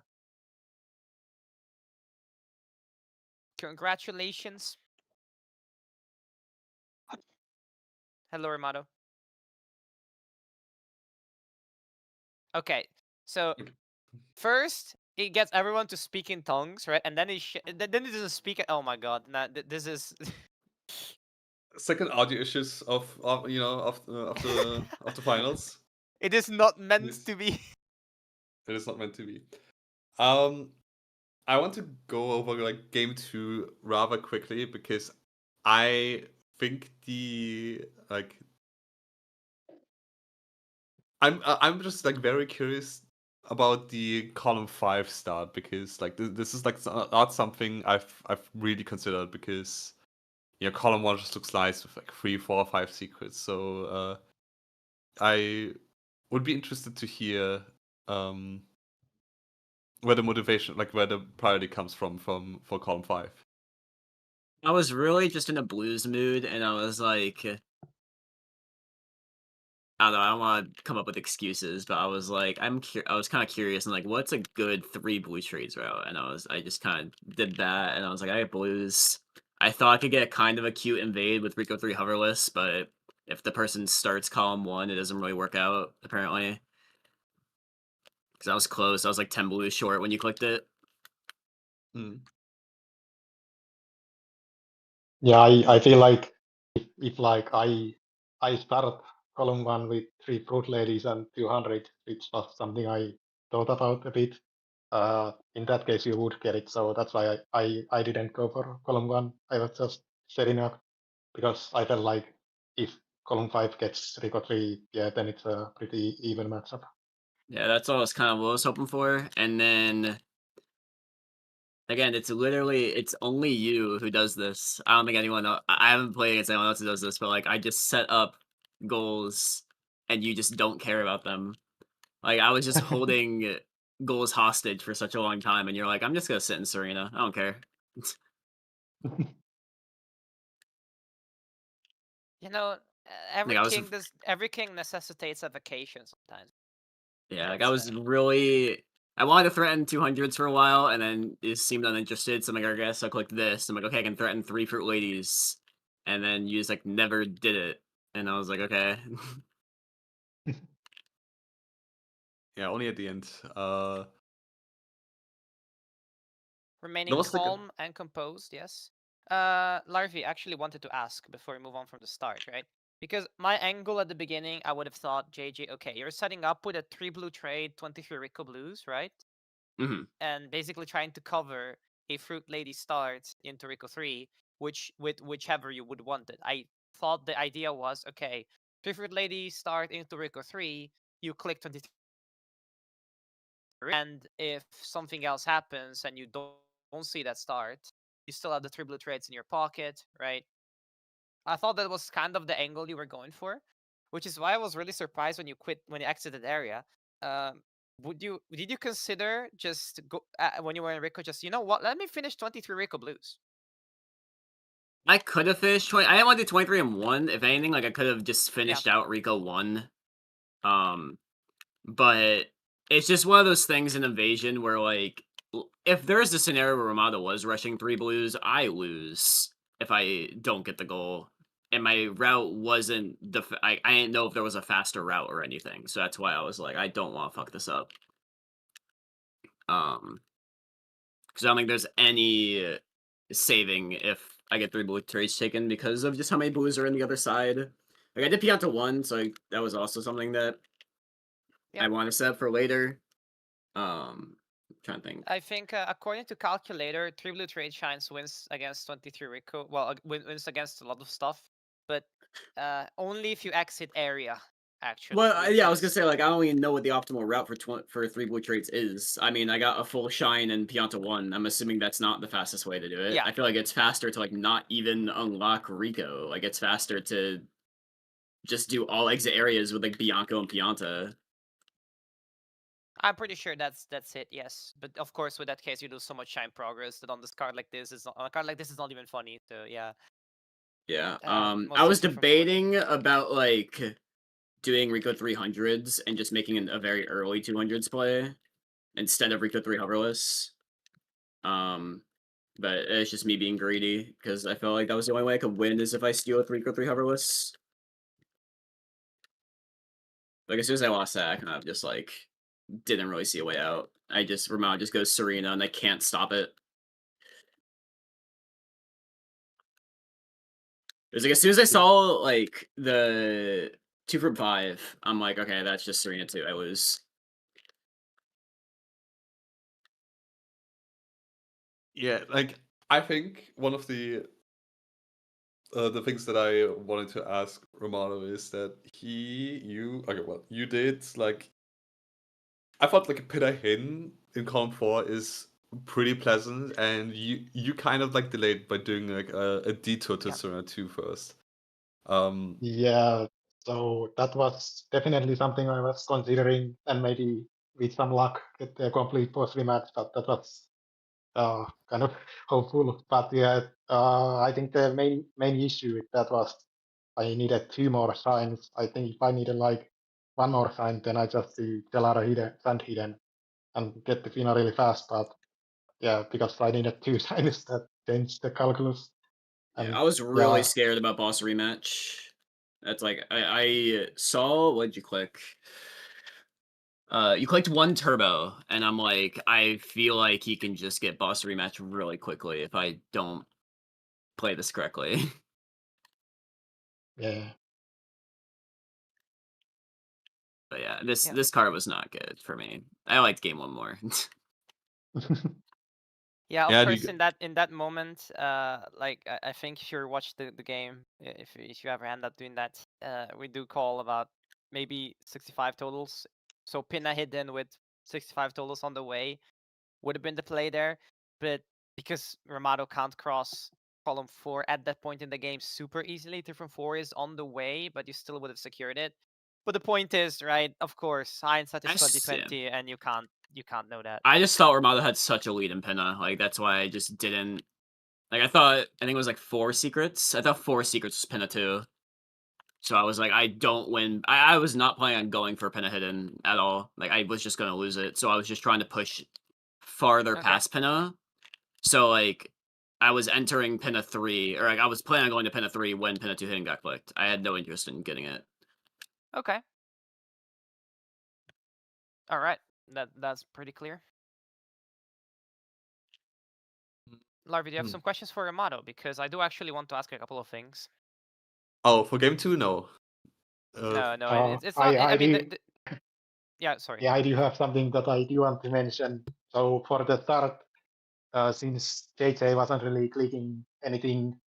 Congratulations. Hello, Rimato. Okay, so first it gets everyone to speak in tongues, right? And then he doesn't speak. Oh my god! Nah, this is. Second audio issues of the finals. It is not meant to be. It is not meant to be. I want to go over like game 2 rather quickly because I think the I'm just like very curious about the column 5 start, because like this is like not something I've really considered, because column 1 just looks nice with like 3, 4, 5 secrets. So I would be interested to hear where the motivation, like where the priority comes from for column 5. I was really just in a blues mood, and I was like, I don't know, I don't want to come up with excuses, but I was like, I was kind of curious and like, what's a good 3 blue trades route? And I just kind of did that, and I was like, I have blues. I thought I could get kind of a cute invade with Rico 3 hoverless, but if the person starts column 1, it doesn't really work out, apparently. Because I was close, I was like 10 blues short when you clicked it. Yeah, I feel like if like I start column 1 with 3 fruit ladies and 200, which was something I thought about a bit. In that case, you would get it. So that's why I didn't go for column 1. I was just setting up because I felt like if column 5 gets Rico 3, yeah, then it's a pretty even matchup. Yeah, that's all I was kind of what I was hoping for. And then again, it's only you who does this. I don't think anyone else, I haven't played against anyone else who does this, but like I just set up goals and you just don't care about them. Like I was just holding goals hostage for such a long time, and you're like, I'm just gonna sit in Serena. I don't care. You know, Like I was, every king necessitates a vacation sometimes. yeah, like I That's, was really. I wanted to threaten 200s for a while, and then it seemed uninterested. So I'm like, I guess I'll click this. I'm like, okay, I can threaten 3 fruit ladies, and then you just like never did it, and I was like, okay. Yeah, only at the end. Remaining There was like calm and composed, yes. Larvi actually wanted to ask before we move on from the start, right? Because my angle at the beginning, I would have thought, JJ, okay, you're setting up with a 3 blue trade, 23 Rico blues, right? hmm And basically trying to cover a Fruit Lady start into Rico 3, with whichever you would want it. I thought the idea was, okay, 3 Fruit Lady start into Rico 3, you click 23, and if something else happens and you don't see that start, you still have the 3 blue trades in your pocket, right? I thought that was kind of the angle you were going for, which is why I was really surprised when you exited area. Um, did you consider just go when you were in Rico, just, you know what, let me finish 23 Rico blues? I could have finished 20. I didn't want to do 23 and 1. If anything, like I could have just Yeah. finished out Rico 1. But it's just one of those things in Invasion where like if there's a scenario where Rimato was rushing 3 blues, I lose if I don't get the goal. And my route wasn't I didn't know if there was a faster route or anything, so that's why I was like, I don't want to fuck this up. Because I don't think there's any saving if I get 3 blue trades taken because of just how many blues are in the other side. Like I did Pianta 1, so that was also something that I want to set up for later. I'm trying to think. I think according to calculator, 3 blue trade shines wins against 23 Rico. Well, wins against a lot of stuff, but only if you exit area. Actually, Well, yeah, I was gonna say like I don't even know what the optimal route for 3 blue traits is. I mean, I got a full shine in Pianta 1. I'm assuming that's not the fastest way to do it. Yeah. I feel like it's faster to like not even unlock Rico. Like it's faster to just do all exit areas with like Bianco and Pianta. I'm pretty sure that's it. Yes, but of course, with that case, you lose so much shine progress that on this card like this on a card like this is not even funny. So yeah. Yeah. Most I was people from debating about like doing Rico 300s and just making a very early 200s play instead of Rico 3 hoverless. But it's just me being greedy because I felt like that was the only way I could win is if I steal a 3 3 hoverless. Like as soon as I lost that, I kind of just like didn't really see a way out. Rimato just goes Serena and I can't stop it. It was like as soon as I saw like the 2 from 5, I'm like, okay, that's just Serena too. I lose. Yeah, like I think one of the the things that I wanted to ask Romano is that you did like I thought like a Pinner Hin in column 4 is pretty pleasant, and you kind of like delayed by doing like a detour to Yeah. Serena 2 first. Yeah, so that was definitely something I was considering, and maybe with some luck get the complete boss rematch, but that was kind of hopeful. But yeah, I think the main issue with that was I needed 2 more signs. I think if I needed like 1 more sign, then I just do Delara hidden, Sand hidden, and get the final really fast. But yeah, because I needed 2 signs, that changed the calculus. Yeah, And I was really yeah, scared about boss rematch. That's like I saw what did you click? You clicked 1 turbo, and I'm like, I feel like he can just get boss rematch really quickly if I don't play this correctly. yeah. But yeah, Yeah. this card was not good for me. I liked game 1 more. Yeah, of Yeah, course, in that moment, like I think if you watch the game, if you ever end up doing that, we do call about maybe 65 totals. So Pinna hidden with 65 totals on the way would have been the play there, but because Rimato can't cross column 4 at that point in the game super easily, 3 from 4 is on the way, but you still would have secured it. But the point is, right? Of course, hindsight is 2020, and you can't know that. I just thought Rimato had such a lead in Pinna. Like that's why I just didn't like I think it was like 4 secrets. I thought 4 secrets was Pinna 2. So I was like, I don't win. I was not planning on going for Pinna hidden at all. Like I was just gonna lose it. So I was just trying to push farther Okay. past Pinna. So like I was entering Pinna 3, or like I was planning on going to Pinna 3 when Pinna 2 hidden got clicked. I had no interest in getting it. Okay. All right. That's pretty clear. Larvi, do you have some questions for Rimato? Because I do actually want to ask a couple of things. Oh, for game 2, no. No, it's not. I I mean, do. yeah. Sorry. Yeah, I do have something that I do want to mention. So for the start, since JJ wasn't really clicking anything,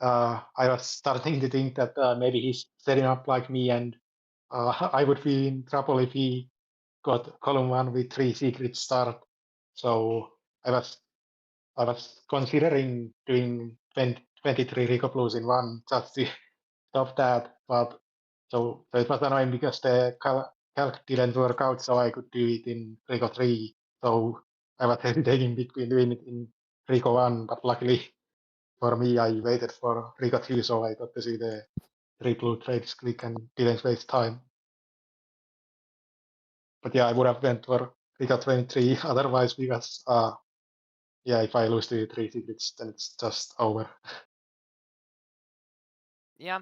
I was starting to think that maybe he's setting up like me, and I would be in trouble if he got column 1 with 3 secret start. So I was considering doing 23 Rico Blues in one just to stop that, but so it was annoying because the calc didn't work out, so I could do it in Rico 3. So I was hesitating between doing it in Rico 1, but luckily for me, I waited for Rico 2, so I got to see the 3 blue trades click and didn't waste time. But yeah, I would have went for Rico 23 otherwise because yeah, if I lose the 3 secrets, then it's just over. Yeah,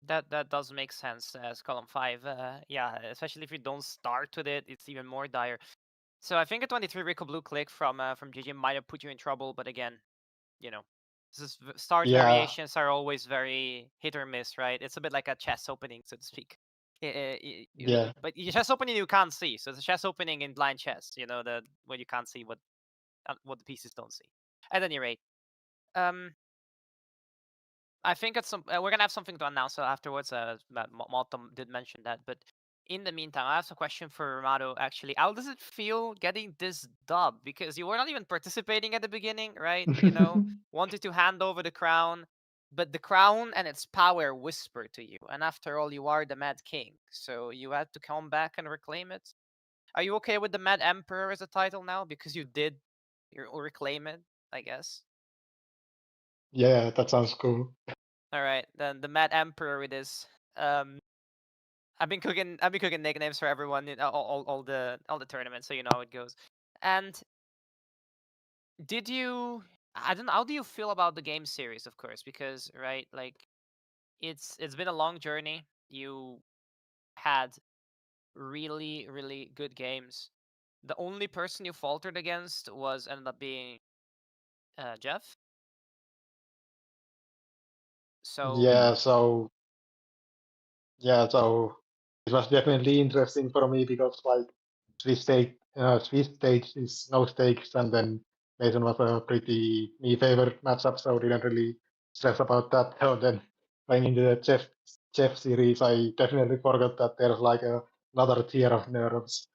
that does make sense as column 5. Yeah, especially if you don't start with it, it's even more dire. So I think a 23 Rico Blue click from GG might have put you in trouble, but again, you know, start Yeah, variations are always very hit or miss, right? It's a bit like a chess opening, so to speak. yeah, But your chess opening you can't see, so it's a chess opening in blind chess. You know, the where you can't see what the pieces don't see. At any rate, I think it's we're gonna have something to announce afterwards. Malcolm did mention that, but in the meantime, I have a question for Rimato. Actually, how does it feel getting this dub? Because you were not even participating at the beginning, right? You know, wanted to hand over the crown, but the crown and its power whisper to you. And after all, you are the Mad King, so you had to come back and reclaim it. Are you okay with the Mad Emperor as a title now? Because you did reclaim it, I guess. yeah, that sounds cool. All right, then the Mad Emperor it is. I've been cooking nicknames for everyone in all the tournaments, so you know how it goes. And did you? I don't know. How do you feel about the game series? Of course, because right, like it's been a long journey. You had really good games. The only person you faltered against was ended up being Jeff. So Yeah, so it was definitely interesting for me because like Swiss stage is no stakes, and then Mason was a pretty me favorite matchup, so didn't really stress about that. So then going into the Jeff series, I definitely forgot that there's like another tier of nerves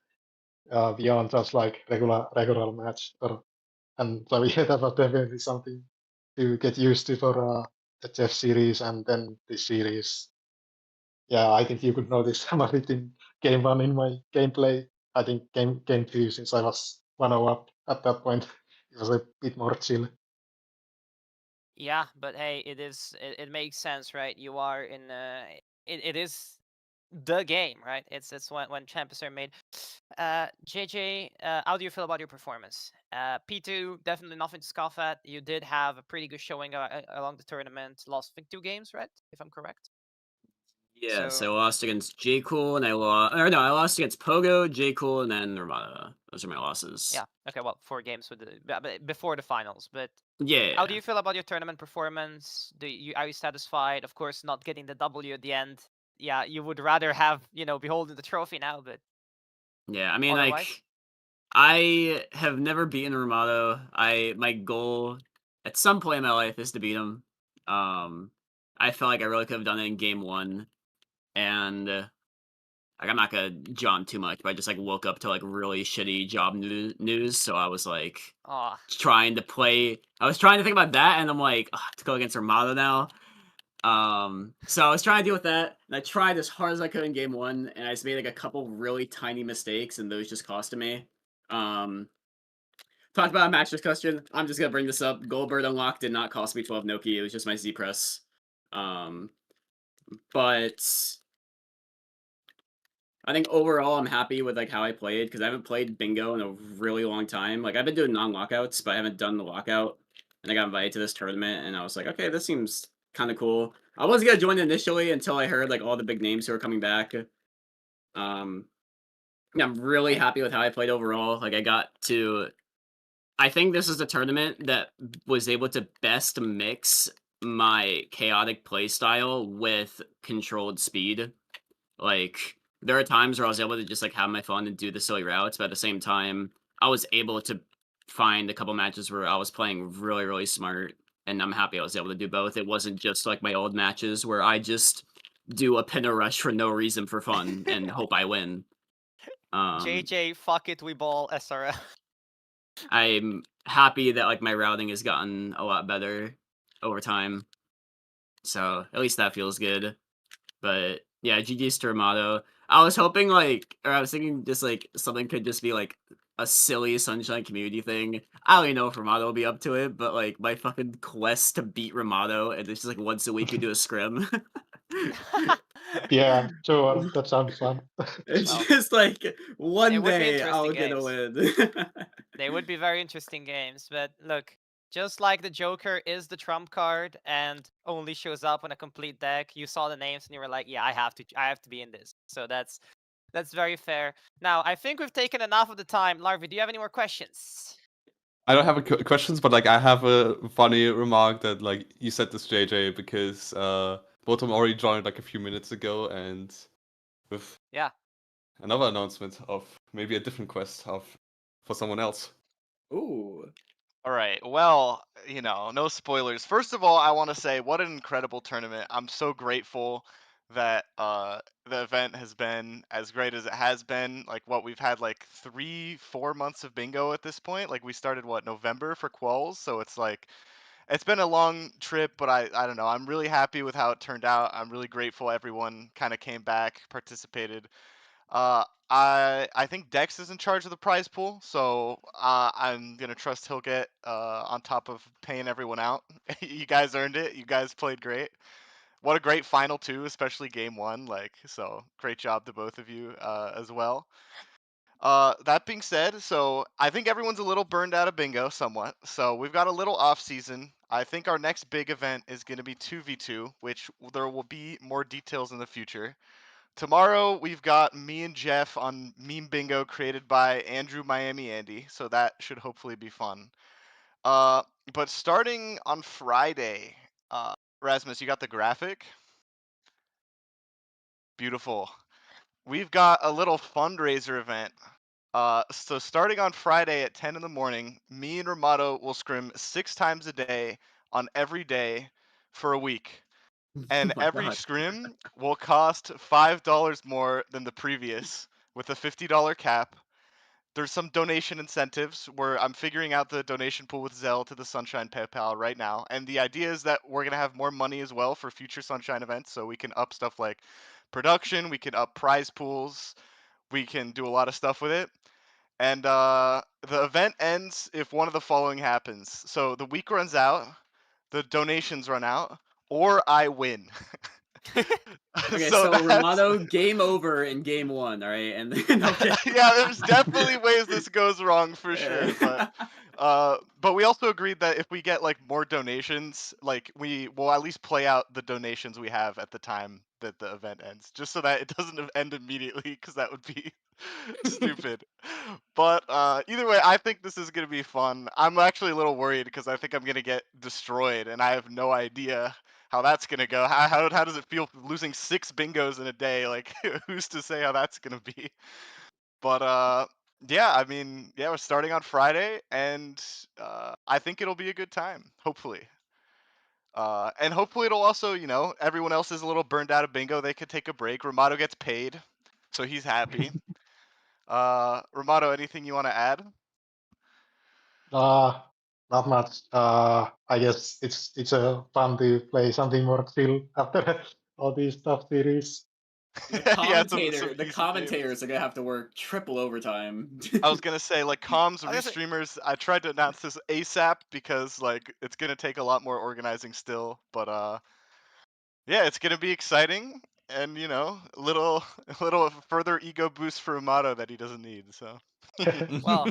beyond just like regular match. And so yeah, that was definitely something to get used to for the Jeff series and then this series. Yeah, I think you could notice some of it in game one in my gameplay. I think game two, since I was 1-0 up at that point, it was a bit more chill. Yeah, but hey, it makes sense, right? You are in it is the game, right? It's when champions are made. JJ, how do you feel about your performance? P2, definitely nothing to scoff at. You did have a pretty good showing along the tournament. Lost, I think, 2 games, right? If I'm correct. Yeah, so I So lost against J Cool, and I lost against Pogo, J Cool, and then Rimato. Those are my losses. yeah, okay, well, 4 games with before the finals. But Yeah. how do you feel about your tournament performance? Are you satisfied? Of course, not getting the W at the end. Yeah, you would rather have be holding the trophy now, but Yeah, I mean, otherwise, like, I have never beaten Rimato. My goal at some point in my life is to beat him. I felt like I really could have done it in game one, and like I'm not gonna jump too much, but I just like woke up to like really shitty job news, so I was like ah, trying to play. I was trying to think about that, and I'm like, "Ugh, to go against Rimato now. So I was trying to deal with that, and I tried as hard as I could in game one, and I just made like a couple really tiny mistakes, and those just costed me. Um, Talked about a match discussion. I'm just gonna bring this up. Goldberg unlocked did not cost me 12 Noki. It was just my Z press. But I think overall I'm happy with like how I played because I haven't played bingo in a really long time. Like I've been doing non-lockouts, but I haven't done the lockout. And I got invited to this tournament, and I was like, okay, this seems kind of cool. I wasn't gonna join initially until I heard like all the big names who are coming back. Yeah, I'm really happy with how I played overall. Like I got to I think this is a tournament that was able to best mix my chaotic playstyle with controlled speed. Like there are times where I was able to just like have my fun and do the silly routes, but at the same time, I was able to find a couple matches where I was playing really, really smart, and I'm happy I was able to do both. It wasn't just like my old matches where I just do a pinner rush for no reason for fun and hope I win. JJ, fuck it, we ball SRL. I'm happy that like my routing has gotten a lot better over time. So at least that feels good. But yeah, GG's to Rimato. I was hoping like or I was thinking just like something could just be like a silly Sunshine community thing. I don't even know if Rimato will be up to it, but like my fucking quest to beat Rimato and it's just like once a week we do a scrim. Yeah, sure, that sounds fun. It's Well, just like one it would be day interesting I'll get a games. win. They would be very interesting games, but look, just like the Joker is the trump card and only shows up on a complete deck, you saw the names and you were like, yeah, I have to be in this. So that's very fair. Now, I think we've taken enough of the time. Larvi, do you have any more questions? I don't have questions, but like I have a funny remark that like you said this JJ because Bottom already joined like a few minutes ago and with Yeah. another announcement of maybe a different quest for someone else. Ooh. All right. Well, no spoilers. First of all, I want to say what an incredible tournament. I'm so grateful that the event has been as great as it has been. Like what we've had like 3-4 months of bingo at this point. Like we started November for quals, so it's like it's been a long trip, but I don't know. I'm really happy with how it turned out. I'm really grateful everyone kind of came back, participated. I think Dex is in charge of the prize pool, so I'm gonna trust he'll get on top of paying everyone out. You guys earned it. You guys played great. What a great final too, especially game one. Like so, great job to both of you as well. That being said, so I think everyone's a little burned out of bingo somewhat. So we've got a little off season. I think our next big event is going to be 2v2, which there will be more details in the future. Tomorrow we've got me and Jeff on meme bingo created by Andrew Miami Andy, so that should hopefully be fun. Uh, but starting on Friday, Rasmus, you got the graphic? Beautiful. We've got a little fundraiser event. So starting on Friday at 10 in the morning, me and Rimato will scrim 6 times a day on every day for a week, and Oh my every God. scrim will cost $5 more than the previous, with a $50 cap. There's some donation incentives where I'm figuring out the donation pool with Zelle to the Sunshine PayPal right now. And the idea is that we're going to have more money as well for future Sunshine events. So we can up stuff like production, we can up prize pools, we can do a lot of stuff with it. And the event ends if one of the following happens. So the week runs out, the donations run out, or I win. Okay, So so that's Rimato, game over in game 1, all right? And then, okay. yeah, there's definitely ways this goes wrong for sure, but we also agreed that if we get like more donations, like we will at least play out the donations we have at the time that the event ends, just so that it doesn't end immediately, because that would be stupid. But either way, I think this is gonna be fun. I'm actually a little worried because I think I'm gonna get destroyed, and I have no idea how that's gonna go. How does it feel losing 6 bingos in a day? Like, who's to say how that's gonna be? But yeah, I mean, yeah, we're starting on Friday, and I think it'll be a good time. Hopefully. And hopefully it'll also, everyone else is a little burned out of bingo. They could take a break. Rimato gets paid, so he's happy. Rimato, anything you want to add? Not much. I guess it's a fun to play something more chill after all these tough series. The Yeah, some the easy games. commentators are gonna have to work triple overtime. I was gonna say, like, comms I was gonna say- restreamers. I tried to announce this ASAP because like it's gonna take a lot more organizing still, but yeah, it's gonna be exciting, and a little a little further ego boost for Amato that he doesn't need. So Well,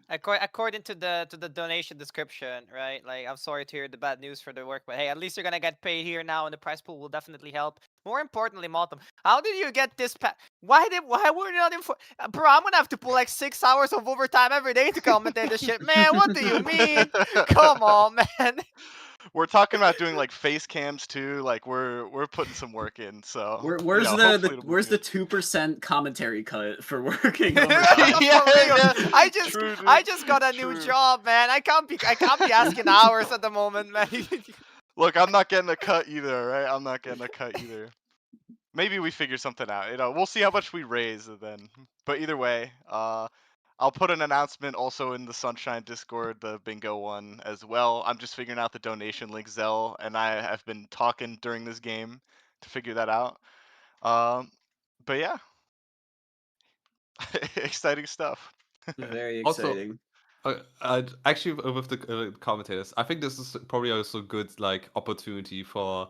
according to the donation description, right? Like, I'm sorry to hear the bad news for the work, but hey, at least you're gonna get paid here now, and the prize pool will definitely help. More importantly, Malcolm, how did you get this? Why were you not bro? I'm gonna have to pull like 6 hours of overtime every day to commentate this shit, man. What do you mean? Come on, man. we're talking about doing like face cams too. Like we're putting some work in. So Where's hopefully it'll be where's the good. 2% commentary cut for working For overtime? real. Yeah, I true, just got a new true. job, man. I can't be asking hours at the moment, man. Look, I'm not getting a cut either, right? I'm not getting a cut either. Maybe we figure something out. We'll see how much we raise then. But either way, I'll put an announcement also in the Sunshine Discord, the bingo one as well. I'm just figuring out the donation link. Zell and I have been talking during this game to figure that out. But yeah, exciting stuff. Very Also, exciting. actually, with the commentators, I think this is probably also a good like opportunity for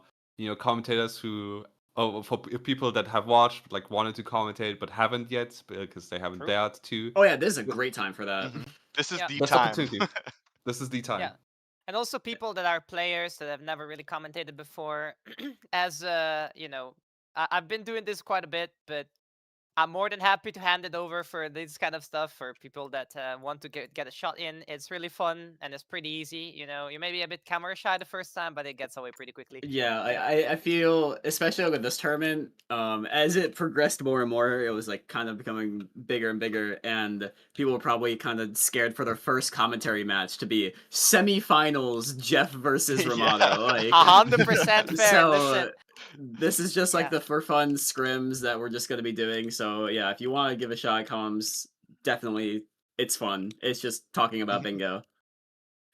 commentators who, for people that have watched, like wanted to commentate but haven't yet because they haven't True. dared to. Oh yeah, this is a great time for that. Mhm. This is Yeah. the Best time. opportunity. This is the time. Yeah. And also people that are players that have never really commentated before. As I've been doing this quite a bit, but I'm more than happy to hand it over for this kind of stuff for people that want to get a shot in. It's really fun and it's pretty easy. You may be a bit camera shy the first time, but it gets away pretty quickly. Yeah, I feel, especially with this tournament, as it progressed more and more, it was like kind of becoming bigger and bigger, and people were probably kind of scared for their first commentary match to be semifinals Jeff versus Rimato. Like 100% fair. So Listen. this is just like Yeah. the for fun scrims that we're just gonna be doing. So yeah, if you want to give a shot at comms, definitely it's fun. It's just talking about bingo.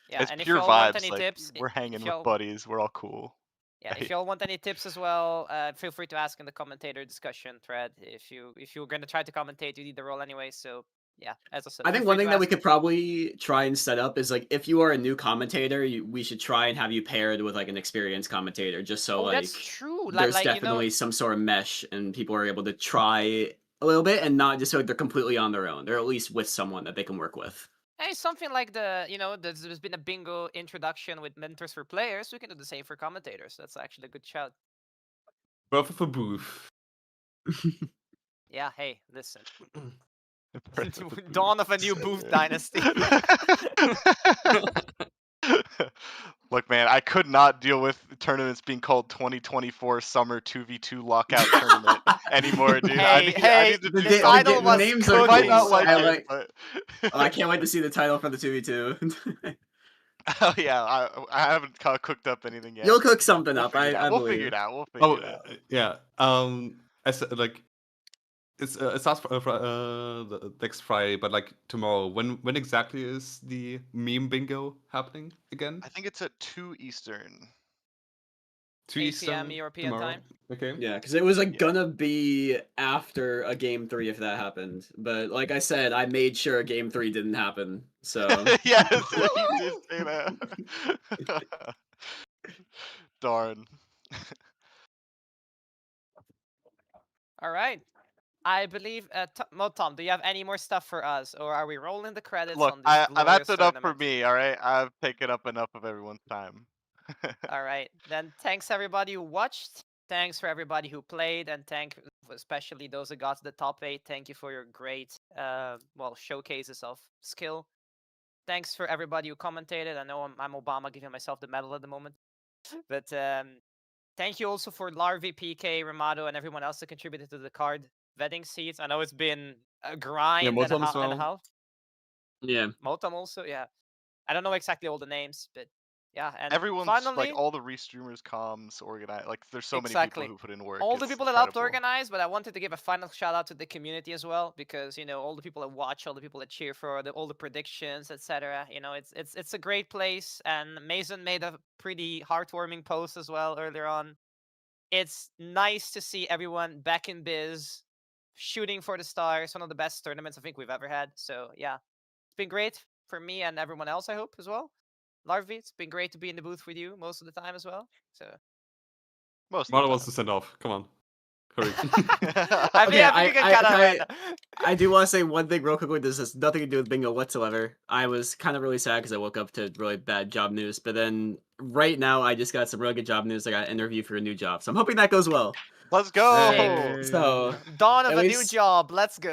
Yeah, It's and if pure y'all want vibes. any Like tips, we're hanging if with y'all buddies. We're all cool. yeah, if y'all want any tips as well, feel free to ask in the commentator discussion thread. If you're gonna try to commentate, you need the role anyway. So yeah, as I said, I feel think free one to thing that we ask. could probably try and set up is like if you are a new commentator, we should try and have you paired with like an experienced commentator, just so Oh, like that's true. there's Like definitely some sort of mesh and people are able to try a little bit and not just feel like they're completely on their own. They're at least with someone that they can work with. hey, something like there's been a bingo introduction with mentors for players. We can do the same for commentators. That's actually a good shout. Both of a booth. Yeah. Hey, listen. Birth of a booth. Dawn of a new booth dynasty. Look, man, I could not deal with tournaments being called 2024 Summer 2v2 Lockout Tournament anymore, dude. I need to the do ga- something. title was names You are might cool. not like I it, like- but Oh, I can't wait to see the title for the 2v2. Oh yeah, I haven't cooked up anything yet. You'll cook something We'll up. figure it out. I We'll believe. figure it out. We'll Oh, figure it out. yeah. Like it starts the next Friday, but like tomorrow. When exactly is the meme bingo happening again? I think it's at 2 Eastern. 2 8 Eastern PM European tomorrow. time. Okay. Yeah, because it was like Yeah. gonna be after a game 3 if that happened. But like I said, I made sure game 3 didn't happen. So Yes, you did say that. Darn. All right. I believe, Tom, do you have any more stuff for us, or are we rolling the credits Look, on this that's glorious enough for tournament? me. All right, I've taken up enough of everyone's time. All right, then thanks everybody who watched. Thanks for everybody who played, and especially those who got to the top 8. Thank you for your great, showcases of skill. Thanks for everybody who commentated. I know I'm Obama giving myself the medal at the moment, but thank you also for Larvae, PK, Rimato, and everyone else that contributed to the card vetting seats. I know it's been a grind and a Motom as well. half. yeah. Motom also, yeah. I don't know exactly all the names, but yeah. And Everyone's finally, like all the restreamers, comms, organized. Like there's so many exactly. people who put in work. All the It's people that helped incredible. organize, but I wanted to give a final shout out to the community as well, because all the people that watch, all the people that cheer for all the predictions, etc. It's a great place, and Mason made a pretty heartwarming post as well earlier on. It's nice to see everyone back in biz, shooting for the stars. One of the best tournaments I think we've ever had. So yeah, it's been great for me and everyone else, I hope, as well. Larvae, it's been great to be in the booth with you most of the time as well. So Most of Mara the wants time. to send off. Come on. Hurry. I think Okay, we can cut out right now. I do want to say one thing real quickly. This has nothing to do with bingo whatsoever. I was kind of really sad because I woke up to really bad job news. But then right now, I just got some really good job news. I got an interview for a new job. So I'm hoping that goes well. Let's go. Sick. So Dawn of at a new least- job. Let's go.